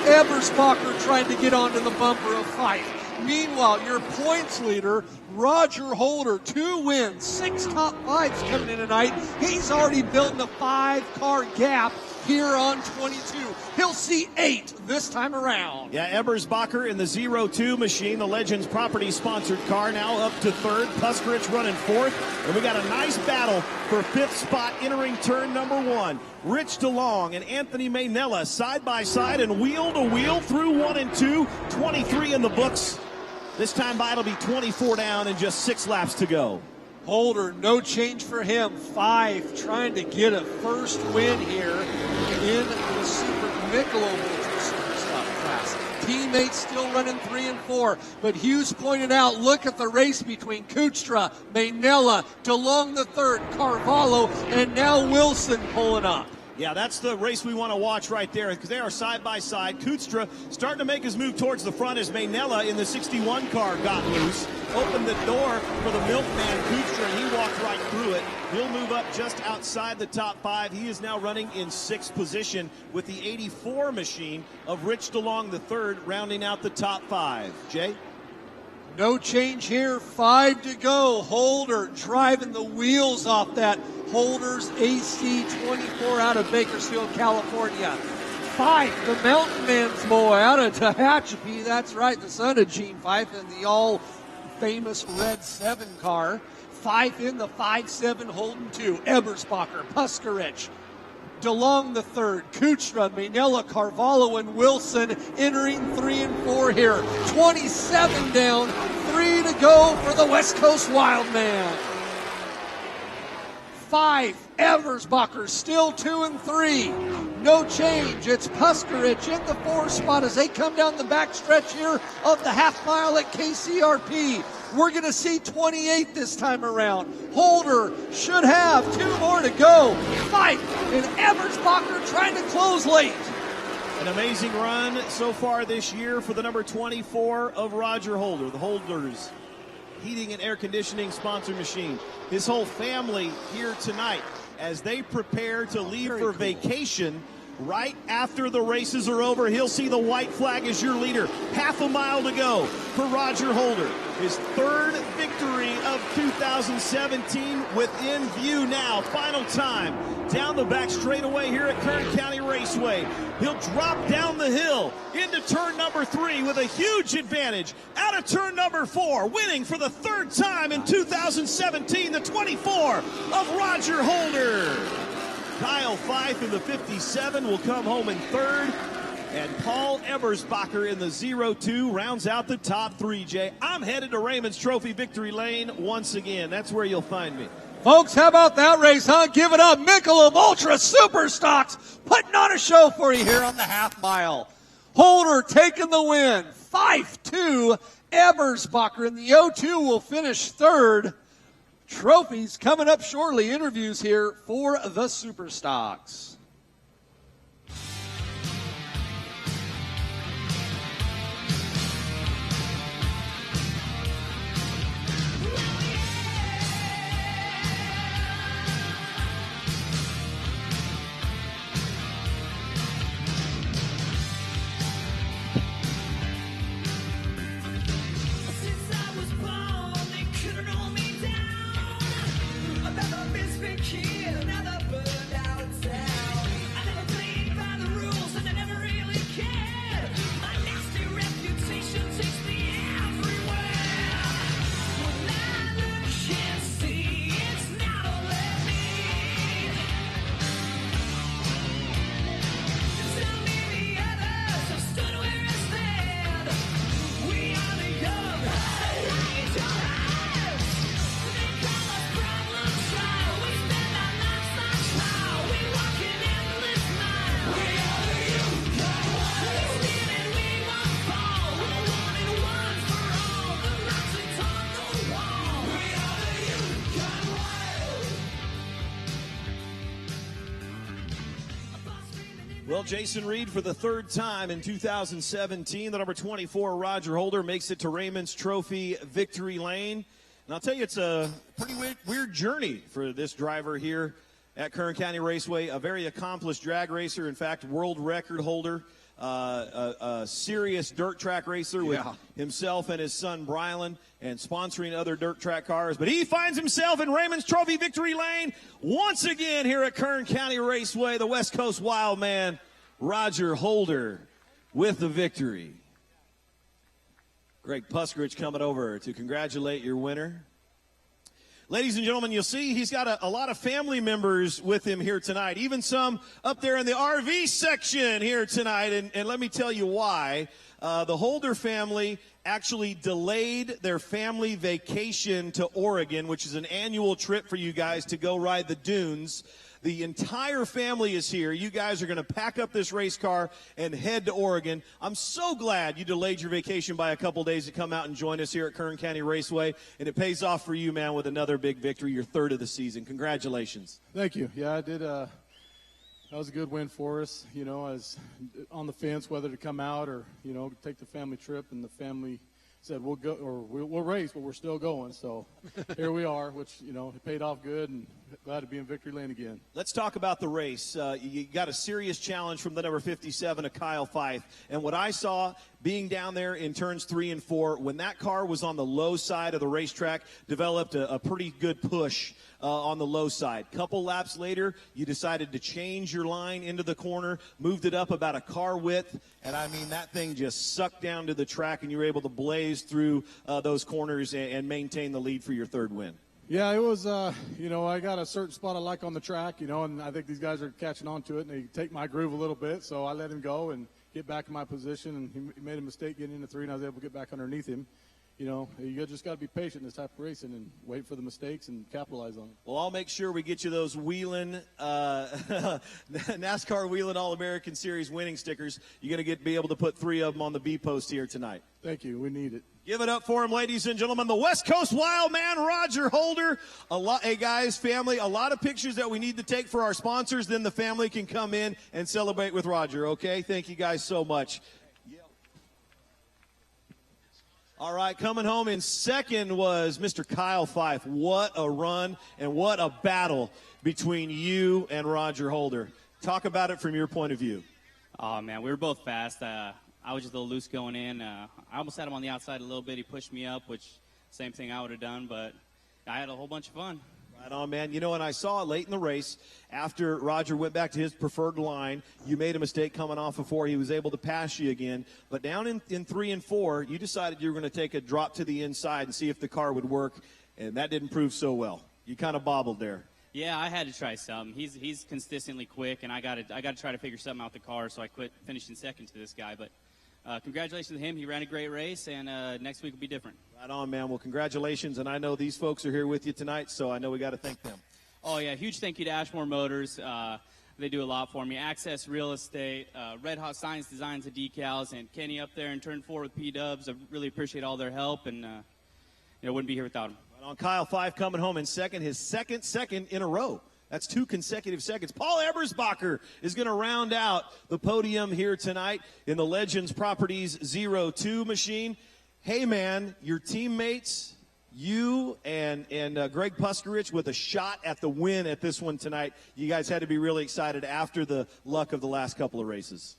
Ebersbacher trying to get onto the bumper of Fife. Meanwhile, your points leader, Roger Holder, 2 wins, 6 top 5s coming in tonight. He's already building a 5-car gap here on 22. He'll see 8 this time around. Yeah, Ebersbacher in the 0-2 machine, the Legends Property sponsored car, now up to 3rd. Puskarich running 4th. And we got a nice battle for 5th spot entering turn number 1. Rich DeLong and Anthony Maynella side by side and wheel to wheel through 1 and 2. 23 in the books. This time by it'll be 24 down and just 6 laps to go. Holder, no change for him. 5 trying to get a first win here in the Super Michelob Ultra Superstock class. Teammates still running 3 and 4, but Hughes pointed out, look at the race between Kuchtra, Maynella, DeLong the 3rd, Carvalho, and now Wilson pulling up. Yeah, that's the race we want to watch right there because they are side by side. Kuchtra starting to make his move towards the front as Maynella in the 61 car got loose. Opened the door for the milkman Kuchtra, and he walked right through it. He'll move up just outside the top 5. He is now running in 6th position with the 84 machine of Rich DeLong the 3rd, rounding out the top 5. Jay? No change here, 5 to go. Holder driving the wheels off that Holder's AC 24 out of Bakersfield, California. Fife, the mountain man's boy out of Tehachapi. That's right, the son of Gene Fife in the all-famous Red 7 car. Fife in the 5-7 Holden 2. Ebersbacher, Puskarich, DeLong the 3rd, Kuchtra, Maynella, Carvalho, and Wilson entering 3 and 4 here. 27 down, 3 to go for the West Coast Wildman. 5, Ebersbacher still 2 and 3. No change. It's Puskarich in the 4 spot as they come down the back stretch here of the half mile at KCRP. We're going to see 28 this time around. Holder should have 2 more to go. Fife and Ebersbacher trying to close late. An amazing run so far this year for the number 24 of Roger Holder, the Holders Heating and Air Conditioning sponsor machine. His whole family here tonight as they prepare to leave for vacation right after the races are over. He'll see the white flag as your leader. Half a mile to go for Roger Holder. His 3rd victory of 2017 within view now. Final time down the back straightaway here at Kern County Raceway. He'll drop down the hill into turn number 3 with a huge advantage. Out of turn number 4, winning for the 3rd time in 2017, the 24 of Roger Holder. Kyle Fife in the 57 will come home in 3rd. And Paul Ebersbacher in the 0-2 rounds out the top three, Jay. I'm headed to Raymond's Trophy Victory Lane once again. That's where you'll find me. Folks, how about that race, huh? Give it up. Michelob Ultra Super Stocks putting on a show for you here on the half mile. Holder taking the win. Fife 2. Ebersbacher in the 0-2 will finish third. Trophies coming up shortly. Interviews here for the Super Stocks. Well, Jason Reed for the third time in 2017. The number 24, Roger Holder, makes it to Raymond's Trophy Victory Lane. And I'll tell you, it's a pretty weird journey for this driver here at Kern County Raceway. A very accomplished drag racer, in fact, world record holder. A serious dirt track racer with himself and his son Brylan, and sponsoring other dirt track cars. But he finds himself in Raymond's Trophy Victory Lane once again here at Kern County Raceway. The West Coast Wild Man, Roger Holder, with the victory. Greg Puskarich coming over to congratulate your winner. Ladies and gentlemen, you'll see he's got a lot of family members with him here tonight, even some up there in the RV section here tonight. And let me tell you why. The Holder family actually delayed their family vacation to Oregon, which is an annual trip for you guys to go ride the dunes. The entire family is here. You guys are going to pack up this race car and head to Oregon. I'm so glad you delayed your vacation by a couple days to come out and join us here at Kern County Raceway. And it pays off for you, man, with another big victory, your third of the season. Congratulations. Thank you. Yeah, I did. That was a good win for us. You know, I was on the fence whether to come out or, you know, take the family trip, and the family said we'll go, or we'll race, but we're still going. So here we are, which, you know, it paid off good, and glad to be in victory lane again. Let's talk about the race. You got a serious challenge from the number 57, Kyle Fife. And what I saw being down there in turns 3 and 4, when that car was on the low side of the racetrack, developed a pretty good push on the low side. Couple laps later, you decided to change your line into the corner, moved it up about a car width, and I mean, that thing just sucked down to the track, and you were able to blaze through those corners and maintain the lead for your third win. Yeah, it was, you know, I got a certain spot I like on the track, you know, and I think these guys are catching on to it, and they take my groove a little bit, so I let him go and get back in my position, and he made a mistake getting into 3, and I was able to get back underneath him. You know, you just got to be patient in this type of racing and wait for the mistakes and capitalize on it. Well, I'll make sure we get you those Whelen, NASCAR Whelen All-American Series winning stickers. You're going to be able to put 3 of them on the B-post here tonight. Thank you. We need it. Give it up for him, ladies and gentlemen. The West Coast Wild Man, Roger Holder. Hey, guys, family, a lot of pictures that we need to take for our sponsors. Then the family can come in and celebrate with Roger, okay? Thank you guys so much. All right, coming home in second was Mr. Kyle Fife. What a run and what a battle between you and Roger Holder. Talk about it from your point of view. Oh, man, we were both fast. I was just a little loose going in. I almost had him on the outside a little bit. He pushed me up, which same thing I would have done, but I had a whole bunch of fun. Right on, man. You know, and I saw it late in the race after Roger went back to his preferred line. You made a mistake coming off of 4. He was able to pass you again. But down in 3 and 4, you decided you were going to take a drop to the inside and see if the car would work, and that didn't prove so well. You kind of bobbled there. Yeah, I had to try something. He's consistently quick, and I got to try to figure something out with the car, so I quit finishing second to this guy. But congratulations to him. He ran a great race, and next week will be different. Right on, man. Well, congratulations, and I know these folks are here with you tonight, so I know we got to thank them. Oh, yeah, huge thank you to Ashmore Motors. They do a lot for me. Access Real Estate, Red Hot Science Designs and Decals, and Kenny up there in turn 4 with P-Dubs. I really appreciate all their help, and wouldn't be here without them. Right on, Kyle Fife coming home in second, his second in a row. That's 2 consecutive seconds. Paul Ebersbacher is going to round out the podium here tonight in the Legends Properties 02 machine. Hey, man, your teammates, you and Greg Puskarich with a shot at the win at this one tonight. You guys had to be really excited after the luck of the last couple of races.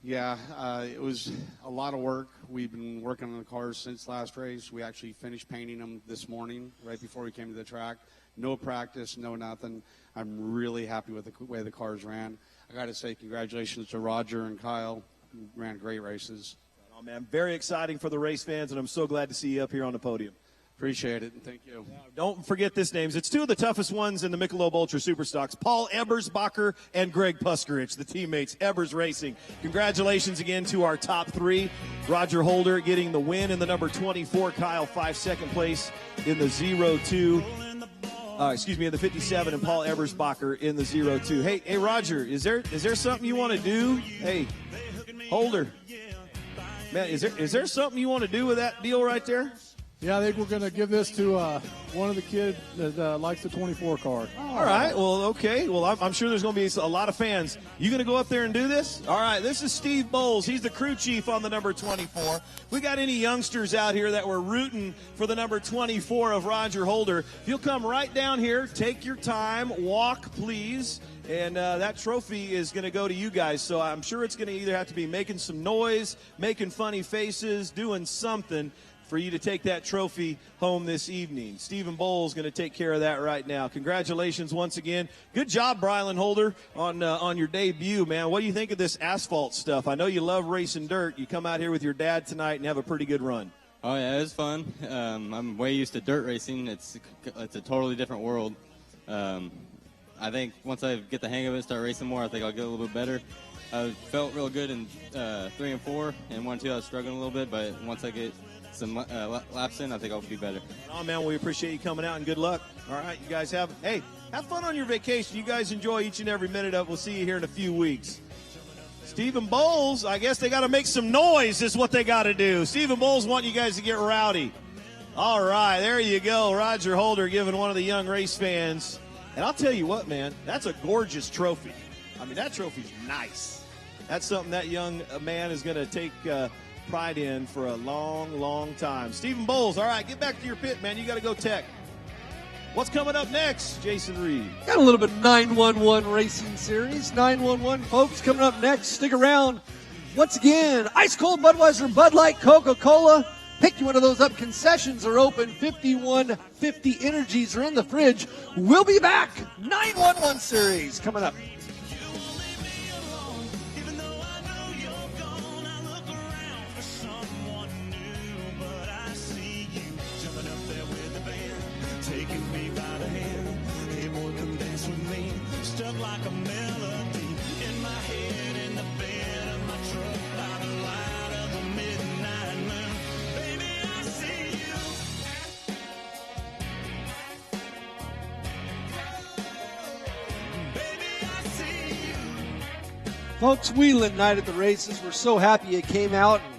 Yeah, it was a lot of work. We've been working on the cars since last race. We actually finished painting them this morning right before we came to the track. No practice, no nothing. I'm really happy with the way the cars ran. I got to say congratulations to Roger and Kyle, who ran great races. Oh, man, very exciting for the race fans, and I'm so glad to see you up here on the podium. Appreciate it, and thank you. Don't forget this names. It's 2 of the toughest ones in the Michelob Ultra Superstocks, Paul Ebersbacher and Greg Puskarich, the teammates, Ebers Racing. Congratulations again to our top 3. Roger Holder getting the win in the number 24, Kyle Fife second place in the 02. In the 57, and Paul Ebersbacher in the 02. Hey, Roger, is there something you want to do? Hey, Holder, man, is there something you want to do with that deal right there? Yeah, I think we're going to give this to one of the kids that likes the 24 car. All right. Well, okay. Well, I'm sure there's going to be a lot of fans. You going to go up there and do this? All right. This is Steve Bowles. He's the crew chief on the number 24. We got any youngsters out here that were rooting for the number 24 of Roger Holder? If you'll come right down here, take your time, walk, please. And that trophy is going to go to you guys. So I'm sure it's going to either have to be making some noise, making funny faces, doing something for you to take that trophy home this evening. Stephen Bowles going to take care of that right now. Congratulations once again. Good job, Brylan Holder, on your debut, man. What do you think of this asphalt stuff? I know you love racing dirt. You come out here with your dad tonight and have a pretty good run. Oh, yeah, it was fun. I'm way used to dirt racing. It's a totally different world. I think once I get the hang of it and start racing more, I think I'll get a little bit better. I felt real good in 3 and 4, and 1 and 2 I was struggling a little bit, but once I get some laps in, I think I'll be better. Oh, man, we appreciate you coming out, and good luck. All right, you guys have fun on your vacation. You guys enjoy each and every minute of it. We'll see you here in a few weeks. Stephen Bowles, I guess they got to make some noise is what they got to do. Stephen Bowles want you guys to get rowdy. All right, there you go. Roger Holder giving one of the young race fans. And I'll tell you what, man, that's a gorgeous trophy. I mean, that trophy's nice. That's something that young man is going to take pride in for a long, long time. Stephen Bowles, all right, get back to your pit, man. You got to go tech. What's coming up next, Jason Reed? Got a little bit of 911 Racing Series. 911, folks, coming up next. Stick around. Once again, Ice Cold Budweiser, Bud Light, Coca-Cola. Pick you one of those up. Concessions are open. 5150 energies are in the fridge. We'll be back. 911 Series coming up. Taking me by the hand, hey boy, come dance with me. Stuck like a melody in my head, in the bed of my truck, by the light of the midnight moon. Baby, I see you. Baby, I see you. Folks, Whelen Night at the races. We're so happy you came out and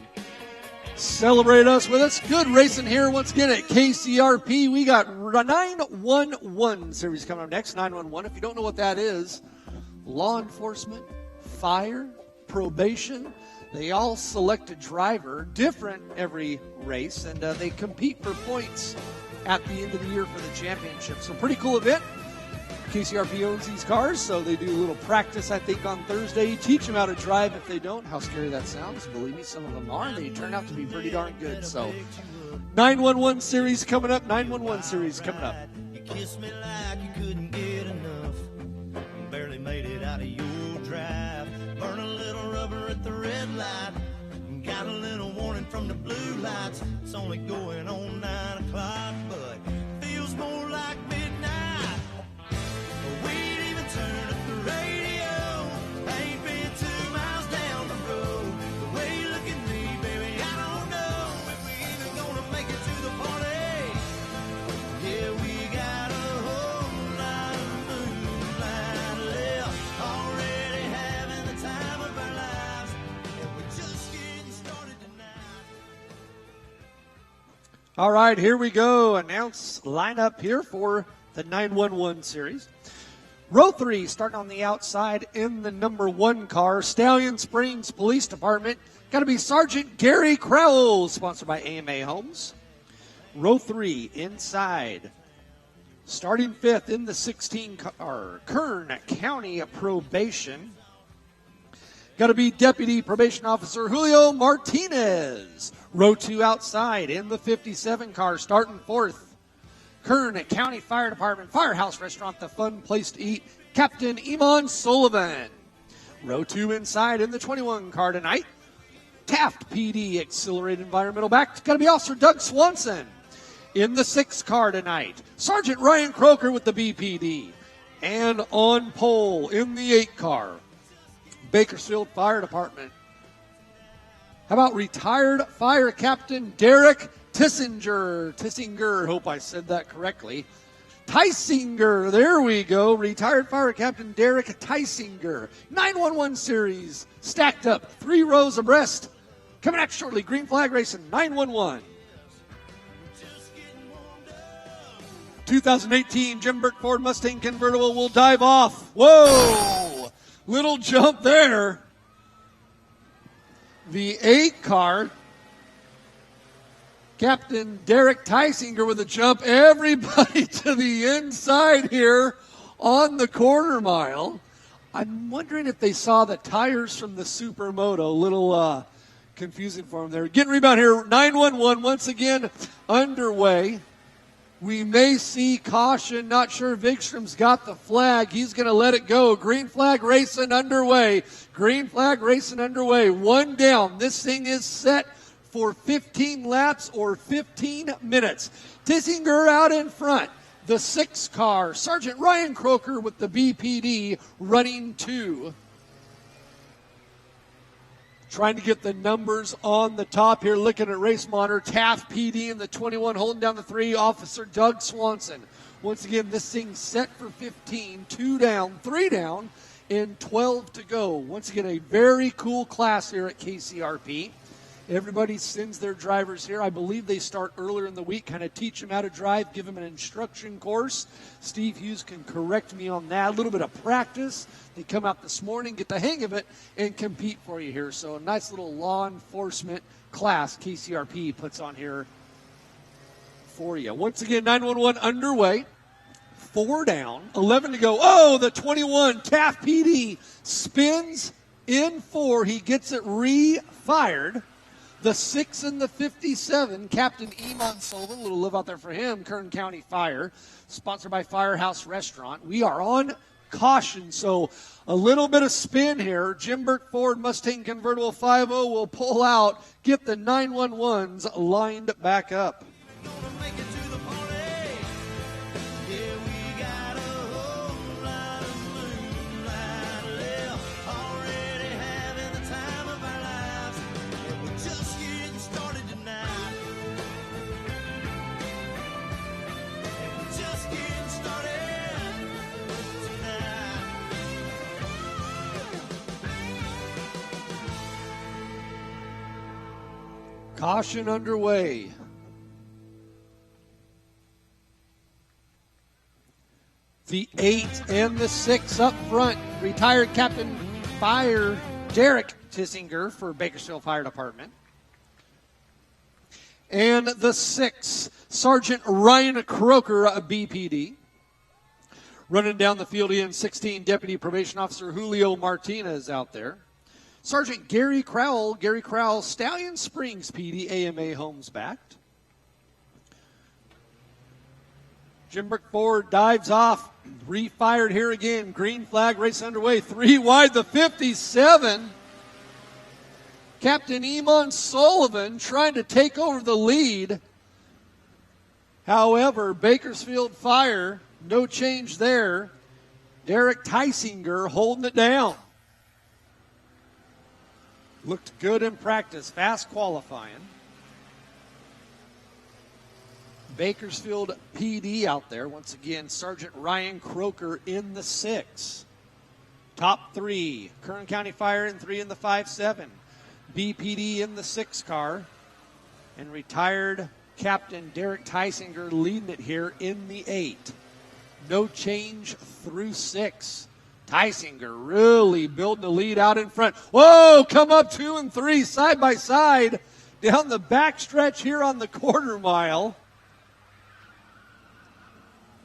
celebrate us with us. Good racing here once again at KCRP. We got 911 Series coming up next. 911, if you don't know what that is, law enforcement, fire, probation, they all select a driver, different every race, and they compete for points at the end of the year for the championship. So pretty cool event. KCRP owns these cars, so they do a little practice, I think, on Thursday. Teach them how to drive if they don't. How scary that sounds. Believe me, some of them are, and they turn out to be pretty darn good. So 911 Series coming up. 911 Series coming up. You kissed me like you couldn't get enough. Barely made it out of your drive. Burn a little rubber at the red light. Got a little warning from the blue lights. It's only going on 9 o'clock, but feels more like midnight. All right, here we go. Announce lineup here for the 911 series. Row 3, starting on the outside in the number 1 car, Stallion Springs Police Department. Got to be Sergeant Gary Crowell, sponsored by AMA Homes. Row 3, inside. Starting 5th in the 16 car, Kern County Probation. Got to be Deputy Probation Officer Julio Martinez. Row 2 outside in the 57 car, starting 4th. Kern County Fire Department Firehouse Restaurant, the fun place to eat, Captain Iman Sullivan. Row 2 inside in the 21 car tonight. Taft PD Accelerated Environmental Back. Got to be Officer Doug Swanson. In the 6 car tonight, Sergeant Ryan Croker with the BPD. And on pole in the 8 car, Bakersfield Fire Department. How about retired Fire Captain Derek Tissinger, hope I said that correctly. Tysinger, there we go. Retired Fire Captain Derek Tysinger. 911 series, stacked up 3 rows abreast. Coming out shortly, Green Flag Racing 911. 2018 Jim Burke Ford Mustang convertible will dive off. Whoa! Little jump there. The 8 car, Captain Derek Tysinger with a jump. Everybody to the inside here on the quarter mile. I'm wondering if they saw the tires from the Supermoto. A little confusing for them there. Getting rebound here. 911 once again underway. We may see caution. Not sure Vigstrom's got the flag. He's going to let it go. Green flag racing underway. Green flag racing underway. 1 down. This thing is set for 15 laps or 15 minutes. Tissinger out in front. The 6 car, Sergeant Ryan Croker with the BPD running 2. Trying to get the numbers on the top here, looking at race monitor. Taft PD in the 21, holding down the 3. Officer Doug Swanson. Once again, this thing's set for 15. 2 down, 3 down, and 12 to go. Once again, a very cool class here at KCRP. Everybody sends their drivers here. I believe they start earlier in the week, kind of teach them how to drive, give them an instruction course. Steve Hughes can correct me on that. A little bit of practice. They come out this morning, get the hang of it, and compete for you here. So a nice little law enforcement class KCRP puts on here for you. Once again, 911 underway. 4 down, 11 to go. Oh, the 21, Taft PD spins in 4. He gets it re-fired. The 6 and the 57, Captain Iman Sullivan, a little live out there for him, Kern County Fire, sponsored by Firehouse Restaurant. We are on caution, so a little bit of spin here. Jim Burke Ford Mustang Convertible 5.0 will pull out, get the 911s lined back up. Caution underway. The 8 and the 6 up front. Retired Captain Fire Derek Tissinger for Bakersfield Fire Department. And the 6, Sergeant Ryan Croker, BPD. Running down the field in 16, Deputy Probation Officer Julio Martinez out there. Sergeant Gary Crowell, Stallion Springs PD, AMA Homes backed. Jim Burke Ford dives off, refired here again. Green flag race underway, 3 wide, the 57. Captain Iman Sullivan trying to take over the lead. However, Bakersfield Fire, no change there. Derek Tysinger holding it down. Looked good in practice, fast qualifying. Bakersfield PD out there. Once again, Sergeant Ryan Croker in the 6. Top 3, Kern County Fire in 3 in the 5.7. BPD in the 6 car. And retired Captain Derek Tysinger leading it here in the 8. No change through 6. Tysinger really building the lead out in front. Whoa, come up 2 and 3 side by side down the backstretch here on the quarter mile.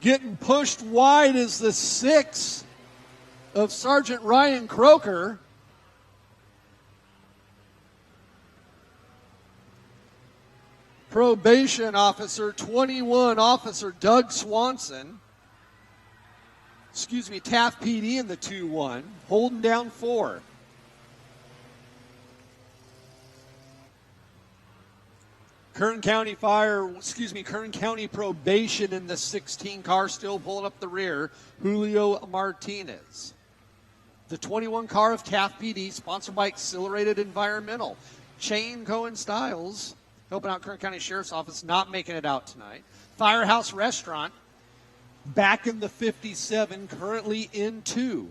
Getting pushed wide is the 6 of Sergeant Ryan Croker. Probation officer 21, Officer Doug Swanson. Taft PD in the 2-1, holding down 4. Kern County Probation in the 16 car, still pulling up the rear, Julio Martinez. The 21 car of Taft PD, sponsored by Accelerated Environmental. Shane Cohen Stiles, helping out Kern County Sheriff's Office, not making it out tonight. Firehouse Restaurant, back in the 57, currently in 2.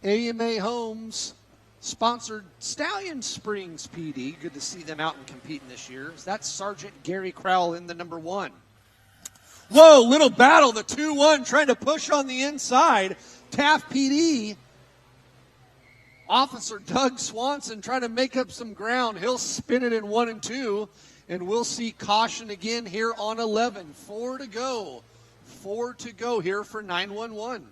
AMA Homes, sponsored Stallion Springs PD. Good to see them out and competing this year. That's Sergeant Gary Crowell in the number 1. Whoa, little battle. The 2-1 trying to push on the inside. Taft PD. Officer Doug Swanson trying to make up some ground. He'll spin it in 1 and 2. And we'll see caution again here on 11. 4 to go. 4 to go here for 911.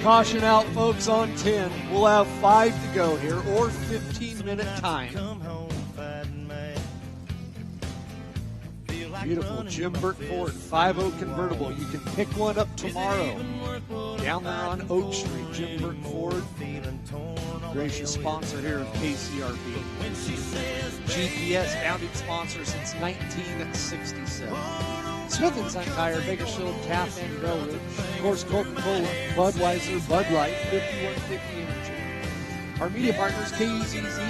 Caution out, folks, on 10. We'll have 5 to go here, or 15-minute time. Beautiful Jim Burt Ford 5.0 convertible. You can pick one up tomorrow. Down there on Oak Street, Jim Burt Ford. Gracious sponsor here of KCRP. GPS, founding sponsor since 1967. Smith & Son Tire, Bakersfield, Taft, and Bell Ridge. Of course, Coca-Cola, Budweiser, Bud Light, 5150 Energy. Our media partners, KZZ,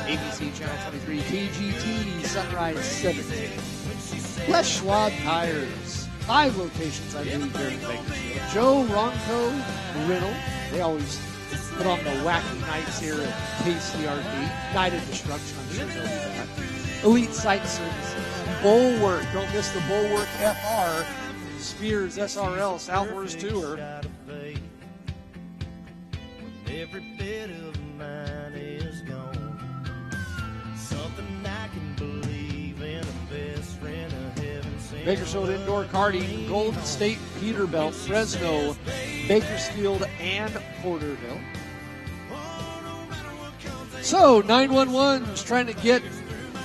ABC Channel 23, KGT, Sunrise 17. Les Schwab Tires, 5 locations, I believe, here in Bakersfield. Joe, Ronco, Riddle, they always put on the wacky nights here at KCRP. Night of Destruction, I'm sure they'll do that. Elite Site Services. Bulwark, don't miss the Bulwark FR, Spears SRL Southwest Tour. Every bit of mine is gone. Something I can believe in, a best friend of heaven. Bakersfield Indoor Karting, Golden State, Peterbilt, Fresno, Bakersfield, and Porterville. So 911's trying to get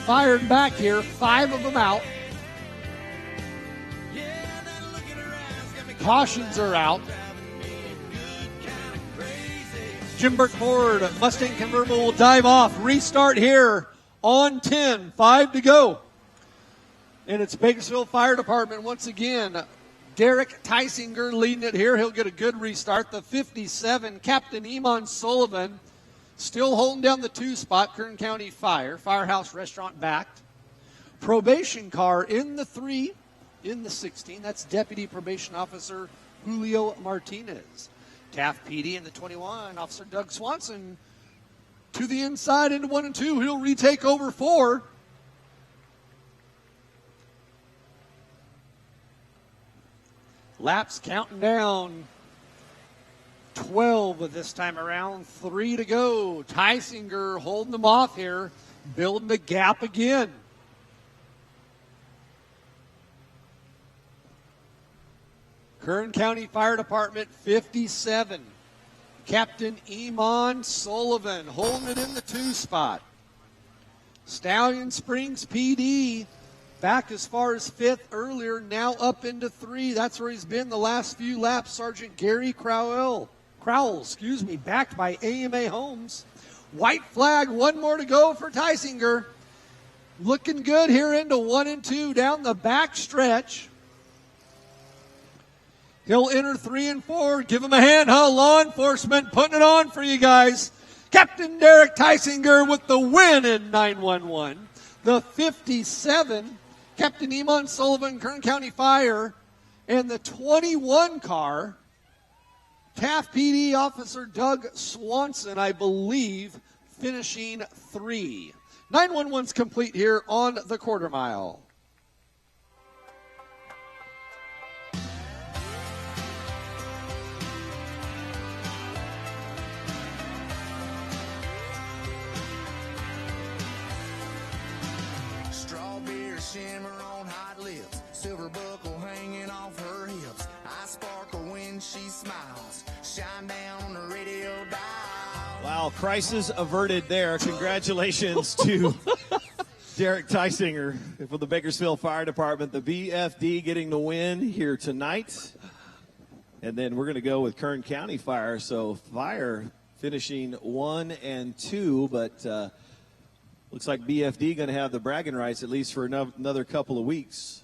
fired back here, 5 of them out. Cautions are out. Jim Burt Ford, Mustang convertible will dive off. Restart here on 10, 5 to go. And it's Bakersfield Fire Department once again. Derek Tysinger leading it here. He'll get a good restart. The 57, Captain Iman Sullivan, still holding down the 2 spot, Kern County Fire. Firehouse Restaurant backed. Probation car in the 3, in the 16. That's Deputy Probation Officer Julio Martinez. Taft PD in the 21. Officer Doug Swanson to the inside into 1 and 2. He'll retake over 4. Laps counting down. 12 this time around, 3 to go. Tysinger holding them off here, building the gap again. Kern County Fire Department 57. Captain Iman Sullivan holding it in the 2 spot. Stallion Springs PD back as far as 5th earlier, now up into 3. That's where he's been the last few laps. Sergeant Gary Crowell, backed by AMA Homes. White flag, 1 more to go for Tysinger. Looking good here into 1 and 2 down the back stretch. He'll enter 3 and 4. Give him a hand, huh? Law enforcement putting it on for you guys. Captain Derek Tysinger with the win in 911. The 57, Captain Iman Sullivan, Kern County Fire. And the 21 car, Taft PD Officer Doug Swanson, I believe, finishing 3. 911's complete here on the quarter mile. Strawberry shimmer on hot lips, silver buckle hanging off her hips. I sparkle when she smiles, shine down on the radio dial. Wow, crisis averted there. Congratulations to Derek Tysinger for the Bakersfield Fire Department. The BFD getting the win here tonight. And then we're going to go with Kern County Fire. So Fire finishing 1 and 2, but looks like BFD going to have the bragging rights at least for another couple of weeks.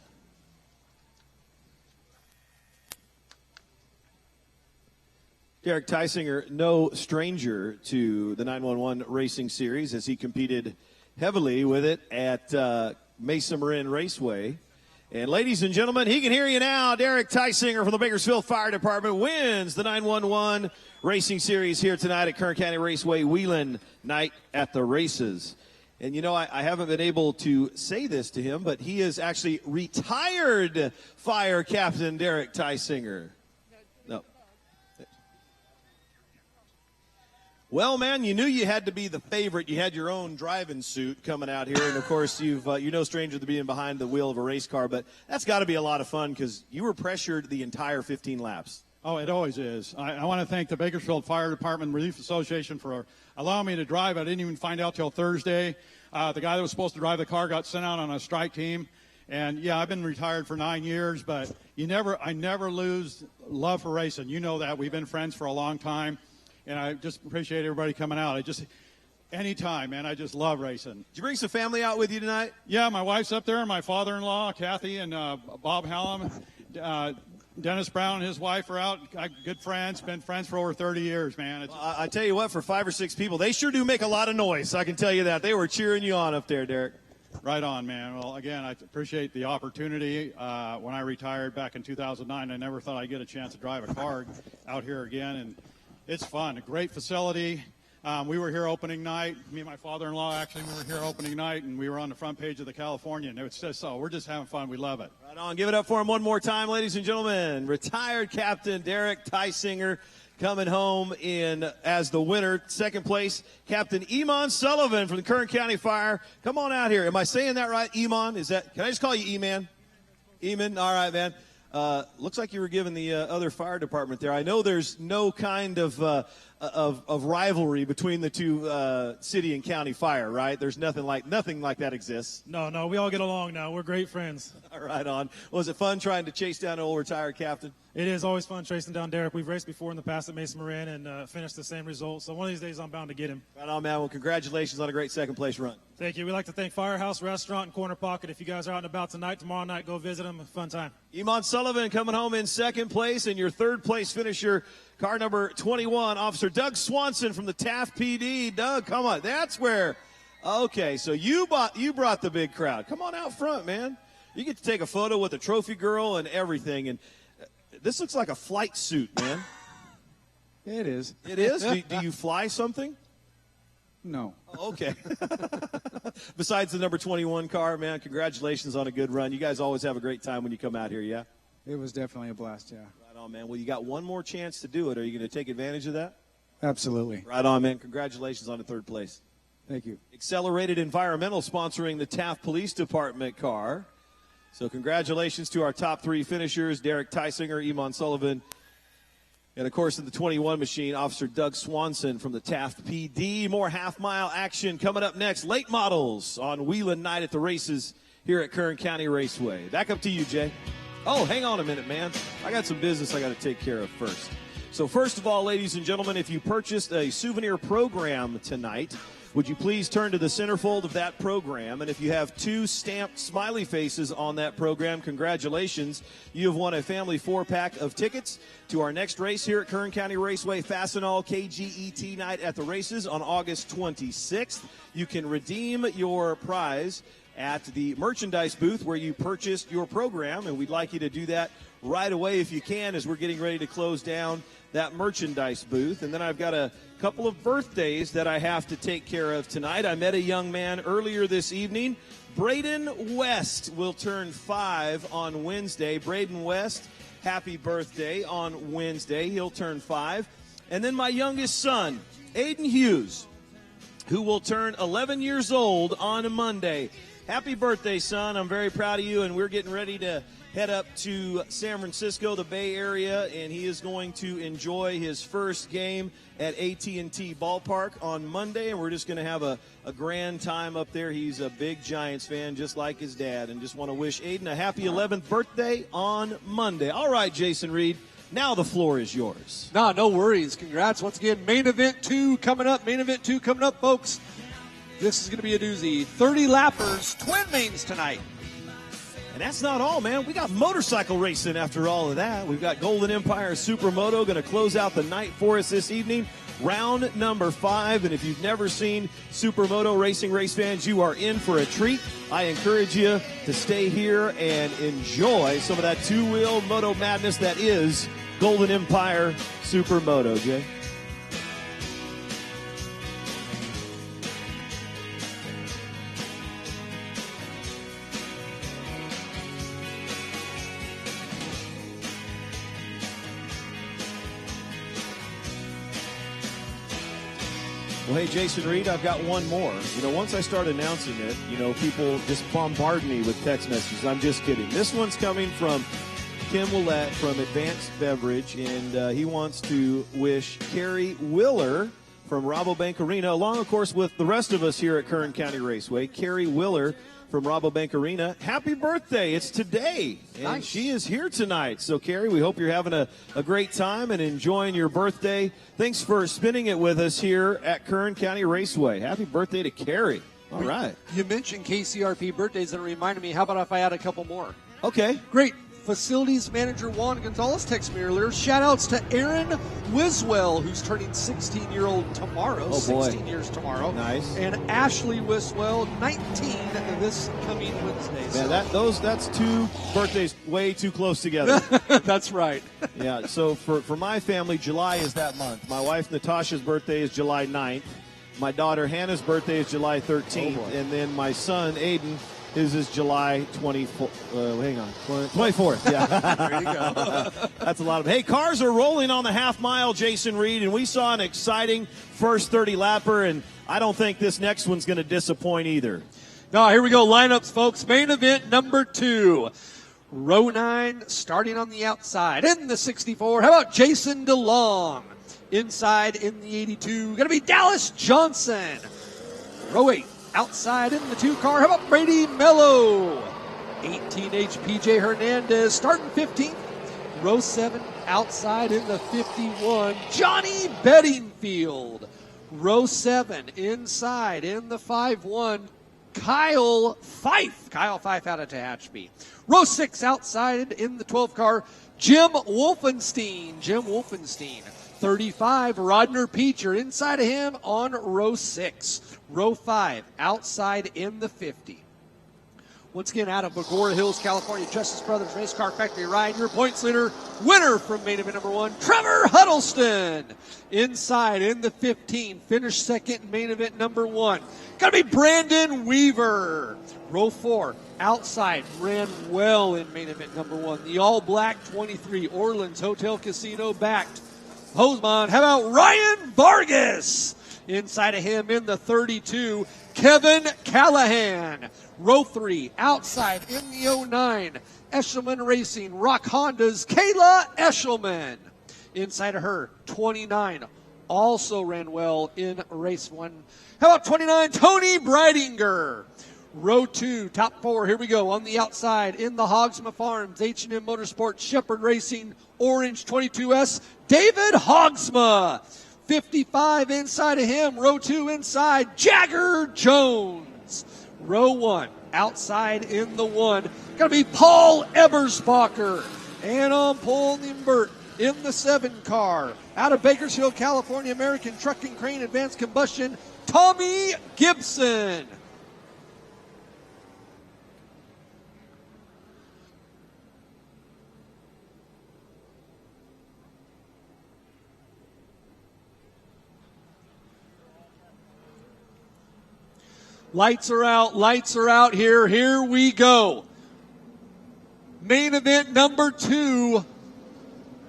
Derek Tysinger, no stranger to the 911 Racing Series, as he competed heavily with it at Mesa Marin Raceway. And ladies and gentlemen, he can hear you now. Derek Tysinger from the Bakersfield Fire Department wins the 911 Racing Series here tonight at Kern County Raceway, Whelen Night at the Races. And, you know, I haven't been able to say this to him, but he is actually retired Fire Captain Derek Tysinger. No. Well, man, you knew you had to be the favorite. You had your own driving suit coming out here, and of course, you're no stranger to being behind the wheel of a race car. But that's got to be a lot of fun because you were pressured the entire 15 laps. Oh, it always is. I want to thank the Bakersfield Fire Department Relief Association for allowing me to drive. I didn't even find out till Thursday. The guy that was supposed to drive the car got sent out on a strike team. And, yeah, I've been retired for 9 years, but I never lose love for racing. You know that. We've been friends for a long time. And I just appreciate everybody coming out. Anytime, man, I just love racing. Did you bring some family out with you tonight? Yeah, my wife's up there, my father-in-law, Kathy, and Bob Hallam. Dennis Brown and his wife are out. Good friends, been friends for over 30 years, man. I tell you what, for 5 or 6 people, they sure do make a lot of noise. I can tell you that. They were cheering you on up there, Derek. Right on, man. Well, again, I appreciate the opportunity. When I retired back in 2009, I never thought I'd get a chance to drive a car out here again, and it's fun. A great facility. We were here opening night. Me and my father-in-law, actually, we were here opening night, and we were on the front page of the Californian. It's just we're just having fun. We love it. Right on. Give it up for him one more time, ladies and gentlemen. Retired Captain Derek Tysinger coming home as the winner. Second place, Captain Iman Sullivan from the Kern County Fire. Come on out here. Am I saying that right, Iman? Can I just call you E-Man? Eamon? All right, man. Looks like you were given the other fire department there. I know there's no kind of rivalry between the two city and county fire, right? There's nothing like that exists. No, we all get along now. We're great friends. All right, on. Was it fun trying to chase down an old retired captain? It is always fun chasing down Derek. We've raced before in the past at Mesa Marin and finished the same result. So one of these days I'm bound to get him. Right on, man. Well, congratulations on a great second place run. Thank you. We'd like to thank Firehouse Restaurant and Corner Pocket. If you guys are out and about tonight, tomorrow night, go visit them. Fun time. Iman Sullivan coming home in second place, and your third place finisher, car number 21, Officer Doug Swanson from the Taft PD. Doug, come on. That's where. Okay, so you brought the big crowd. Come on out front, man. You get to take a photo with the trophy girl and everything. And this looks like a flight suit, man. It is. It is? Do you fly something? No. Okay. Besides the number 21 car, man, congratulations on a good run. You guys always have a great time when you come out here, yeah? It was definitely a blast, yeah. Right on, man. Well, you got one more chance to do it. Are you going to take advantage of that? Absolutely. Right on, man. Congratulations on the third place. Thank you. Accelerated Environmental sponsoring the Taft Police Department car. So congratulations to our top three finishers, Derek Tysinger, Iman Sullivan, and, of course, in the 21 machine, Officer Doug Swanson from the Taft PD. More half-mile action coming up next. Late models on Whelen Night at the Races here at Kern County Raceway. Back up to you, Jay. Oh, hang on a minute, man. I got some business I got to take care of first. So first of all, ladies and gentlemen, if you purchased a souvenir program tonight, would you please turn to the centerfold of that program? And if you have 2 stamped smiley faces on that program, congratulations. You have won a family 4-pack of tickets to our next race here at Kern County Raceway, Fastenal KGET Night at the Races on August 26th. You can redeem your prize at the merchandise booth where you purchased your program, and we'd like you to do that right away if you can, as we're getting ready to close down that merchandise booth. And then I've got a couple of birthdays that I have to take care of tonight. I met a young man earlier this evening. Braden West will turn 5 on Wednesday. Braden West, happy birthday on Wednesday. He'll turn 5. And then my youngest son, Aiden Hughes, who will turn 11 years old on Monday. Happy birthday, son. I'm very proud of you, and we're getting ready to head up to San Francisco, the Bay Area, and he is going to enjoy his first game at AT&T Ballpark on Monday, and we're just going to have a grand time up there. He's a big Giants fan, just like his dad, and just want to wish Aiden a happy 11th birthday on Monday. All right, Jason Reed, now the floor is yours. No worries. Congrats once again. Main event 2 coming up, folks. This is going to be a doozy. 30 lappers, twin mains tonight. And that's not all, man. We got motorcycle racing after all of that. We've got Golden Empire Supermoto going to close out the night for us this evening. Round number 5. And if you've never seen Supermoto racing, race fans, you are in for a treat. I encourage you to stay here and enjoy some of that two-wheel moto madness that is Golden Empire Supermoto, Jay. Well, hey, Jason Reed, I've got one more. Once I start announcing it, people just bombard me with text messages. I'm just kidding. This one's coming from Kim Willett from Advanced Beverage, and he wants to wish Carrie Willer from Rabobank Arena, along, of course, with the rest of us here at Kern County Raceway, Carrie Willer from Rabobank Arena. Happy birthday. It's today. And nice. She is here tonight. So, Carrie, we hope you're having a great time and enjoying your birthday. Thanks for spending it with us here at Kern County Raceway. Happy birthday to Carrie. All right. You mentioned KCRP birthdays, and it reminded me, how about if I add a couple more? Okay. Great. Facilities manager Juan Gonzalez texted me earlier. Shout-outs to Aaron Wiswell, who's turning 16-year-old tomorrow. Oh, boy. 16 years tomorrow. Nice. And Ashley Wiswell, 19 this coming Wednesday. Man, that's 2 birthdays way too close together. That's right. Yeah, so for my family, July is that month. My wife Natasha's birthday is July 9th. My daughter Hannah's birthday is July 13th. And then my son, Aiden, his is July 24th. 24th. Yeah. There you go. That's a lot of. Hey, cars are rolling on the half mile, Jason Reed, and we saw an exciting first 30 lapper, and I don't think this next one's going to disappoint either. No, here we go. Lineups, folks. Main event number 2. Row 9 starting on the outside. In the 64, how about Jason DeLong? Inside in the 82, going to be Dallas Johnson. Row 8. Outside in the 2 car, how about Brady Mello? 18H PJ Hernandez starting 15th. Row 7, outside in the 51, Johnny Bedingfield. Row 7, inside in the 5-1, Kyle Fife. Kyle Fife out of Tehachapi. Row 6, outside in the 12 car, Jim Wolfenstein. 35, Rodner Peacher. Inside of him on row 6. Row 5, outside in the 50. Once again, out of Bagora Hills, California, Justice Brothers Race Car Factory Ride, your points leader, winner from main event number 1, Trevor Huddleston. Inside in the 15, finished second in main event number 1. Got to be Brandon Weaver. Row 4, outside, ran well in main event number 1. The all-black 23, Orleans Hotel Casino backed. Hoseman, how about Ryan Vargas? Inside of him in the 32, Kevin Callahan. Row 3, outside in the 09, Eshelman Racing, Rock Honda's Kayla Eshelman. Inside of her, 29, also ran well in race 1. How about 29, Tony Breidinger? Row 2, top 4, here we go. On the outside, in the Hogsma Farms, H&M Motorsports, Shepherd Racing, Orange 22S, David Hogsma. 55 inside of him. Row 2 inside, Jagger Jones. Row 1 outside in the 1. Going to be Paul Ebersbacher. And on pole Nimbert in the 7 car. Out of Bakersfield, California, American Truck and Crane Advanced Combustion, Tommy Gibson. Lights are out here. Here we go. Main event number 2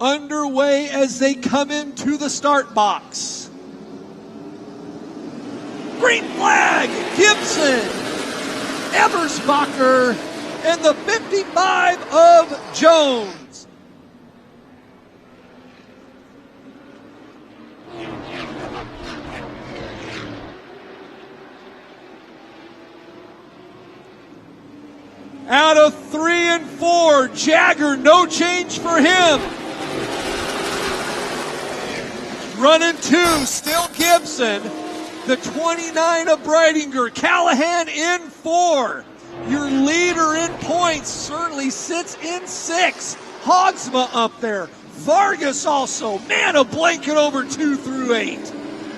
underway as they come into the start box. Green flag, Gibson, Ebersbacher, and the 55 of Jones. Out of 3 and 4, Jagger, no change for him. Running 2, still Gibson. The 29 of Breidinger. Callahan in 4. Your leader in points certainly sits in 6. Hogsma up there. Vargas also. Man, a blanket over 2 through 8.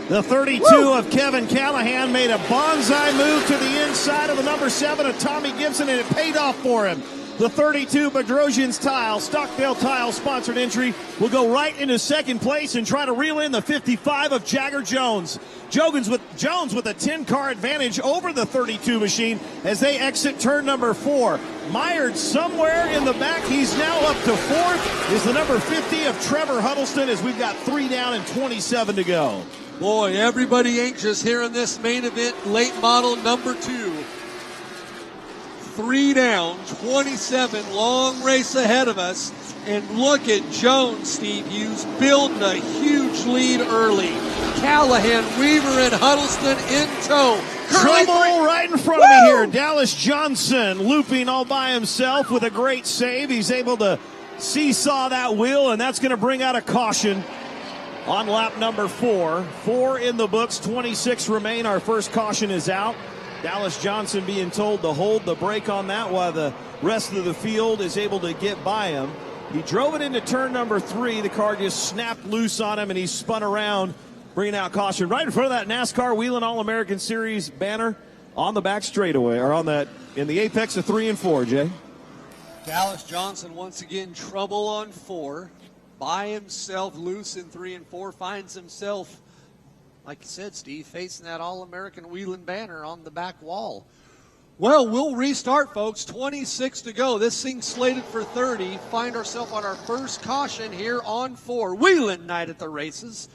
The 32 of Kevin Callahan made a bonsai move to the inside of the number 7 of Tommy Gibson, and it paid off for him. The 32 Bedrosian's Tile, Stockdale Tile sponsored entry, will go right into second place and try to reel in the 55 of Jagger Jones. Jones with a 10-car advantage over the 32 machine as they exit turn number 4. Mired somewhere in the back. He's now up to 4th. Is the number 50 of Trevor Huddleston as we've got 3 down and 27 to go. Boy, everybody anxious here in this main event, late model number 2. 3 down, 27, long race ahead of us. And look at Jones, Steve Hughes, building a huge lead early. Callahan, Weaver, and Huddleston in tow. Trouble right in front of me here. Dallas Johnson looping all by himself with a great save. He's able to seesaw that wheel, and that's going to bring out a caution on lap number 4. 4 in the books, 26 remain. Our first caution is out. Dallas Johnson being told to hold the brake on that while the rest of the field is able to get by him. He drove it into turn number 3. The car just snapped loose on him, and he spun around, bringing out caution right in front of that NASCAR Whelen All-American Series banner on the back straightaway, or on that in the apex of 3 and 4, Jay. Dallas Johnson once again trouble on 4. By himself, loose in 3 and 4, finds himself, like you said, Steve, facing that All-American Whelen banner on the back wall. Well, we'll restart, folks. 26 to go. This thing's slated for 30. Find ourselves on our first caution here on 4. Whelen Night at the races.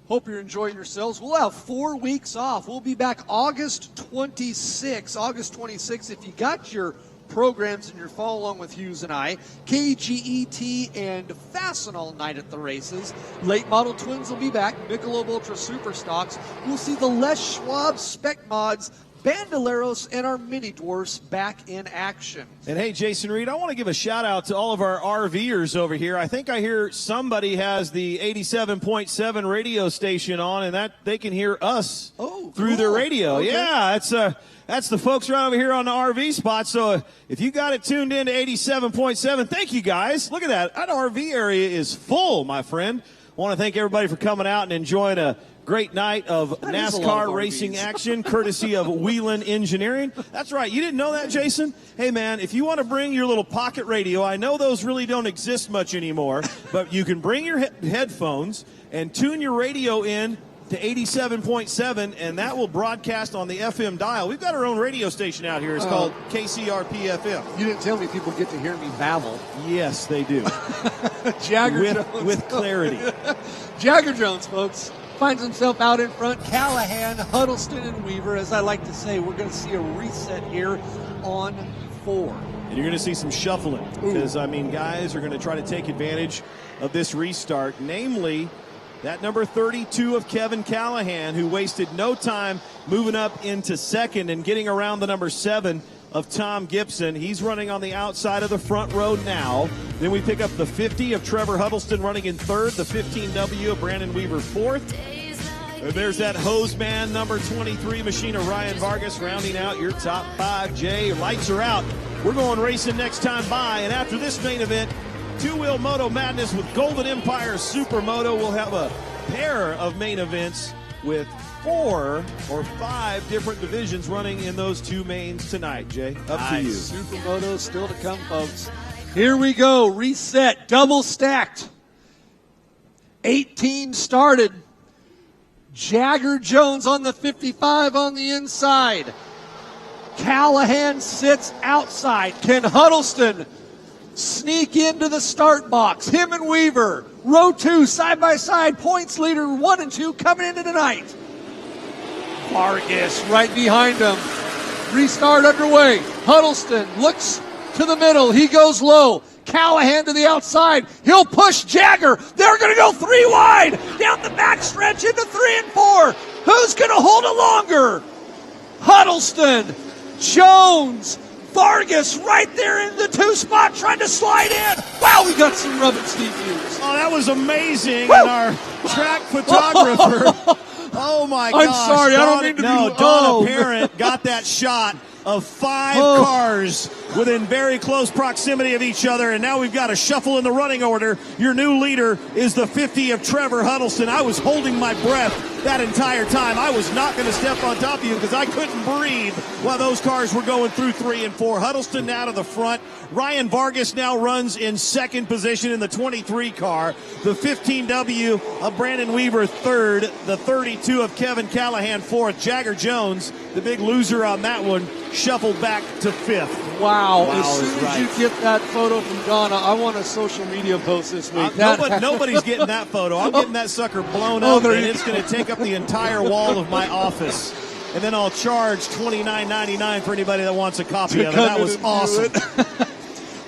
Hope you're enjoying yourselves. We'll have 4 weeks off. We'll be back August 26. August 26, if you got your programs and your follow along with Hughes and I, KGET and Fastenal Night at the races. Late model twins will be back. Michelob Ultra Super Stocks. We'll see the Les Schwab Spec Mods, Bandoleros, and our mini dwarfs back in action. And hey, Jason Reed, I want to give a shout out to all of our RVers over here. I think I hear somebody has the 87.7 radio station on, and that they can hear us through their radio. Okay. Yeah, that's the folks right over here on the RV spot. So if you got it tuned in to 87.7, thank you guys. Look at that. That RV area is full, my friend. I want to thank everybody for coming out and enjoying a great night of NASCAR racing action, courtesy of Whelen Engineering. That's right. You didn't know that, Jason? Hey, man, if you want to bring your little pocket radio, I know those really don't exist much anymore, but you can bring your headphones and tune your radio in to 87.7, and that will broadcast on the FM dial. We've got our own radio station out here. It's called KCRP FM. You didn't tell me people get to hear me babble. Yes, they do. Jagger Jones. With clarity. Jagger Jones, folks, finds himself out in front. Callahan, Huddleston, and Weaver. As I like to say, we're going to see a reset here on 4. And you're going to see some shuffling because, guys are going to try to take advantage of this restart, namely that number 32 of Kevin Callahan, who wasted no time moving up into second and getting around the number 7 of Tom Gibson. He's running on the outside of the front row now. Then we pick up the 50 of Trevor Huddleston running in third, the 15W of Brandon Weaver fourth. And there's that hose man number 23 machine of Ryan Vargas rounding out your top 5. Jay, lights are out. We're going racing next time by. And after this main event, two-wheel moto madness with Golden Empire Supermoto. We'll have a pair of main events with 4 or 5 different divisions running in those two mains tonight. Jay, up to you. Supermoto still to come, folks. Here we go. Reset. Double stacked. 18 started. Jagger Jones on the 55 on the inside. Callahan sits outside. Can Huddleston sneak into the start box? Him and Weaver. Row 2, side by side. Points leader 1 and 2 coming into tonight. Vargas right behind him. Restart underway. Huddleston looks to the middle. He goes low. Callahan to the outside. He'll push Jagger. They're going to go 3 wide. Down the backstretch into 3 and 4. Who's going to hold it longer? Huddleston. Jones. Vargas right there in the 2 spot trying to slide in. Wow, we got some rub and Steve Hughes. Oh, that was amazing. And our track photographer. Oh, my gosh. I'm sorry. I don't mean to be. Donna Parent got that shot of 5 cars within very close proximity of each other, and now we've got a shuffle in the running order. Your new leader is the 50 of Trevor Huddleston. I was holding my breath that entire time. I was not going to step on top of you because I couldn't breathe while those cars were going through 3 and 4. Huddleston now to the front. Ryan Vargas now runs in second position in the 23 car. The 15W of Brandon Weaver third. The 32 of Kevin Callahan fourth. Jagger Jones, the big loser on that one, shuffled back to 5th. Wow. As soon as you get that photo from Donna, I want a social media post this week. Nobody's getting that photo. I'm getting that sucker blown up, and it's going to take up the entire wall of my office. And then I'll charge $29.99 for anybody that wants a copy of it. That was awesome.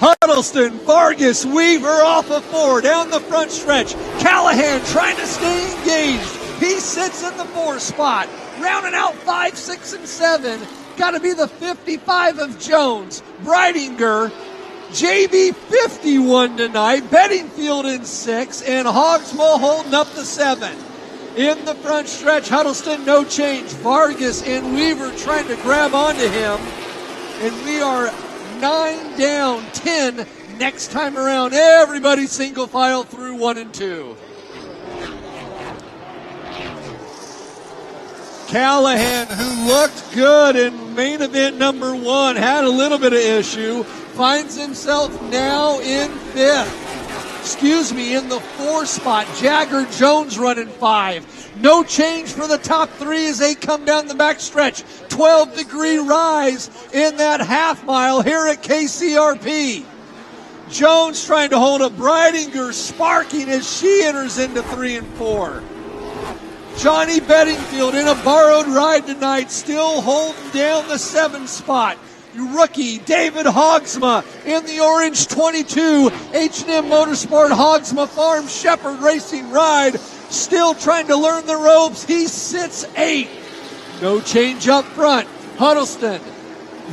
Huddleston, Vargas, Weaver off of 4 down the front stretch. Callahan trying to stay engaged. He sits in the 4 spot. Rounding out 5, 6, and 7. Got to be the 55 of Jones. Breidinger, JB 51 tonight. Bedingfield in 6. And Hogsmo holding up the 7. In the front stretch, Huddleston no change. Vargas and Weaver trying to grab onto him. And we are 9 down, 10 next time around. Everybody single file through 1 and 2. Callahan, who looked good in main event number 1, had a little bit of issue, finds himself now in 5th. In the 4 spot. Jagger Jones running 5. No change for the top 3 as they come down the backstretch. 12-degree rise in that half mile here at KCRP. Jones trying to hold up. Breidinger sparking as she enters into 3 and 4. Johnny Bedingfield in a borrowed ride tonight, still holding down the 7 spot. Rookie David Hogsma in the orange 22 H&M Motorsport Hogsma Farm Shepherd Racing ride, still trying to learn the ropes. He sits 8. No change up front. Huddleston,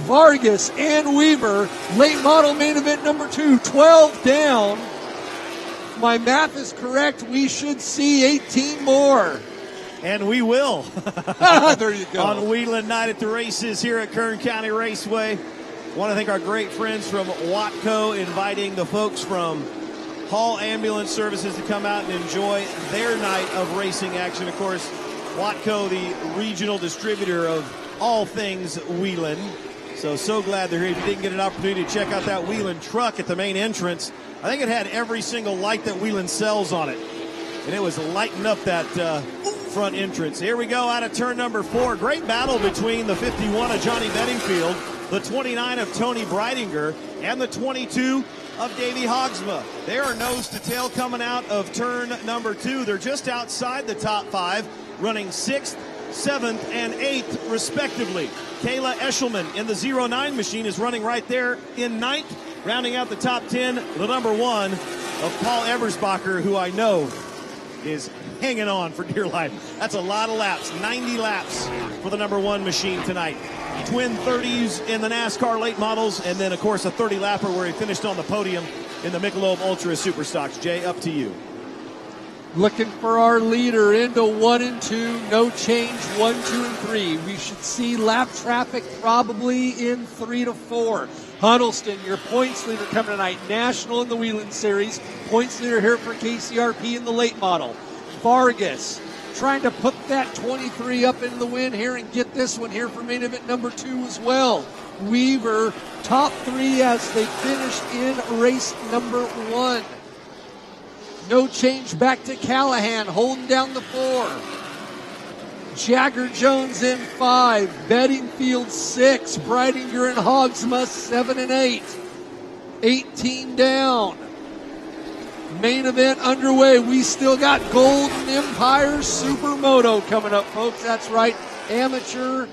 Vargas, and Weaver. Late model main event number 2, 12 down. If my math is correct, we should see 18 more. And we will. There you go. On Whelen Night at the races here at Kern County Raceway. Want to thank our great friends from Watco inviting the folks from Hall Ambulance Services to come out and enjoy their night of racing action. Of course, Watco, the regional distributor of all things Whelen. So glad they're here. If you didn't get an opportunity to check out that Whelen truck at the main entrance, I think it had every single light that Whelen sells on it. And it was lighting up that front entrance. Here we go out of turn number 4. Great battle between the 51 of Johnny Bedingfield, the 29 of Tony Breidinger, and the 22 of Davey Hogsma. They are nose to tail coming out of turn number 2. They're just outside the top 5, running 6th, 7th, and 8th, respectively. Kayla Eshelman in the 09 machine is running right there in 9th. Rounding out the top 10, the number 1 of Paul Ebersbacher, who I know is hanging on for dear life. That's a lot of laps, 90 laps for the number 1 machine tonight. Twin 30s in the NASCAR late models, and then, of course, a 30-lapper where he finished on the podium in the Michelob Ultra Superstocks. Jay, up to you. Looking for our leader into 1 and 2. No change, 1, 2, and 3. We should see lap traffic probably in 3 to 4. Huddleston, your points leader coming tonight. National in the Whelen Series. Points leader here for KCRP in the late model. Vargas trying to put that 23 up in the win here and get this one here for main event number 2 as well. Weaver, top 3 as they finished in race number 1. No change back to Callahan, holding down the 4. Jagger Jones in 5. Bedingfield 6. Breidinger and Hogsmuth 7 and 8. 18 down. Main event underway. We still got Golden Empire Supermoto coming up, folks. That's right. Amateur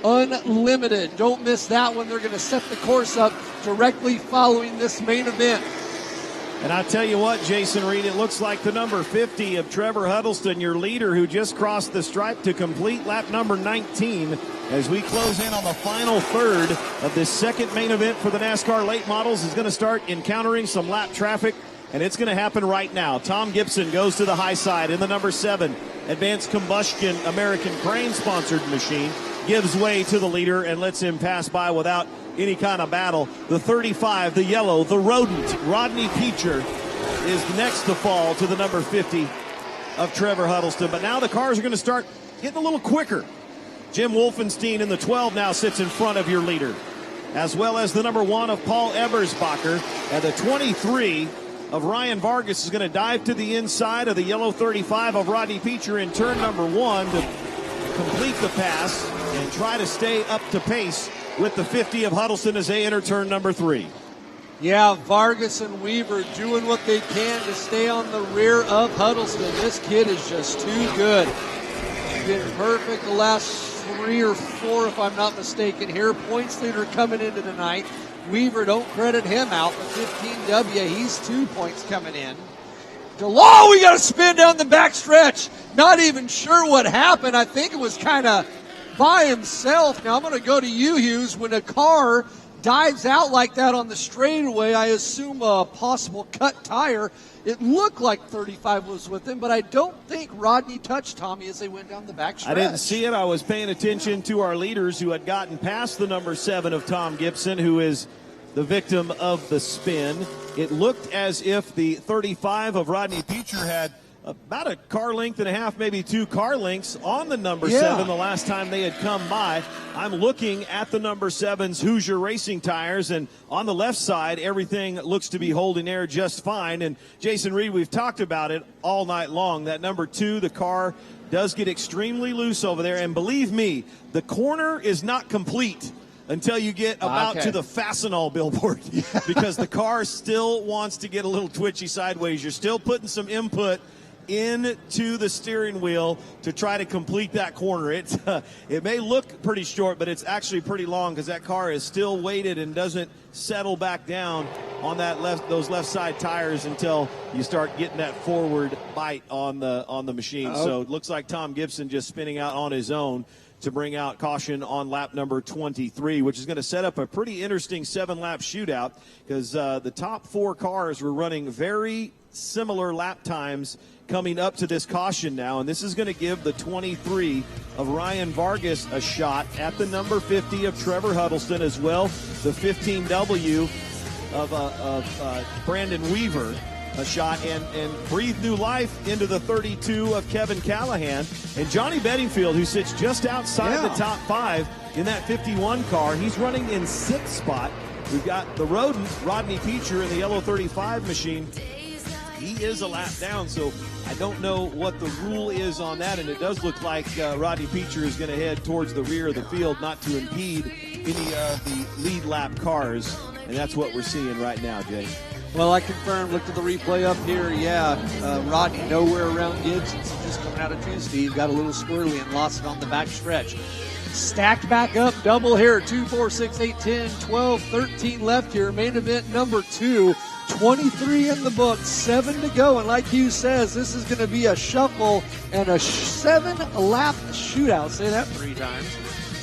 Unlimited. Don't miss that one. They're going to set the course up directly following this main event. And I tell you what, Jason Reed, it looks like the number 50 of Trevor Huddleston, your leader, who just crossed the stripe to complete lap number 19 as we close in on the final third of this second main event for the NASCAR late models, is going to start encountering some lap traffic, and it's going to happen right now. Tom Gibson goes to the high side in the number 7 Advanced Combustion American Crane-sponsored machine, gives way to the leader and lets him pass by without any kind of battle. The 35, the yellow, the rodent, Rodney Peacher, is next to fall to the number 50 of Trevor Huddleston. But now the cars are going to start getting a little quicker. Jim Wolfenstein in the 12 now sits in front of your leader, as well as the number 1 of Paul Ebersbacher. And the 23 of Ryan Vargas is going to dive to the inside of the yellow 35 of Rodney Peacher in turn number 1 to complete the pass and try to stay up to pace with the 50 of Huddleston as they enter turn number 3. Yeah, Vargas and Weaver doing what they can to stay on the rear of Huddleston. This kid is just too good. He's been perfect the last 3 or 4, if I'm not mistaken here. Points leader coming into the night. Weaver, don't credit him out. The 15W, he's 2 points coming in. DeLaw, we got to spin down the backstretch. Not even sure what happened. I think it was kind of by himself. Now I'm going to go to you, Hughes. When a car dives out like that on the straightaway, I assume a possible cut tire. It looked like 35 was with him, but I don't think Rodney touched Tommy as they went down the backstretch. I didn't see it. I was paying attention to our leaders who had gotten past the number 7 of Tom Gibson, who is the victim of the spin. It looked as if the 35 of Rodney Peacher had about a car length and a half, maybe 2 car lengths on the number 7 the last time they had come by. I'm looking at the number 7's Hoosier Racing tires, and on the left side, everything looks to be holding air just fine. And Jason Reed, we've talked about it all night long. That number 2, the car does get extremely loose over there, and believe me, the corner is not complete until you get about to the Fastenal billboard because the car still wants to get a little twitchy sideways. You're still putting some input into the steering wheel to try to complete that corner. It may look pretty short, but it's actually pretty long because that car is still weighted and doesn't settle back down on those left side tires until you start getting that forward bite on the machine. So it looks like Tom Gibson just spinning out on his own to bring out caution on lap number 23, which is going to set up a pretty interesting 7-lap shootout because the top 4 cars were running very similar lap times coming up to this caution now, and this is going to give the 23 of Ryan Vargas a shot at the number 50 of Trevor Huddleston, as well the 15W of Brandon Weaver a shot, and breathe new life into the 32 of Kevin Callahan. And Johnny Bedingfield, who sits just outside the top 5 in that 51 car, he's running in 6th spot. We've got the rodent, Rodney Peacher, in the yellow 35 machine. He is a lap down, so I don't know what the rule is on that, and it does look like Rodney Peacher is going to head towards the rear of the field, not to impede any of the lead lap cars, and that's what we're seeing right now, Jay. Well, I confirmed, looked at the replay up here. Rodney nowhere around Gibbs. He's just coming out of two-speed, got a little squirrely and lost it on the back stretch. Stacked back up, double here, 2, 4, 6, 8, 10, 12, 13 left here. Main event number 2, 23 in the book, 7 to go. And like Hughes says, this is going to be a shuffle and a 7-lap shootout. Say that 3 times.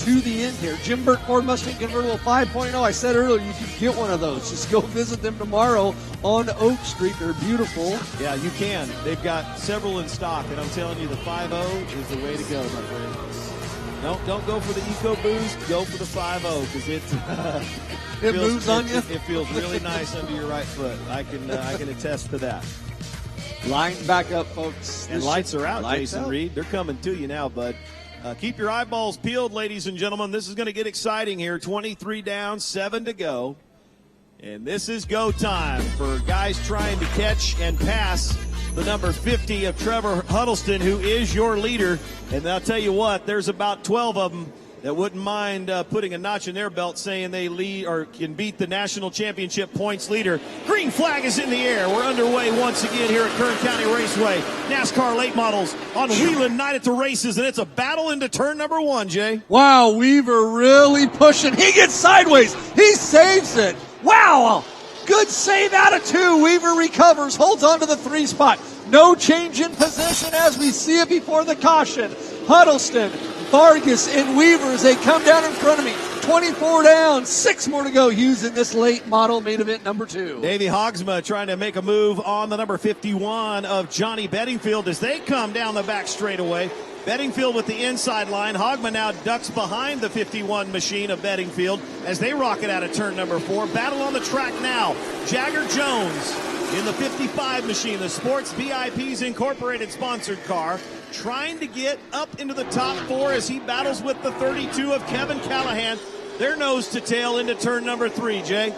to the end here. Jim Burke Ford Mustang Convertible 5.0. I said earlier you can get one of those. Just go visit them tomorrow on Oak Street. They're beautiful. Yeah, you can. They've got several in stock, and I'm telling you, the 5.0 is the way to go, my friend. Don't go for the EcoBoost. Go for the 5.0 because it moves on you. It feels really nice under your right foot. I can attest to that. Line back up, folks. And lights are out, Lights Jason out. Reed. They're coming to you now, bud. Keep your eyeballs peeled, ladies and gentlemen. This is going to get exciting here. 23 down, 7 to go. And this is go time for guys trying to catch and pass the number 50 of Trevor Huddleston, who is your leader. And I'll tell you what, there's about 12 of them that wouldn't mind putting a notch in their belt saying they lead or can beat the national championship points leader. Green flag is in the air. We're underway once again here at Kern County Raceway. NASCAR late models on Whelen Night at the races, and it's a battle into turn number 1, Jay. Wow, Weaver really pushing. He gets sideways. He saves it. Wow, good save out of 2. Weaver recovers, holds on to the 3 spot. No change in position as we see it before the caution. Huddleston, Vargas, and Weaver as they come down in front of me. 24 down, 6 more to go. Hughes in this late model main event number 2. Davey Hogsma trying to make a move on the number 51 of Johnny Bedingfield as they come down the back straightaway. Bedingfield with the inside line. Hogman now ducks behind the 51 machine of Bedingfield as they rocket out of turn number 4. Battle on the track now. Jagger Jones in the 55 machine, the Sports VIPs Incorporated sponsored car, trying to get up into the top 4 as he battles with the 32 of Kevin Callahan. They're nose to tail into turn number 3, Jay.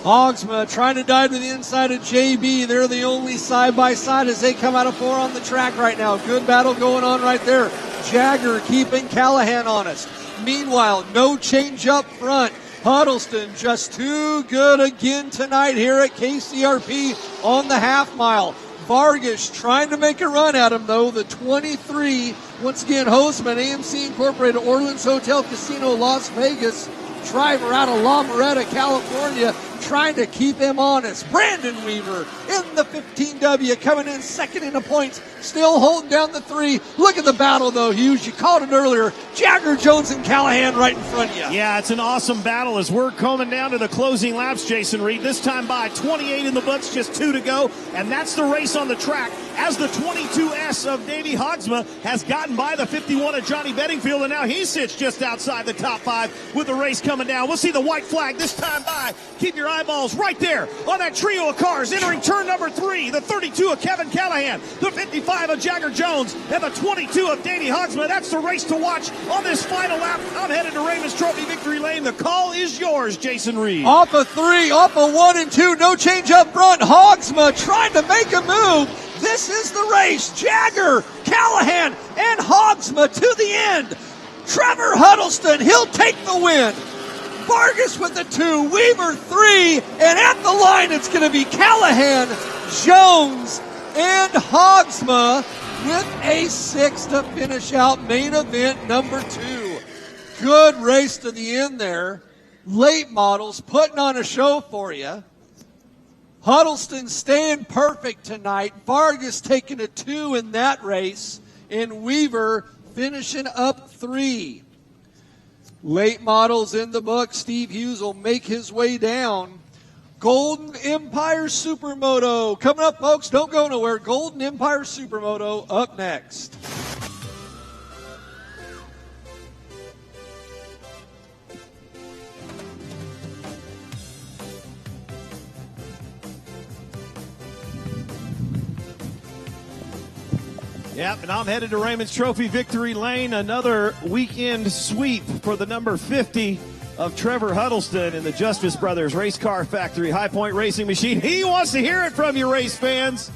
Hogsma trying to dive to the inside of JB. They're the only side-by-side as they come out of 4 on the track right now. Good battle going on right there. Jagger keeping Callahan honest. Meanwhile, no change up front. Huddleston just too good again tonight here at KCRP on the half mile. Vargas trying to make a run at him, though. The 23, once again, Hostman, AMC Incorporated, Orleans Hotel Casino, Las Vegas. Driver out of La Moretta, California, trying to keep him honest. Brandon Weaver in the 15W, coming in second in the points, still holding down the 3. Look at the battle, though, Hughes. You called it earlier. Jagger Jones and Callahan right in front of you. Yeah, it's an awesome battle as we're coming down to the closing laps, Jason Reed. This time by 28 in the books, just 2 to go. And that's the race on the track as the 22S of Davey Hogsma has gotten by the 51 of Johnny Bedingfield, and now he sits just outside the top 5 with the race coming down. We'll see the white flag this time by. Keep your eyeballs right there on that trio of cars entering turn number 3. The 32 of Kevin Callahan, the 55 of Jagger Jones, and the 22 of Davey Hogsma. That's the race to watch on this final lap. I'm headed to Raymond's Trophy Victory Lane. The call is yours, Jason Reed. Off of 3, off of 1 and 2, no change up front. Hogsma trying to make a move. This is the race. Jagger, Callahan, and Hogsma to the end. Trevor Huddleston, he'll take the win. Vargas with the 2, Weaver 3, and at the line it's going to be Callahan, Jones, and Hogsma with a 6 to finish out main event number 2. Good race to the end there. Late models putting on a show for you. Huddleston staying perfect tonight. Vargas taking a 2 in that race. And Weaver finishing up 3. Late models in the book. Steve Hughes will make his way down. Golden Empire Supermoto. Coming up, folks. Don't go nowhere. Golden Empire Supermoto up next. Yep, and I'm headed to Raymond's Trophy Victory Lane. Another weekend sweep for the number 50 of Trevor Huddleston in the Justice Brothers Race Car Factory High Point Racing Machine. He wants to hear it from you, race fans.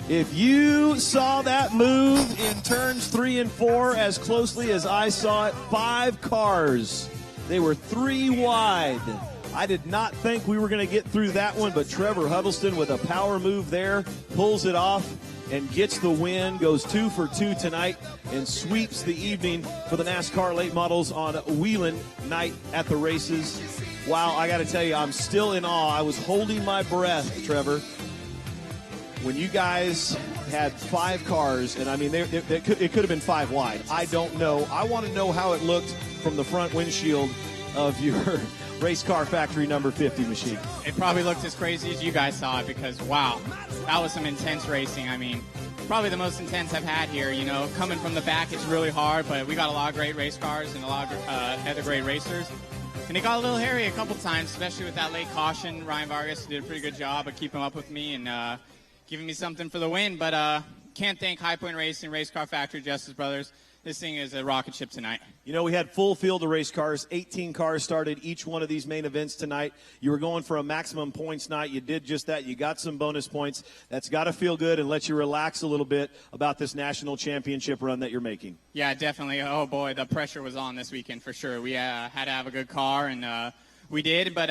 If you saw that move in turns 3 and 4 as closely as I saw it, 5 cars. They were 3 wide. I did not think we were going to get through that one, but Trevor Huddleston with a power move there pulls it off and gets the win, goes 2 for 2 tonight, and sweeps the evening for the NASCAR late models on Whelen Night at the races. Wow, I got to tell you, I'm still in awe. I was holding my breath, Trevor, when you guys had 5 cars, and I mean, it could have been 5 wide. I don't know. I want to know how it looked from the front windshield of your Race Car Factory number 50 machine? It probably looked as crazy as you guys saw it because, wow, that was some intense racing. I mean, probably the most intense I've had here. You know, coming from the back, it's really hard, but we got a lot of great race cars and a lot of other great racers. And it got a little hairy a couple times, especially with that late caution. Ryan Vargas did a pretty good job of keeping up with me and giving me something for the win. But can't thank High Point Racing, Race Car Factory, Justice Brothers. This thing is a rocket ship tonight. You know, we had full field of race cars. 18 cars started each one of these main events tonight. You were going for a maximum points night. You did just that. You got some bonus points. That's got to feel good and let you relax a little bit about this national championship run that you're making. Yeah, definitely. Oh, boy, the pressure was on this weekend for sure. We had to have a good car, and we did. But,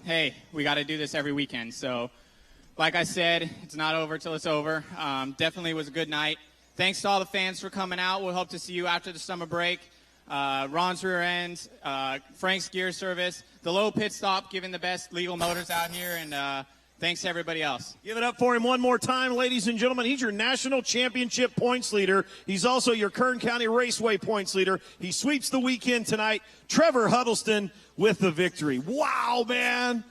hey, we got to do this every weekend. So, like I said, it's not over till it's over. Definitely was a good night. Thanks to all the fans for coming out. We'll hope to see you after the summer break. Ron's Rear End, Frank's Gear Service, the Low Pit Stop, giving the best legal motors out here, and thanks to everybody else. Give it up for him one more time, ladies and gentlemen. He's your national championship points leader. He's also your Kern County Raceway points leader. He sweeps the weekend tonight. Trevor Huddleston with the victory. Wow, man.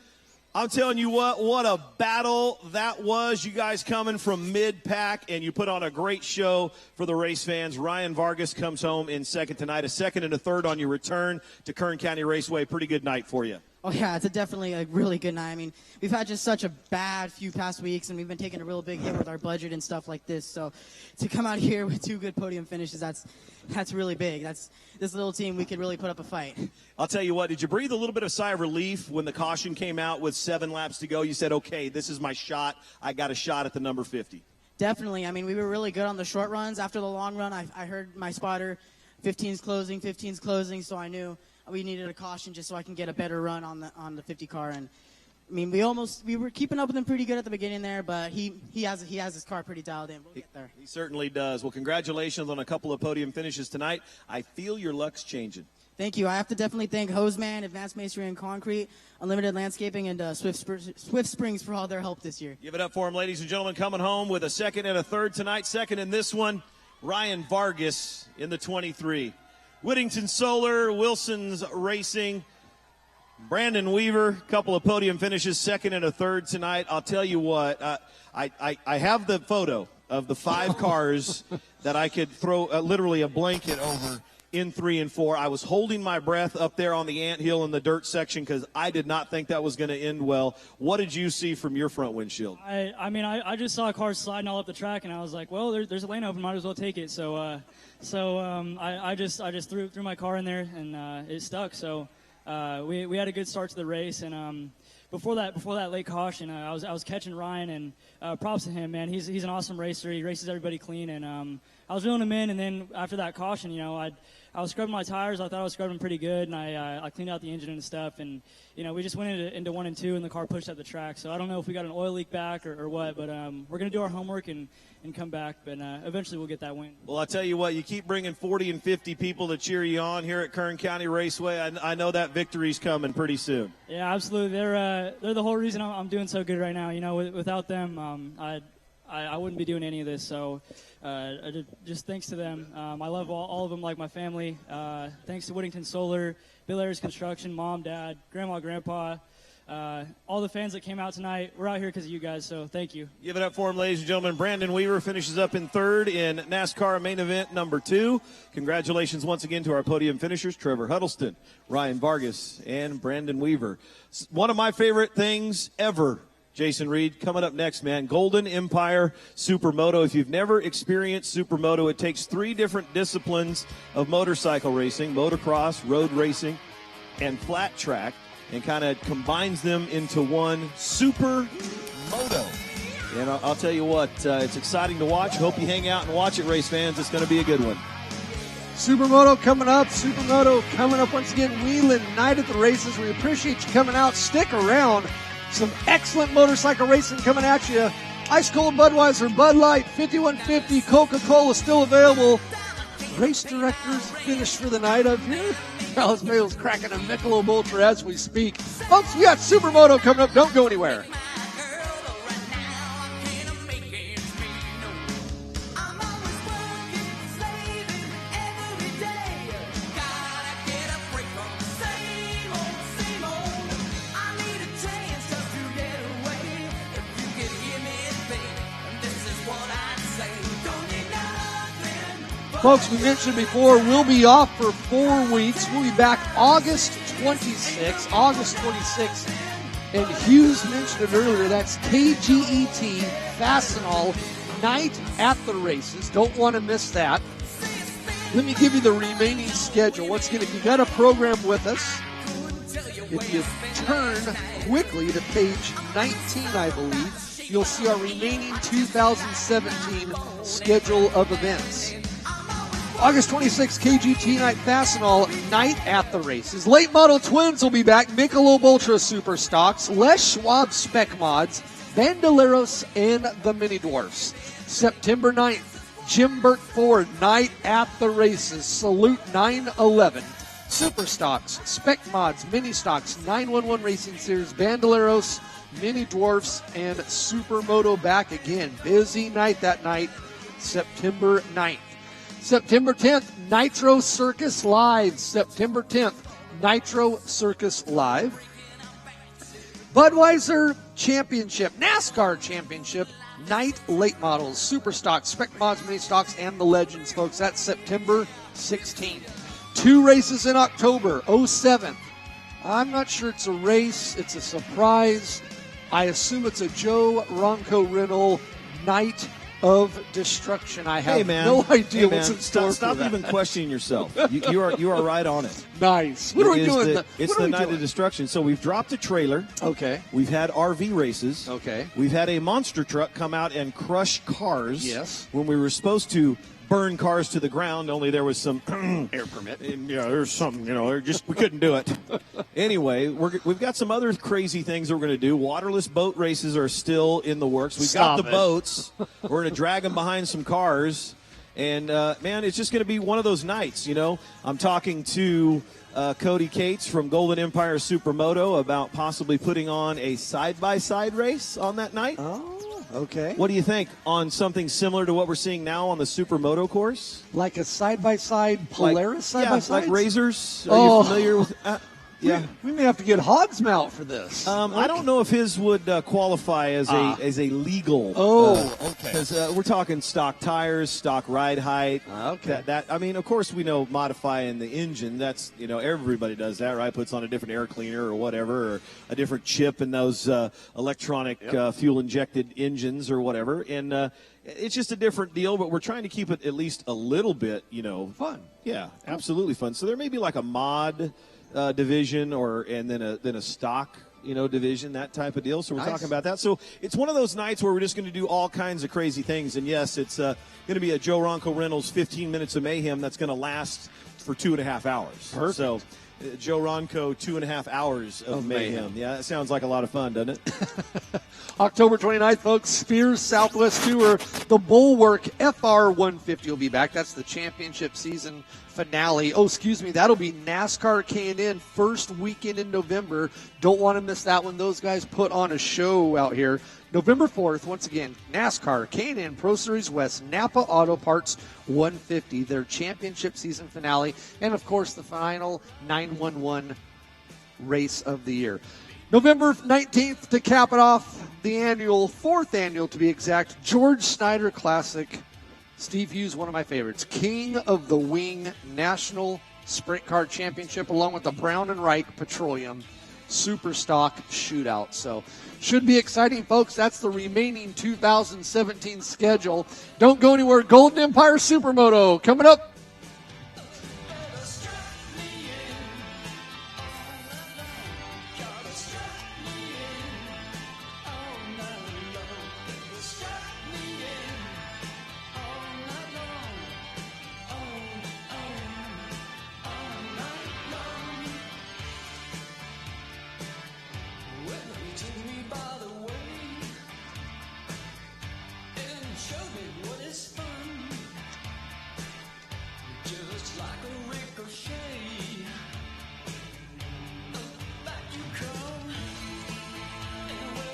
I'm telling you what a battle that was. You guys coming from mid-pack, and you put on a great show for the race fans. Ryan Vargas comes home in second tonight, a second and a third on your return to Kern County Raceway. Pretty good night for you. Oh, yeah, it's definitely a really good night. I mean, we've had just such a bad few past weeks, and we've been taking a real big hit with our budget and stuff like this. So to come out here with 2 good podium finishes, that's really big. That's this little team, we could really put up a fight. I'll tell you what, did you breathe a little bit of sigh of relief when the caution came out with 7 laps to go? You said, okay, this is my shot. I got a shot at the number 50. Definitely. I mean, we were really good on the short runs. After the long run, I heard my spotter, 15's closing, so I knew we needed a caution just so I can get a better run on the 50 car. And I mean, we were keeping up with him pretty good at the beginning there, but he has his car pretty dialed in. We'll get there. He certainly does. Well, congratulations on a couple of podium finishes tonight. I feel your luck's changing. Thank you. I have to definitely thank Hoseman, Advanced Masonry and Concrete, Unlimited Landscaping, and Swift Springs for all their help this year. Give it up for him, ladies and gentlemen. Coming home with a second and a third tonight. Second in this one, Ryan Vargas in the 23. Whittington Solar, Wilson's Racing, Brandon Weaver, couple of podium finishes, second and a third tonight. I'll tell you what, I have the photo of the 5 cars that I could throw literally a blanket over in 3 and 4. I was holding my breath up there on the anthill in the dirt section because I did not think that was going to end well. What did you see from your front windshield? I just saw cars sliding all up the track, and I was like, well, there's a lane open, might as well take it. So I just threw my car in there, and it stuck. So we had a good start to the race, and before that late caution, I was catching Ryan, and props to him, man. He's an awesome racer. He races everybody clean, and I was reeling him in, and then after that caution, you know, I was scrubbing my tires. I thought I was scrubbing pretty good, and I cleaned out the engine and stuff. And, you know, we just went into 1 and 2, and the car pushed up the track. So I don't know if we got an oil leak back or what, but we're going to do our homework and come back. But eventually we'll get that win. Well, I'll tell you what, you keep bringing 40 and 50 people to cheer you on here at Kern County Raceway. I know that victory's coming pretty soon. Yeah, absolutely. They're the whole reason I'm doing so good right now. You know, without them, I wouldn't be doing any of this. So just thanks to them. I love all of them like my family. Thanks to Whittington Solar, Bill Ayers Construction, Mom, Dad, Grandma, Grandpa, all the fans that came out tonight. We're out here because of you guys, so thank you. Give it up for him, ladies and gentlemen. Brandon Weaver finishes up in third in NASCAR main event number 2. Congratulations once again to our podium finishers, Trevor Huddleston, Ryan Vargas, and Brandon Weaver. One of my favorite things ever, Jason Reed, coming up next, man, Golden Empire Supermoto. If you've never experienced Supermoto, it takes 3 different disciplines of motorcycle racing, motocross, road racing, and flat track, and kind of combines them into one Supermoto. And I'll tell you what, it's exciting to watch. Hope you hang out and watch it, race fans. It's going to be a good one. Supermoto coming up. Supermoto coming up once again. Whelen Night at the races. We appreciate you coming out. Stick around. Some excellent motorcycle racing coming at you. Ice Cold Budweiser, Bud Light, 5150, Coca-Cola still available. Race directors finished for the night up here. Alice Bale's cracking a Michelob Ultra as we speak. Folks, we got Supermoto coming up. Don't go anywhere. Folks, we mentioned before, we'll be off for 4 weeks. We'll be back August 26th. And Hughes mentioned it earlier, that's KGET Fastenal Night at the Races. Don't want to miss that. Let me give you the remaining schedule. Once again, if you got a program with us, if you turn quickly to page 19, I believe, you'll see our remaining 2017 schedule of events. August 26th, KGT Night Fastenal Night at the Races. Late Model Twins will be back. Michelob Ultra Super Stocks, Les Schwab Spec Mods, Bandoleros, and the Mini Dwarfs. September 9th, Jim Burt Ford Night at the Races. Salute 911. Super Stocks, Spec Mods, Mini Stocks, 911 Racing Series, Bandoleros, Mini Dwarfs, and Supermoto back again. Busy night that night, September 9th. September 10th, Nitro Circus Live. September 10th, Nitro Circus Live. Budweiser Championship, NASCAR Championship, Night Late Models, Super Stocks, Spec Mods, Mini Stocks, and the Legends, folks. That's September 16th. 2 races in October, 07th. I'm not sure it's a race. It's a surprise. I assume it's a Joe Ronco Rental Night of Destruction. I have no idea what's in store Stop for that. even questioning yourself. You are right on it. Nice. What are we doing? It's the Night of Destruction. So we've dropped a trailer. Okay. We've had RV races. Okay. We've had a monster truck come out and crush cars. Yes. When we were supposed to burn cars to the ground, only there was some air permit. Yeah, there's some, we couldn't do it. Anyway, we've got some other crazy things that we're going to do. Waterless boat races are still in the works. We've got the boats. We're going to drag them behind some cars. And, man, it's just going to be one of those nights, I'm talking to Cody Cates from Golden Empire Supermoto about possibly putting on a side-by-side race on that night. Oh. Okay. What do you think on something similar to what we're seeing now on the Supermoto course? Like a side-by-side Polaris side-by-side? Yeah, like Razors. Are you familiar with Yeah. We may have to get Hogs Mount for this. I don't know if his would qualify as a legal. Okay. Because we're talking stock tires, stock ride height. Okay. I mean, of course, we know modifying the engine. That's, everybody does that, right? Puts on a different air cleaner or whatever, or a different chip in those electronic fuel-injected engines or whatever. And it's just a different deal, but we're trying to keep it at least a little bit, fun. Yeah, absolutely fun. So there may be like a mod division and then a stock division, that type of deal. So we're talking about that. So it's one of those nights where we're just going to do all kinds of crazy things. And yes, it's going to be a Joe Ronco Reynolds 15 minutes of mayhem that's going to last for 2.5 hours. Perfect. So Joe Ronco 2.5 hours of mayhem. Yeah, that sounds like a lot of fun, doesn't it? October 29th, folks, Spears Southwest Tour, the Bulwark FR 150 will be back. That's the championship season finale. That'll be NASCAR K&N first weekend in November. Don't want to miss that one. Those guys put on a show out here. November 4th, once again, NASCAR K&N Pro Series West Napa Auto Parts 150, their championship season finale, and of course the final 911 race of the year. November 19th, to cap it off, the fourth annual to be exact, George Snyder Classic. Steve Hughes, one of my favorites. King of the Wing National Sprint Car Championship, along with the Brown and Wright Petroleum Super Stock Shootout. So, should be exciting, folks. That's the remaining 2017 schedule. Don't go anywhere. Golden Empire Supermoto coming up.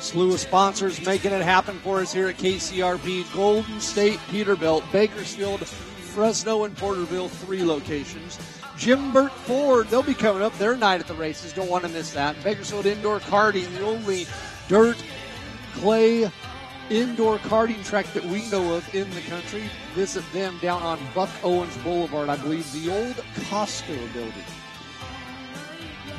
Slew of sponsors making it happen for us here at KCRP. Golden State, Peterbilt, Bakersfield, Fresno, and Porterville, 3 locations. Jim Burt Ford, they'll be coming up their night at the races. Don't want to miss that. Bakersfield Indoor Karting, the only dirt, clay, indoor karting track that we know of in the country. Visit them down on Buck Owens Boulevard, I believe, the old Costco building.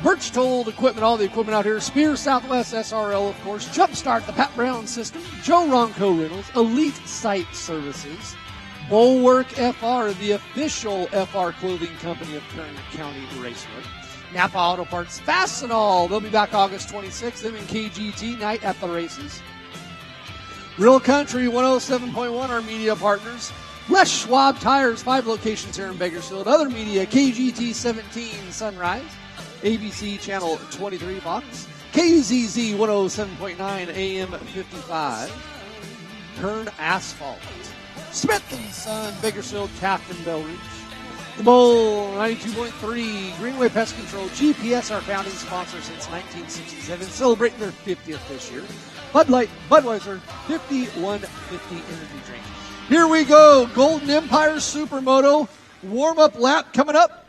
Birchtold Equipment, all the equipment out here. Spear Southwest SRL, of course. Jumpstart, the Pat Brown System. Joe Ronco Reynolds. Elite Site Services. Bulwark FR, the official FR clothing company of Kern County Raceway. Napa Auto Parts. Fastenal, they'll be back August 26th. Them in KGT night at the races. Real Country 107.1, our media partners. Les Schwab Tires, 5 locations here in Bakersfield. Other media, KGT 17 Sunrise. ABC Channel 23 Fox, KZZ 107.9 AM 55, Kern Asphalt, Smith & Son, Bakersfield, Captain Belridge, The Bull 92.3, Greenway Pest Control, GPS, our founding sponsor since 1967, celebrating their 50th this year. Bud Light, Budweiser, 5150 energy drink. Here we go, Golden Empire Supermoto, warm-up lap coming up.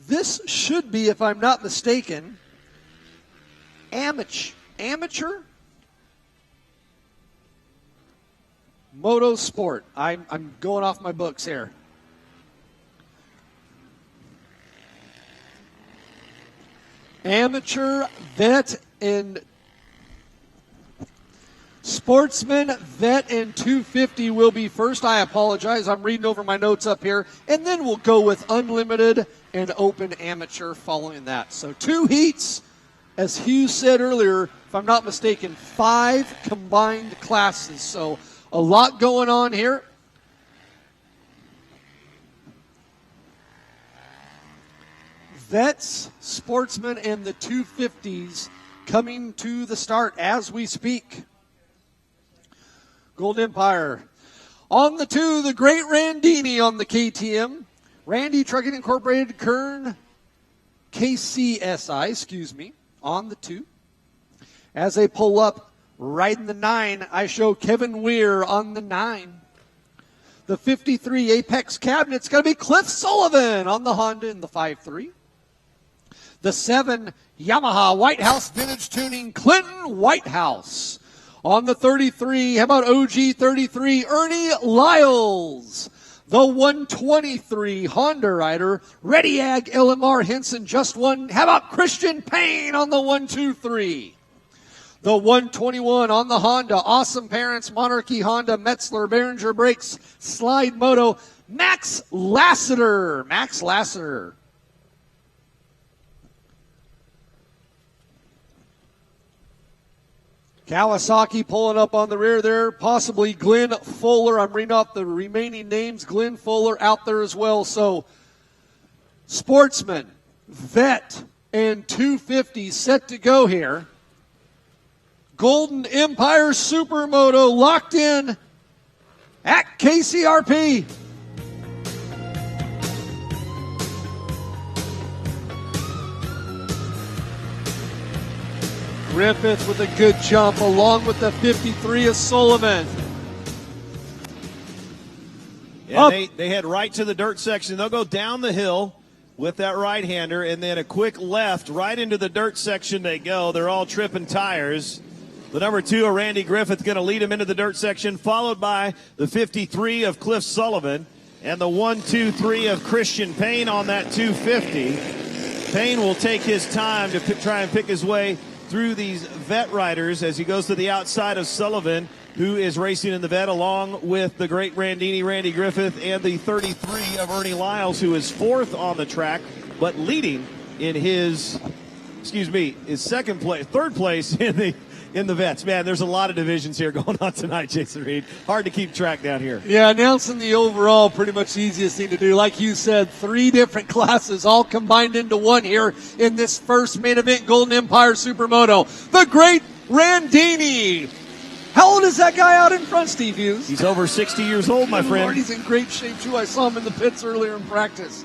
This should be, if I'm not mistaken, amateur moto sport. I'm going off my books here. Amateur, vet, and sportsman, vet, and 250 will be first. I apologize. I'm reading over my notes up here. And then we'll go with unlimited and open amateur following that. So 2 heats, as Hugh said earlier, if I'm not mistaken, 5 combined classes. So a lot going on here. Vets, sportsmen, and the 250s coming to the start as we speak. Golden Empire. On the 2, the great Randini on the KTM. Randy Trucking Incorporated, Kern, KCSI, on the 2. As they pull up, riding the 9, I show Kevin Weir on the 9. The 53 Apex Cabinet's going to be Cliff Sullivan on the Honda in the 5.3. The 7 Yamaha Whitehouse Vintage Tuning, Clinton Whitehouse. On the 33, how about OG 33, Ernie Lyles. The 123 Honda rider, Rediag LMR Henson, just one. How about Christian Payne on the 123? The 121 on the Honda, Awesome Parents, Monarchy Honda, Metzler, Behringer Brakes, Slide Moto, Max Lassiter. Kawasaki pulling up on the rear there, possibly Glenn Fuller. I'm reading off the remaining names. Glenn Fuller out there as well. So, sportsman, vet, and 250 set to go here. Golden Empire Supermoto locked in at KCRP. Griffith with a good jump along with the 53 of Sullivan. Yeah, they head right to the dirt section. They'll go down the hill with that right-hander and then a quick left right into the dirt section they go. They're all tripping tires. The number 2 of Randy Griffith going to lead him into the dirt section, followed by the 53 of Cliff Sullivan and the 1-2-3 of Christian Payne on that 250. Payne will take his time to try and pick his way through these vet riders as he goes to the outside of Sullivan, who is racing in the vet along with the great Randini, Randy Griffith, and the 33 of Ernie Lyles, who is 4th on the track, but leading in his third place in the vets. Man, there's a lot of divisions here going on tonight, Jason Reed. Hard to keep track down here. Yeah, announcing the overall, pretty much the easiest thing to do. Like you said, 3 different classes all combined into one here in this first main event, Golden Empire Supermoto. The great Randini. How old is that guy out in front, Steve Hughes? He's over 60 years old, my friend. Lord, he's in great shape, too. I saw him in the pits earlier in practice.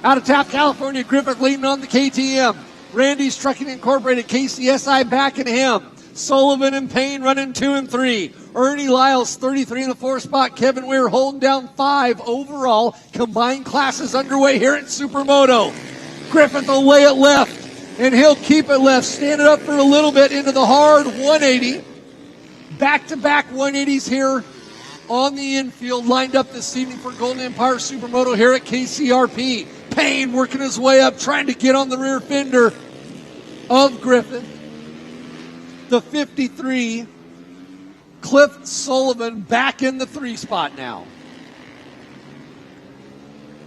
Out of Taft, California, Griffith leading on the KTM. Randy's Trucking Incorporated, KCSI backing him. Sullivan and Payne running 2 and 3. Ernie Lyles, 33 in the 4th spot. Kevin Weir holding down 5 overall. Combined classes underway here at Supermoto. Griffith will lay it left, and he'll keep it left. Stand it up for a little bit into the hard 180. Back-to-back 180s here on the infield, lined up this evening for Golden Empire Supermoto here at KCRP. Payne working his way up, trying to get on the rear fender of Griffith. The 53, Cliff Sullivan, back in the 3 spot now.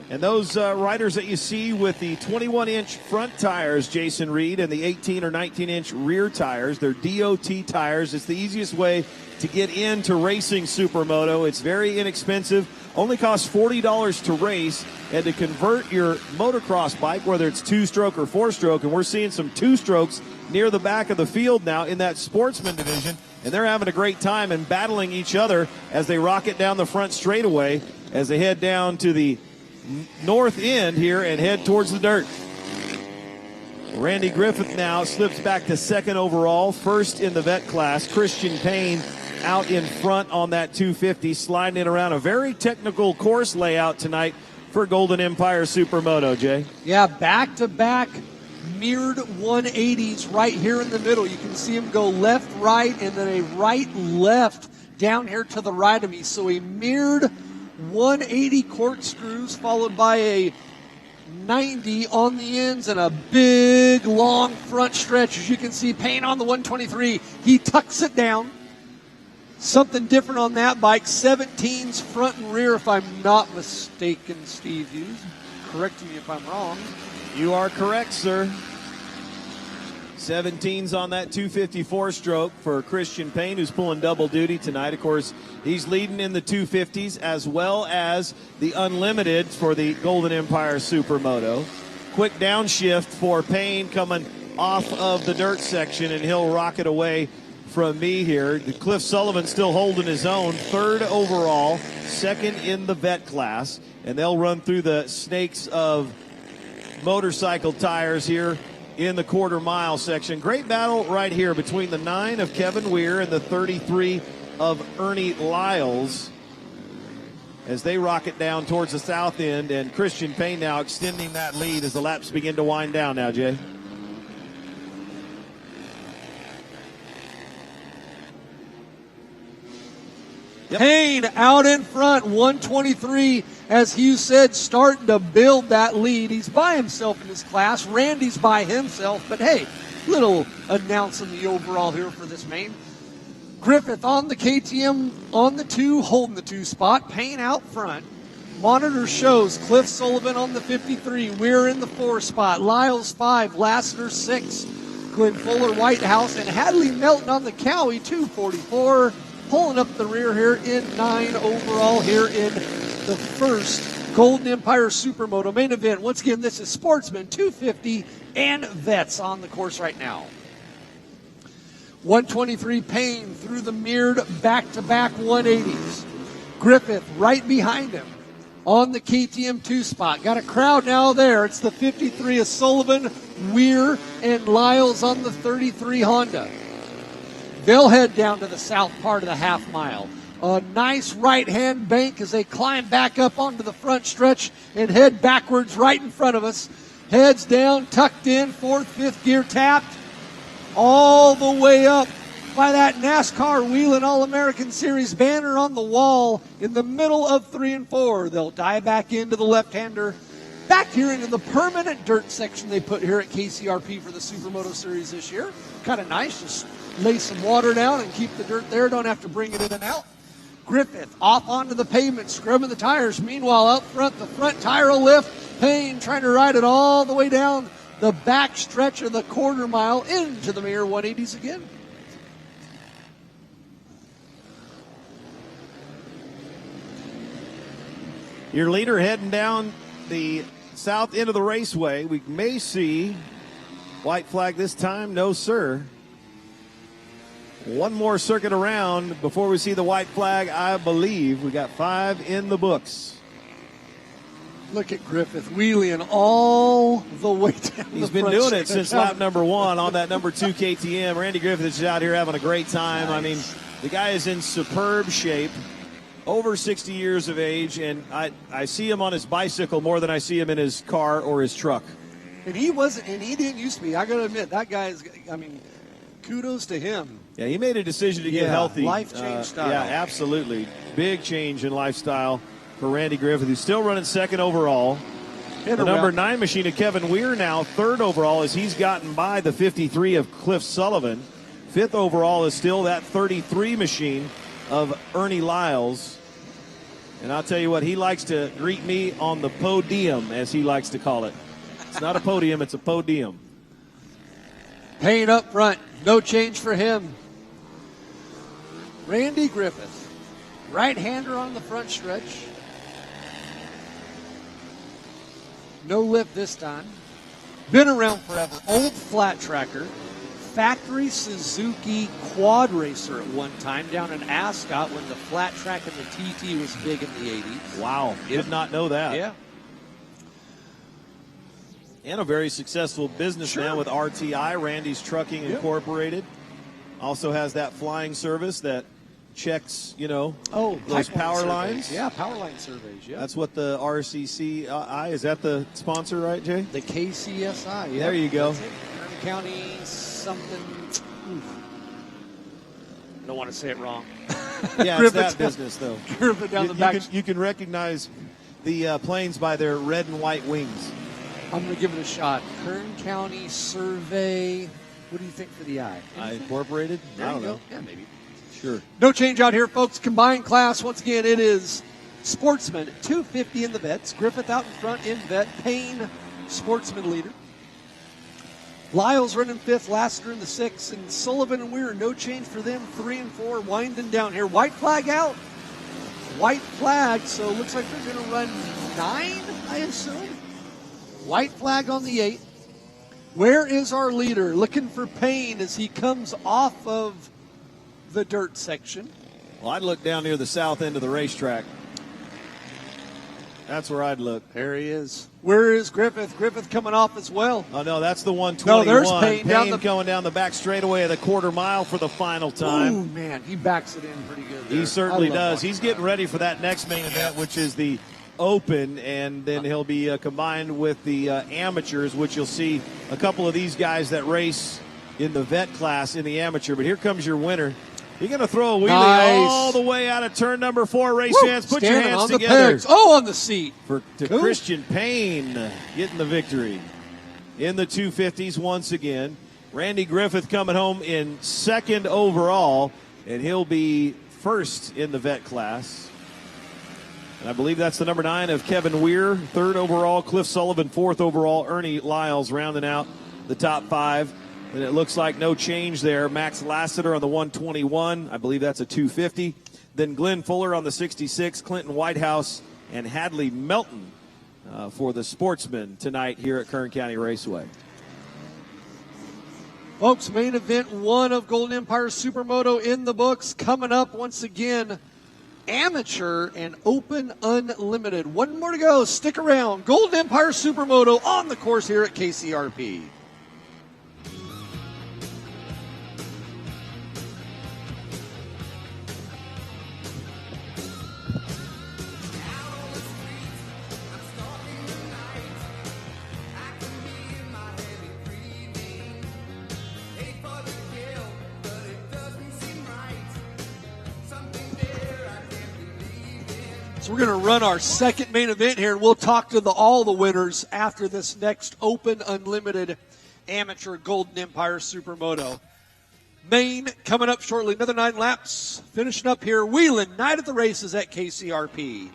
And those riders that you see with the 21-inch front tires, Jason Reed, and the 18 or 19-inch rear tires, they're DOT tires. It's the easiest way to get into racing Supermoto. It's very inexpensive, only costs $40 to race, and to convert your motocross bike, whether it's 2-stroke or 4-stroke, and we're seeing some 2-strokes near the back of the field now in that sportsman division, and they're having a great time and battling each other as they rocket down the front straightaway as they head down to the north end here and head towards the dirt. Randy Griffith now slips back to 2nd overall, 1st in the vet class. Christian Payne out in front on that 250, sliding it around a very technical course layout tonight for Golden Empire Supermoto, Jay. Yeah, back-to-back mirrored 180s right here in the middle. You can see him go left, right, and then a right, left down here to the right of me. So a mirrored 180 corkscrews followed by a 90 on the ends and a big long front stretch. As you can see, Payne on the 123, he tucks it down. Something different on that bike, 17's front and rear, if I'm not mistaken, Steve Hughes. Correct me if I'm wrong. You are correct, sir. 17's on that 254 stroke for Christian Payne, who's pulling double duty tonight. Of course, he's leading in the 250s as well as the Unlimited for the Golden Empire Supermoto. Quick downshift for Payne coming off of the dirt section, and he'll rocket away from me here. Cliff Sullivan still holding his own, 3rd overall, 2nd in the vet class, and they'll run through the snakes of motorcycle tires here in the quarter-mile section. Great battle right here between the 9 of Kevin Weir and the 33 of Ernie Lyles as they rocket down towards the south end, and Christian Payne now extending that lead as the laps begin to wind down now, Jay. Yep. Payne out in front, 123, as Hughes said, starting to build that lead. He's by himself in his class. Randy's by himself, but hey, little announcing the overall here for this main. Griffith on the KTM on the 2, holding the 2 spot. Payne out front. Monitor shows Cliff Sullivan on the 53. We're in the 4 spot. Lyles 5, Lassiter 6. Glenn Fuller, Whitehouse, and Hadley Melton on the Cowie 244. Pulling up the rear here in 9 overall here in the 1st Golden Empire Supermoto main event. Once again, this is Sportsman 250 and Vets on the course right now. 123 Payne through the mirrored back-to-back 180s. Griffith right behind him on the KTM 2 spot. Got a crowd now there. It's the 53 of Sullivan, Weir, and Lyles on the 33 Honda. They'll head down to the south part of the half mile. A nice right-hand bank as they climb back up onto the front stretch and head backwards right in front of us. Heads down, tucked in, 4th, 5th gear tapped. All the way up by that NASCAR Whelen All-American Series banner on the wall in the middle of 3 and 4. They'll dive back into the left-hander. Back here into the permanent dirt section they put here at KCRP for the Supermoto Series this year. Kind of nice, just lay some water down and keep the dirt there. Don't have to bring it in and out. Griffith off onto the pavement, scrubbing the tires. Meanwhile, out front, the front tire will lift. Payne trying to ride it all the way down the back stretch of the quarter mile into the mirror 180s again. Your leader heading down the south end of the raceway. We may see white flag this time. No, sir. One more circuit around before we see the white flag, I believe. We got 5 in the books. Look at Griffith wheeling all the way down. He's been doing it since lap number 1 on that number 2 KTM. Randy Griffith is out here having a great time. Nice. I mean, the guy is in superb shape, over 60 years of age, and I see him on his bicycle more than I see him in his car or his truck. And he didn't used to be. I got to admit, that guy is, I mean, kudos to him. Yeah, he made a decision to get healthy. Life change style. Yeah, absolutely. Big change in lifestyle for Randy Griffith, who's still running second overall. The number 9 machine of Kevin Weir now third overall as he's gotten by the 53 of Cliff Sullivan. Fifth overall is still that 33 machine of Ernie Lyles. And I'll tell you what, he likes to greet me on the podium, as he likes to call it. It's not a podium, it's a podium. Payne up front. No change for him. Randy Griffith, right-hander on the front stretch. No lip this time. Been around forever. Old flat tracker. Factory Suzuki quad racer at one time down in Ascot when the flat track and the TT was big in the 80s. Wow. Did not know that. Yeah. And a very successful business now with RTI, Randy's Trucking Incorporated. Also has that flying service that checks, those power lines. Yeah, power line surveys, yeah. That's what the RCCI, is that the sponsor, right, Jay? The KCSI, yeah. There you go. Kern County something. Don't want to say it wrong. Yeah, it's that business, though. Griffith down the back. You can recognize the planes by their red and white wings. I'm going to give it a shot. Kern County Survey. What do you think for the eye? Incorporated? I don't know. Yeah, maybe. Sure. No change out here, folks. Combined class. Once again, it is Sportsman 250 in the vets. Griffith out in front in vet. Payne, Sportsman leader. Lyles running fifth. Lassiter in the sixth. And Sullivan and Weir, no change for them. 3 and 4 winding down here. White flag out. White flag. So it looks like they're going to run 9, I assume. White flag on the 8. Where is our leader? Looking for Payne as he comes off of the dirt section. Well, I'd look down near the south end of the racetrack. That's where I'd look. There he is. Where is Griffith? Griffith coming off as well. Oh, no, that's the 121. No, there's Payne. Payne going down the back straightaway at a quarter mile for the final time. Oh, man, he backs it in pretty good there. He certainly does. He's getting ready for that next main event, which is the Open, and then he'll be combined with the amateurs, which you'll see a couple of these guys that race in the vet class in the amateur. But here comes your winner. You're going to throw a wheelie all the way out of turn number 4. Race fans, put your hands together. On the seat. To Christian Payne getting the victory in the 250s once again. Randy Griffith coming home in second overall, and he'll be first in the vet class. And I believe that's the number 9 of Kevin Weir, third overall. Cliff Sullivan, fourth overall. Ernie Lyles rounding out the top 5. And it looks like no change there. Max Lassiter on the 121. I believe that's a 250. Then Glenn Fuller on the 66. Clinton Whitehouse and Hadley Melton for the Sportsmen tonight here at Kern County Raceway. Folks, main event 1 of Golden Empire Supermoto in the books. Coming up once again, Amateur and Open Unlimited. One more to go. Stick around. Golden Empire Supermoto on the course here at KCRP. So we're going to run our second main event here, and we'll talk to all the winners after this next Open Unlimited Amateur Golden Empire Supermoto. Main coming up shortly. Another 9 laps. Finishing up here, Whelen Night at the races at KCRP.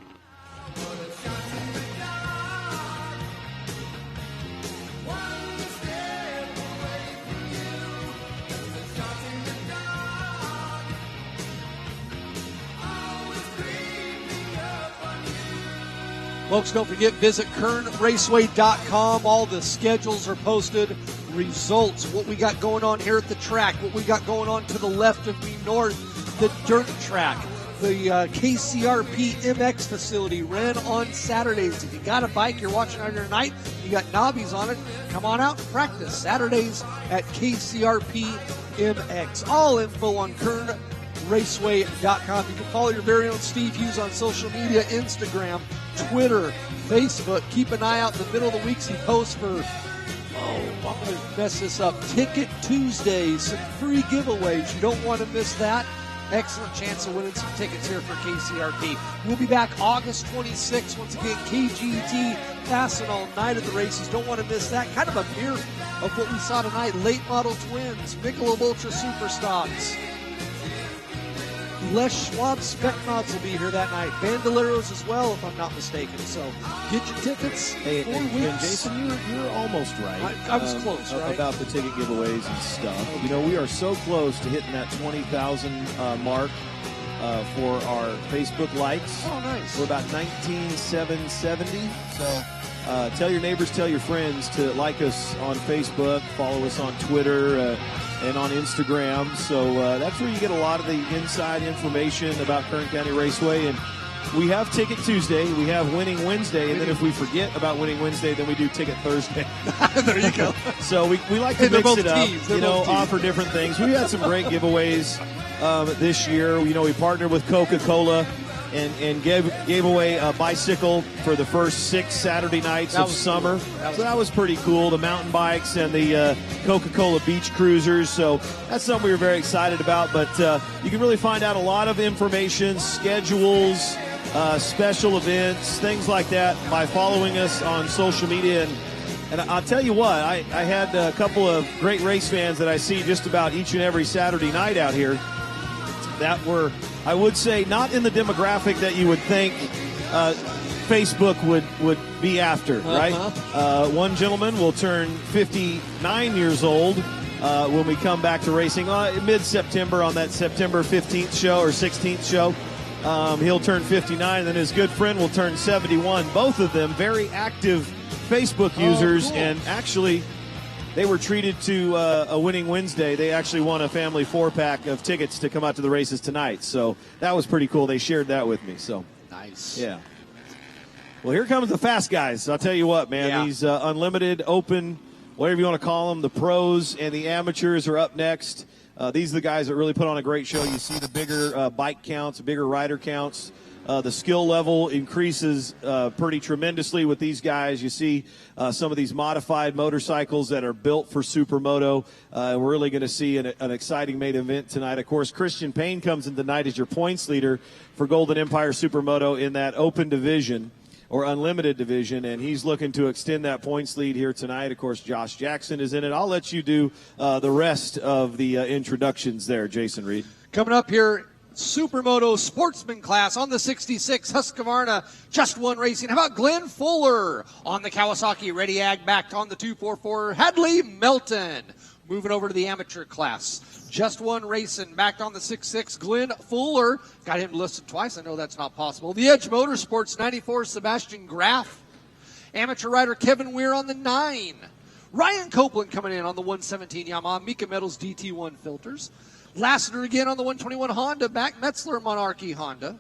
Folks, don't forget, visit KernRaceway.com. All the schedules are posted, results, what we got going on here at the track, what we got going on to the left of me north, the dirt track, the KCRP MX facility ran on Saturdays. If you got a bike, you're watching on your night, you got knobbies on it, come on out and practice. Saturdays at KCRP MX. All info on KernRaceway.com. You can follow your very own Steve Hughes on social media, Instagram, Twitter, Facebook. Keep an eye out in the middle of the weeks. He posts for I'm going to mess this up. Ticket Tuesdays, some free giveaways. You don't want to miss that. Excellent chance of winning some tickets here for KCRP. We'll be back August 26th. Once again, KGT, Fastenal, Night of the Races. Don't want to miss that. Kind of a mirror of what we saw tonight. Late model twins, Michelob Ultra Super Stocks. Les Schwab Spec Mods will be here that night. Bandoleros as well, if I'm not mistaken. So get your tickets. 4 weeks. And Jason, you're almost right. I was close, right? About the ticket giveaways and stuff. You know, we are so close to hitting that 20,000 mark for our Facebook likes. Oh, nice. We're about 19,770. So tell your neighbors, tell your friends to like us on Facebook, follow us on Twitter, and on Instagram. So that's where you get a lot of the inside information about Kern County Raceway. And we have Ticket Tuesday, we have Winning Wednesday, and then if we forget about Winning Wednesday, then we do Ticket Thursday. There you go. So we like to mix it up, offer different things. We had some great giveaways this year. You know, we partnered with Coca-Cola and gave away a bicycle for the first 6 Saturday nights of summer. So that was pretty cool. The mountain bikes and the Coca-Cola beach cruisers. So that's something we were very excited about. But you can really find out a lot of information, schedules, special events, things like that by following us on social media. And I'll tell you what, I had a couple of great race fans that I see just about each and every Saturday night out here that were, I would say, not in the demographic that you would think Facebook would be after, right? One gentleman will turn 59 years old when we come back to racing mid-September on that September 15th show or 16th show. He'll turn 59, and then his good friend will turn 71. Both of them very active Facebook users, and actually they were treated to a Winning Wednesday. They actually won a family 4-pack of tickets to come out to the races tonight. So that was pretty cool. They shared that with me. So nice. Yeah. Well, here comes the fast guys. I'll tell you what, man. These unlimited, open, whatever you want to call them, the pros and the amateurs are up next. These are the guys that really put on a great show. You see the bigger bike counts, bigger rider counts. The skill level increases pretty tremendously with these guys. You see some of these modified motorcycles that are built for Supermoto. We're really going to see an exciting main event tonight. Of course, Christian Payne comes in tonight as your points leader for Golden Empire Supermoto in that open division or unlimited division, and he's looking to extend that points lead here tonight. Of course, Josh Jackson is in it. I'll let you do the rest of the introductions there, Jason Reed. Coming up here, Supermoto Sportsman class on the 66, Husqvarna Just One Racing. How about Glenn Fuller on the Kawasaki Ready Ag back on the 244, Hadley Melton. Moving over to the amateur class, Just One Racing back on the 66, Glenn Fuller. Got him listed twice. I know that's not possible. The Edge Motorsports 94, Sebastian Graff. Amateur rider Kevin Weir on the 9. Ryan Copeland coming in on the 117 Yamaha Mika Metals DT1 filters. Lassiter again on the 121 Honda, back Metzler Monarchy Honda.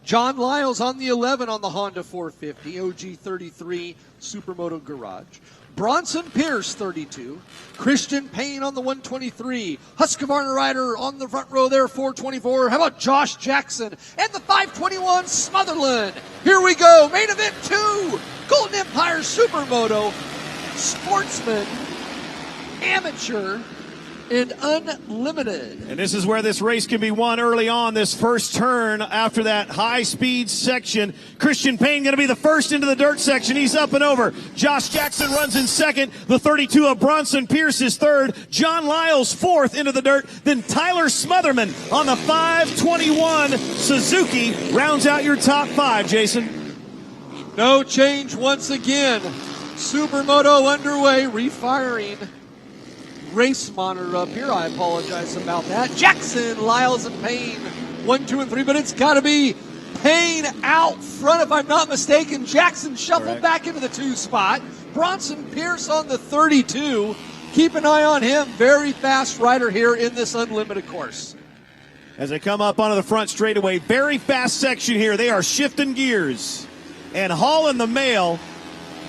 John Lyles on the 11 on the Honda 450, OG 33 Supermoto Garage. Bronson Pierce 32. Christian Payne on the 123. Husqvarna rider on the front row there, 424. How about Josh Jackson and the 521 Smotherland? Here we go, main event 2, Golden Empire Supermoto, Sportsman, Amateur, and Unlimited. And this is where this race can be won early on, this first turn after that high-speed section. Christian Payne going to be the first into the dirt section. He's up and over. Josh Jackson runs in second. The 32 of Bronson Pierce is third. John Lyles fourth into the dirt. Then Tyler Smotherman on the 521 Suzuki rounds out your top 5, Jason. No change once again. Supermoto underway, refiring. Race monitor up here. I apologize about that. Jackson, Lyles, and Payne 1, 2, and 3, but it's got to be Payne out front if I'm not mistaken. Jackson shuffled back into the 2 spot. Bronson Pierce on the 32. Keep an eye on him. Very fast rider here in this unlimited course. As they come up onto the front straightaway, very fast section here. They are shifting gears and hauling the mail.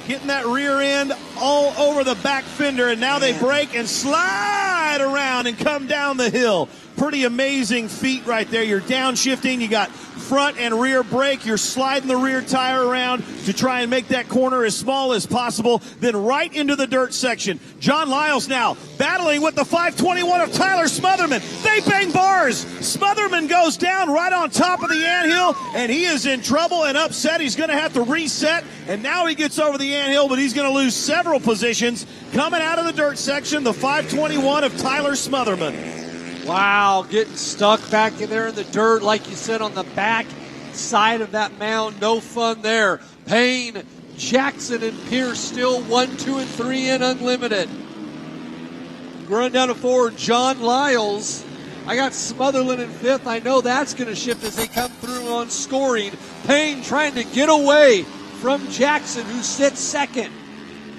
Getting that rear end all over the back fender, and now they brake and slide slide around and come down the hill. Pretty amazing feat right there. You're downshifting. You got front and rear brake. You're sliding the rear tire around to try and make that corner as small as possible. Then right into the dirt section. John Lyles now battling with the 521 of Tyler Smotherman. They bang bars. Smotherman goes down right on top of the anthill, and he is in trouble and upset. He's going to have to reset, and now he gets over the anthill, but he's going to lose several positions. Coming out of the dirt section, the 521 of Tyler Smotherman. Wow, getting stuck back in there in the dirt, like you said, on the back side of that mound. No fun there. Payne, Jackson, and Pierce still 1, 2, and 3 in unlimited. Run down to 4, John Lyles. I got Smotherland in 5th. I know that's going to shift as they come through on scoring. Payne trying to get away from Jackson, who sits 2nd.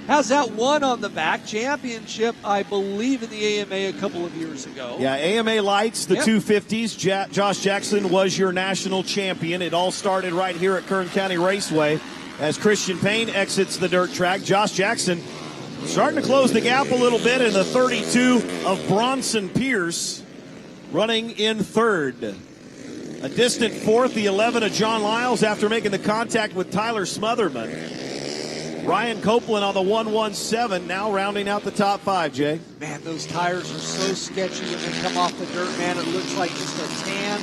Has that one on the back. Championship, I believe, in the AMA a couple of years ago. Yeah, AMA Lights, the 250s. Josh Jackson was your national champion. It all started right here at Kern County Raceway as Christian Payne exits the dirt track. Josh Jackson starting to close the gap a little bit in the 32 of Bronson Pierce, running in 3rd. A distant 4th, the 11 of John Lyles after making the contact with Tyler Smotherman. Ryan Copeland on the 117, now rounding out the top 5, Jay. Man, those tires are so sketchy when they come off the dirt, man. It looks like just a tan,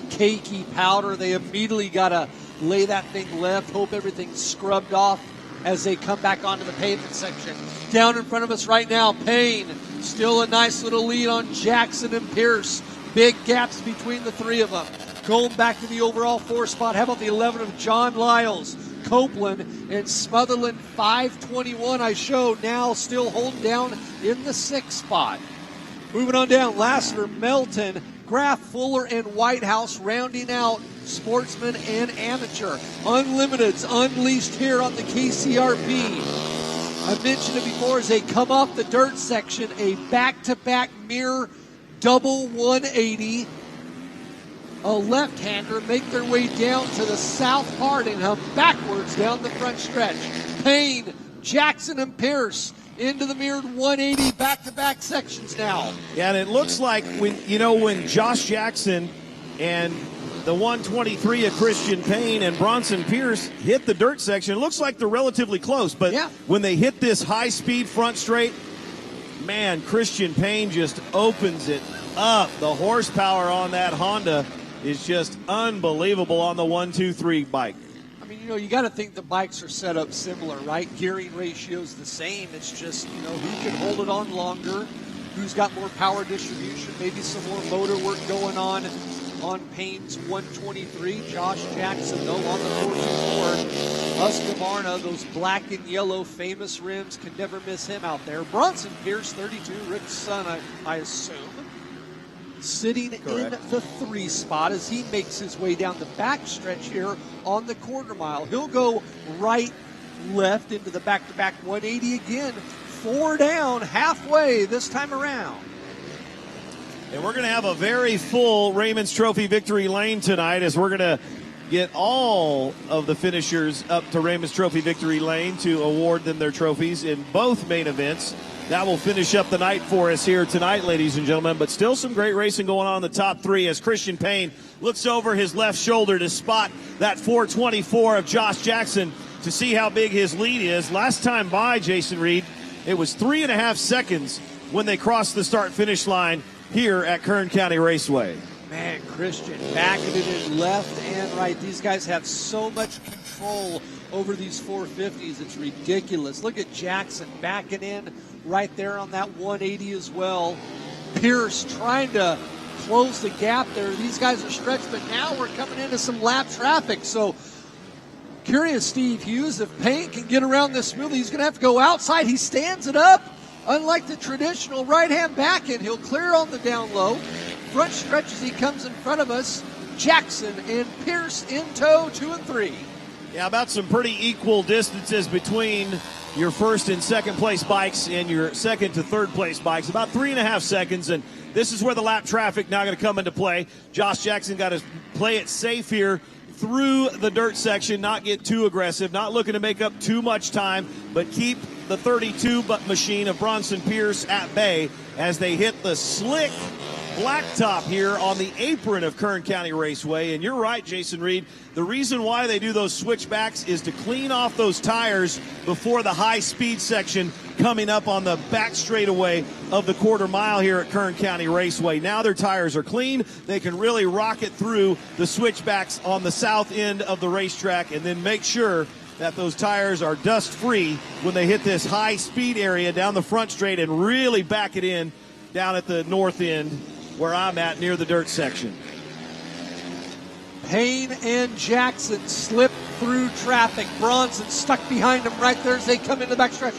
cakey powder. They immediately got to lay that thing left, hope everything's scrubbed off as they come back onto the pavement section. Down in front of us right now, Payne, still a nice little lead on Jackson and Pierce. Big gaps between the 3 of them. Going back to the overall 4 spot. How about the 11 of John Lyles? Copeland and Smotherland, 521 I showed, now still holding down in the 6th spot. Moving on down, Lassiter, Melton, Graff, Fuller, and Whitehouse rounding out sportsman and amateur. Unlimited's unleashed here on the KCRP. I mentioned it before as they come off the dirt section, a back-to-back mirror double 180. A left-hander make their way down to the south part and come backwards down the front stretch. Payne, Jackson, and Pierce into the mirrored 180 back-to-back sections now. Yeah, and it looks like when Josh Jackson and the 123 of Christian Payne and Bronson Pierce hit the dirt section, it looks like they're relatively close. But when they hit this high-speed front straight, man, Christian Payne just opens it up. The horsepower on that Honda is just unbelievable on the 1-2-3 bike. I mean, you got to think the bikes are set up similar, right? Gearing ratio's the same. It's just, who can hold it on longer, who's got more power distribution, maybe some more motor work going on Payne's 123. Josh Jackson, though, on the 44. Husqvarna, those black and yellow famous rims, can never miss him out there. Bronson Pierce, 32, Rick's son, I assume. Sitting Correct. in the 3 spot as he makes his way down the back stretch here on the quarter mile. He'll go right, left into the back-to-back 180 again. 4 down, halfway this time around. And we're going to have a very full Raymond's Trophy Victory Lane tonight as we're going to get all of the finishers up to Raymond's Trophy Victory Lane to award them their trophies in both main events. That will finish up the night for us here tonight, ladies and gentlemen. But still some great racing going on in the top 3 as Christian Payne looks over his left shoulder to spot that 424 of Josh Jackson to see how big his lead is. Last time by, Jason Reed, it was 3.5 seconds when they crossed the start-finish line here at Kern County Raceway. Man, Christian backing it in left and right. These guys have so much control over these 450s. It's ridiculous. Look at Jackson backing in right there on that 180 as well. Pierce trying to close the gap there. These guys are stretched, but now we're coming into some lap traffic. So curious, Steve Hughes, if Payne can get around this smoothly, he's going to have to go outside. He stands it up. Unlike the traditional right-hand back end, he'll clear on the down low. Front stretch as he comes in front of us. Jackson and Pierce in tow, 2 and 3. Yeah, about some pretty equal distances between your first and second place bikes and your second to third place bikes. About 3.5 seconds, and this is where the lap traffic now going to come into play. Josh Jackson got to play it safe here through the dirt section, not get too aggressive, not looking to make up too much time, but keep the 32 machine of Bronson Pierce at bay as they hit the slick blacktop here on the apron of Kern County Raceway. And you're right, Jason Reed. The reason why they do those switchbacks is to clean off those tires before the high-speed section coming up on the back straightaway of the quarter mile here at Kern County Raceway. Now their tires are clean. They can really rocket through the switchbacks on the south end of the racetrack and then make sure that those tires are dust-free when they hit this high-speed area down the front straight and really back it in down at the north end where I'm at near the dirt section. Payne and Jackson slip through traffic. Bronson stuck behind them right there as they come into the backstretch.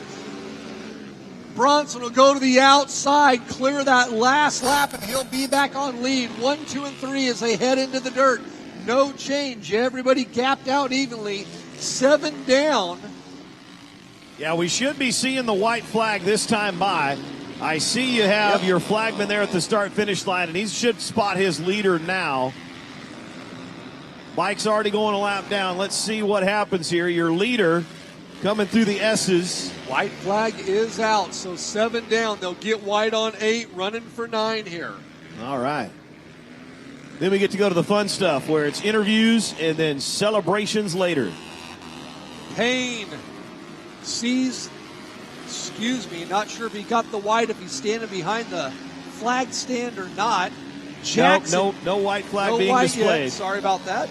Bronson will go to the outside, clear that last lap, and he'll be back on lead. 1, 2, and 3 as they head into the dirt. No change. Everybody gapped out evenly. 7 down. Yeah, we should be seeing the white flag this time by. I see you have your flagman there at the start-finish line, and he should spot his leader now. Bike's already going a lap down. Let's see what happens here. Your leader coming through the S's. White flag is out, so 7 down. They'll get white on 8, running for 9 here. All right. Then we get to go to the fun stuff where it's interviews and then celebrations later. Payne sees, not sure if he got the white, if he's standing behind the flag stand or not. Jackson, no white flag no being white displayed. Yet. Sorry about that.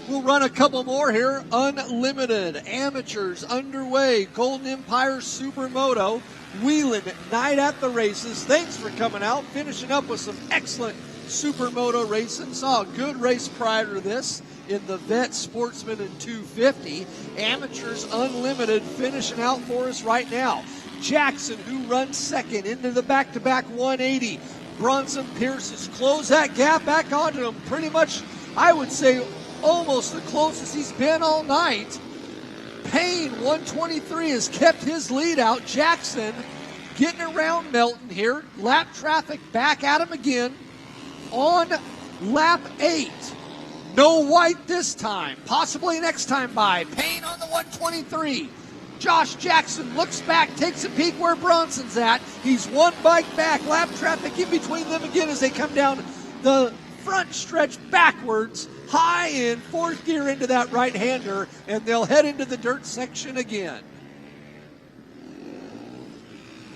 We'll run a couple more here. Unlimited amateurs underway. Golden Empire Supermoto. Whelen Night at the races. Thanks for coming out. Finishing up with some excellent Supermoto racing. Saw a good race prior to this in the Vet Sportsman and 250. Amateurs Unlimited finishing out for us right now. Jackson, who runs second into the back-to-back 180. Bronson Pierce has closed that gap back onto him. Pretty much, I would say, almost the closest he's been all night. Payne, 123, has kept his lead out. Jackson getting around Melton here. Lap traffic back at him again on lap 8. No white this time. Possibly next time by. Payne on the 123. Josh Jackson looks back, takes a peek where Bronson's at. He's one bike back. Lap traffic in between them again as they come down the front stretch backwards. High in fourth gear into that right-hander, and they'll head into the dirt section again.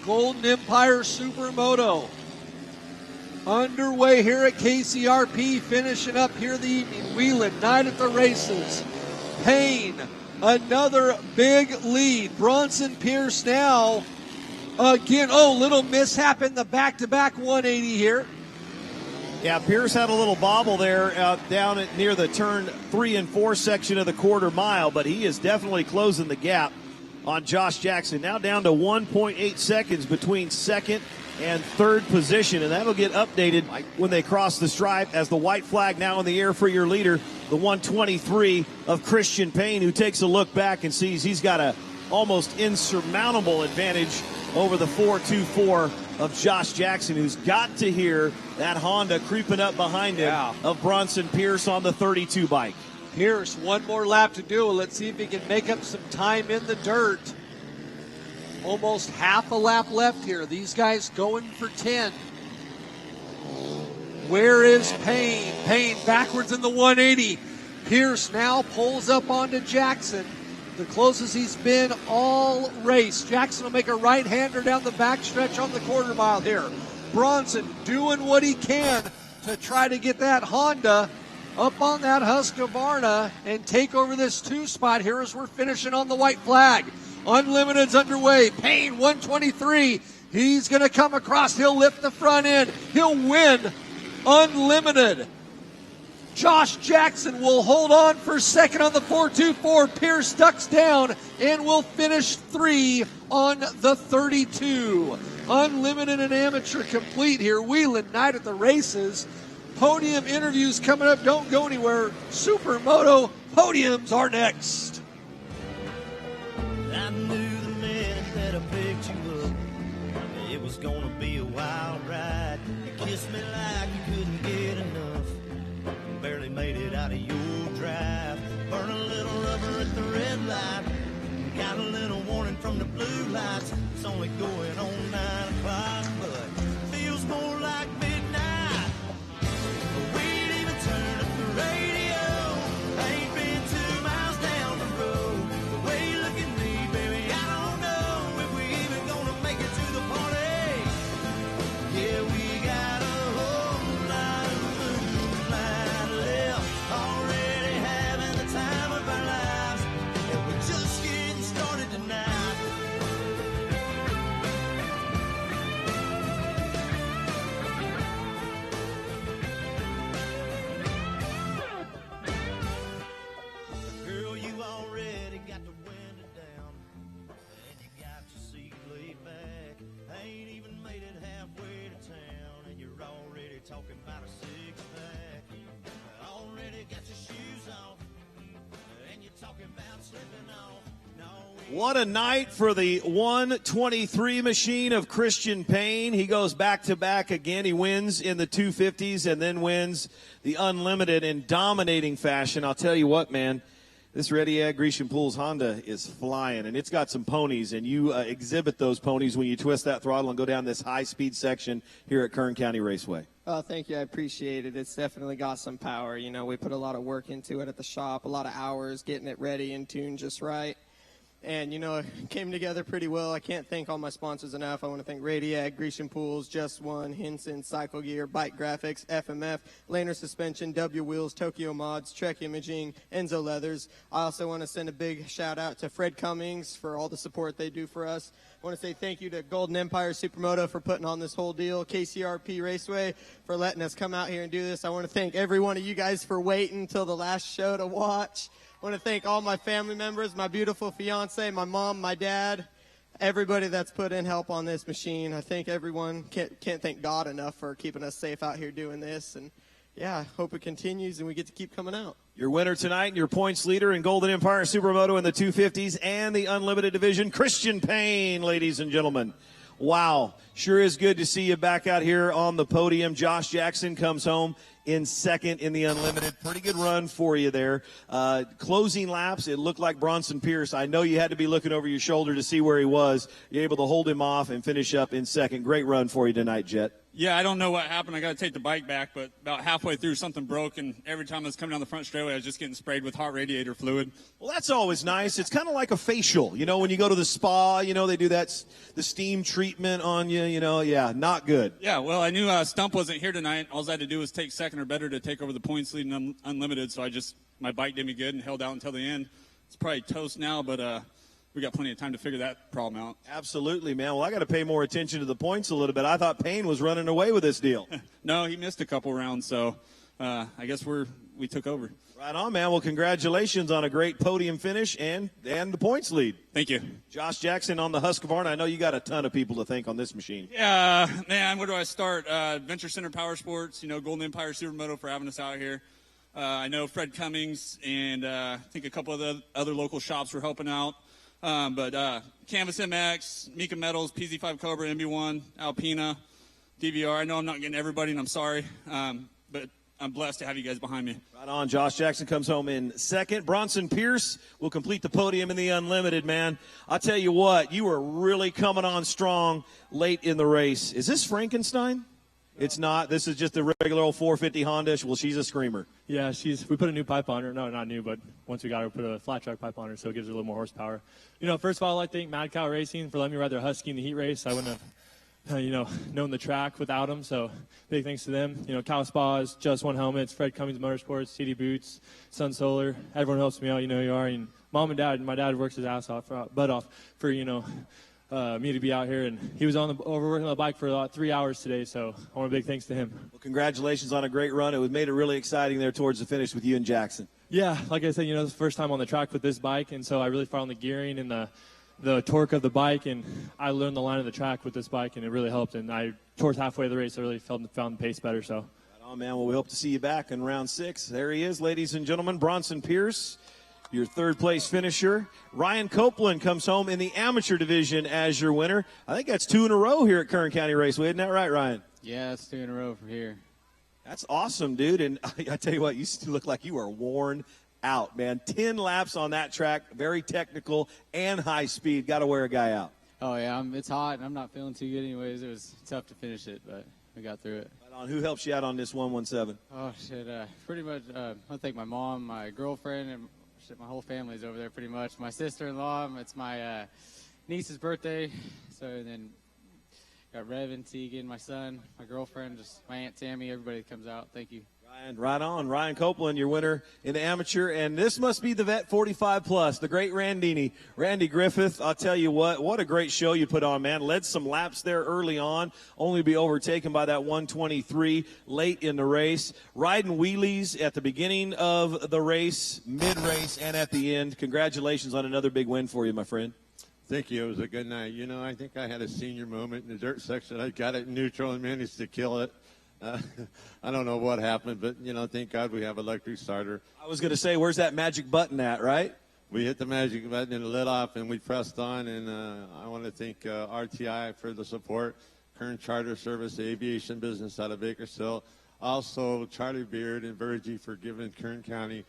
Golden Empire Supermoto underway here at KCRP, finishing up here the evening. Whelen Night at the races. Payne, another big lead. Bronson Pierce now again. Little mishap in the back-to-back 180 here. Yeah, Pierce had a little bobble there down near the turn 3 and 4 section of the quarter mile, but he is definitely closing the gap on Josh Jackson. Now down to 1.8 seconds between second and third position, and that'll get updated when they cross the stripe as the white flag now in the air for your leader, the 123 of Christian Payne, who takes a look back and sees he's got a almost insurmountable advantage over the 424 of Josh Jackson, who's got to hear that Honda creeping up behind him of Bronson Pierce on the 32 bike. Pierce, one more lap to do. Let's see if he can make up some time in the dirt. Almost half a lap left here. These guys going for 10. Where is Payne? Payne backwards in the 180. Pierce now pulls up onto Jackson. The closest he's been all race. Jackson will make a right-hander down the backstretch on the quarter mile here. Bronson doing what he can to try to get that Honda up on that Husqvarna and take over this 2 spot here as we're finishing on the white flag. Unlimited's underway. Payne, 123. He's going to come across. He'll lift the front end. He'll win Unlimited. Josh Jackson will hold on for second on the 424. Pierce ducks down and will finish 3 on the 32. Unlimited and amateur complete here. Whelen Night at the races. Podium interviews coming up. Don't go anywhere. Supermoto podiums are next. I knew the minute that I picked you up, it was gonna be a wild ride. You kissed me like you couldn't get enough. Barely made it out of your drive. Burn a little rubber at the red light. Got a little warning from the blue lights. it's only going on 9 o'clock, but feels more like midnight. We ain't even turned up the radio. I ain't been 2 miles down the road. The way you look at me, baby, I don't know if we even gonna make it to the party. Yeah, we got a whole lot of moonlight left, already having the time of our lives, and we're just getting started tonight. Girl, you already got the window down, and you got your seat laid back. I ain't even made it halfway to town, and you're already talking about a six-pack. Already got your shoes off, and you're talking about slipping off. No, What a night for the 123 machine of Christian Payne. He goes back-to-back again. He wins in the 250s and then wins the Unlimited in dominating fashion. I'll tell you what, man, this Ready Ag Grecian Pools Honda is flying, and it's got some ponies, and you exhibit those ponies when you twist that throttle and go down this high-speed section here at Kern County Raceway. Oh, thank you. I appreciate it. It's definitely got some power. You know, we put a lot of work into it at the shop, a lot of hours getting it ready and tuned just right. And, you know, it came together pretty well. I can't thank all my sponsors enough. I want to thank Radiag, Grecian Pools, Just One, Hinson, Cycle Gear, Bike Graphics, FMF, Laner Suspension, W Wheels, Tokyo Mods, Trek Imaging, Enzo Leathers. I also want to send a big shout out to Fred Cummings for all the support they do for us. I want to say thank you to Golden Empire Supermoto for putting on this whole deal, KCRP Raceway for letting us come out here and do this. I want to thank every one of you guys for waiting until the last show to watch. I want to thank all my family members, my beautiful fiance, my mom, my dad, everybody that's put in help on this machine. I thank everyone. Can't thank God enough for keeping us safe out here doing this. And, yeah, I hope it continues and we get to keep coming out. Your winner tonight and your points leader in Golden Empire Supermoto in the 250s and the Unlimited Division, Christian Payne, ladies and gentlemen. Wow, sure is good to see you back out here on the podium. Josh Jackson comes home in second in the Unlimited. Pretty good run for you there. Closing laps, it looked like Bronson Pierce. I know you had to be looking over your shoulder to see where he was. You're able to hold him off and finish up in second. Great run for you tonight, Jet. Yeah, I don't know what happened. I got to take the bike back, but about halfway through, something broke, and every time I was coming down the front straightaway, I was just getting sprayed with hot radiator fluid. Well, that's always nice. It's kind of like a facial. You know, when you go to the spa, you know, they do that, the steam treatment on you, you know. Yeah, not good. Yeah, well, I knew Stump wasn't here tonight. All I had to do was take second or better to take over the points lead in Unlimited, so my bike did me good and held out until the end. It's probably toast now, but we got plenty of time to figure that problem out. Absolutely, man. Well, I got to pay more attention to the points a little bit. I thought Payne was running away with this deal. No, he missed a couple rounds, so I guess we took over. Right on, man. Well, congratulations on a great podium finish and the points lead. Thank you. Josh Jackson on the Husqvarna. I know you got a ton of people to thank on this machine. Yeah, man, where do I start? Adventure Center Power Sports, you know, Golden Empire Supermoto for having us out here. I know Fred Cummings and I think a couple of the other local shops were helping out. But Canvas MX, Mika Metals, PZ5 Cobra, MB1, Alpina, DVR. I know I'm not getting everybody, and I'm sorry, but I'm blessed to have you guys behind me. Right on. Josh Jackson comes home in second. Bronson Pierce will complete the podium in the Unlimited, man. I'll tell you what, you were really coming on strong late in the race. Is this Frankenstein? It's not. This is just a regular old 450 Honda. Well, she's a screamer. Yeah, we put a new pipe on her. No, not new, but once we got her, we put a flat track pipe on her, so it gives her a little more horsepower. You know, first of all, I'd like to thank Mad Cow Racing for letting me ride their Husky in the heat race. I wouldn't have, known the track without them, so big thanks to them. You know, Cow Spas, Just One Helmets, Fred Cummings Motorsports, CD Boots, Sun Solar. Everyone helps me out, you know who you are. And Mom and Dad, my dad works his ass off, butt off for, me to be out here, and he was overworking on the bike for about 3 hours today, so I want a big thanks to him. Well, congratulations on a great run. It made it really exciting there towards the finish with you and Jackson. Yeah, like I said, this is the first time on the track with this bike, and so I really found the gearing and the torque of the bike, and I learned the line of the track with this bike, and it really helped, and towards halfway of the race, I really found the pace better. So. Right on, man. Well, we hope to see you back in round 6. There he is, ladies and gentlemen, Bronson Pierce, your third-place finisher. Ryan Copeland comes home in the amateur division as your winner. I think that's 2 in a row here at Kern County Raceway. Isn't that right, Ryan? Yeah, it's 2 in a row for here. That's awesome, dude. And I tell you what, you still look like you are worn out, man. 10 laps on that track, very technical and high speed. Got to wear a guy out. Oh, yeah, it's hot, and I'm not feeling too good anyways. It was tough to finish it, but we got through it. Right on. Who helps you out on this 117? Oh, shit, pretty much, I think my mom, my girlfriend, and shit, my whole family's over there pretty much. My sister-in-law, it's my niece's birthday, so then got Revan, Tegan, my son, my girlfriend, just my Aunt Tammy, everybody that comes out. Thank you. Right on. Ryan Copeland, your winner in the amateur. And this must be the vet 45 plus, the great Randy Griffith. I'll tell you what a great show you put on, man. Led some laps there early on, only to be overtaken by that 123 late in the race. Riding wheelies at the beginning of the race, mid-race, and at the end. Congratulations on another big win for you, my friend. Thank you. It was a good night. You know, I think I had a senior moment in the dirt section. I got it neutral and managed to kill it. I don't know what happened, but, you know, thank God we have electric starter. I was going to say, where's that magic button at, right? We hit the magic button and it lit off, and we pressed on. And I want to thank RTI for the support, Kern Charter Service, the aviation business out of Bakersfield. Also, Charlie Beard and Virgie for giving Kern County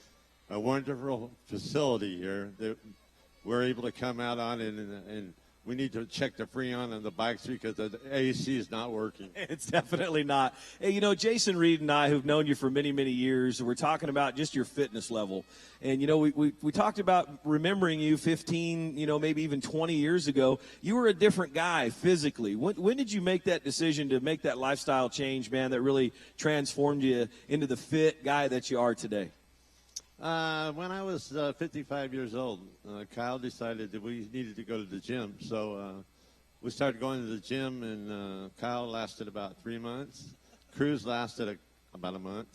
a wonderful facility here that we're able to come out on, and we need to check the Freon on the bikes because the AC is not working. It's definitely not. Hey, you know, Jason Reed and I, who've known you for many, many years, we're talking about just your fitness level. And, you know, we talked about remembering you 15, you know, maybe even 20 years ago. You were a different guy physically. When did you make that decision to make that lifestyle change, man, that really transformed you into the fit guy that you are today? When I was 55 years old, Kyle decided that we needed to go to the gym. So we started going to the gym, and Kyle lasted about 3 months. Cruz lasted about a month.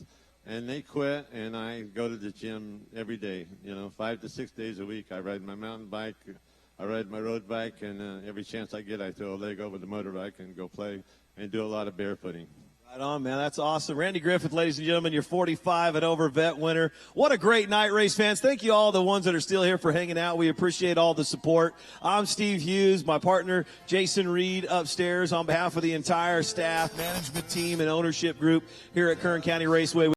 And they quit, and I go to the gym every day, you know, 5 to 6 days a week. I ride my mountain bike, I ride my road bike, and every chance I get, I throw a leg over the motorbike and go play and do a lot of barefooting. Right on, man. That's awesome. Randy Griffith, ladies and gentlemen, your 45 and over vet winner. What a great night, race fans. Thank you all, the ones that are still here, for hanging out. We appreciate all the support. I'm Steve Hughes, my partner Jason Reed upstairs, on behalf of the entire staff, management team, and ownership group here at Kern County Raceway.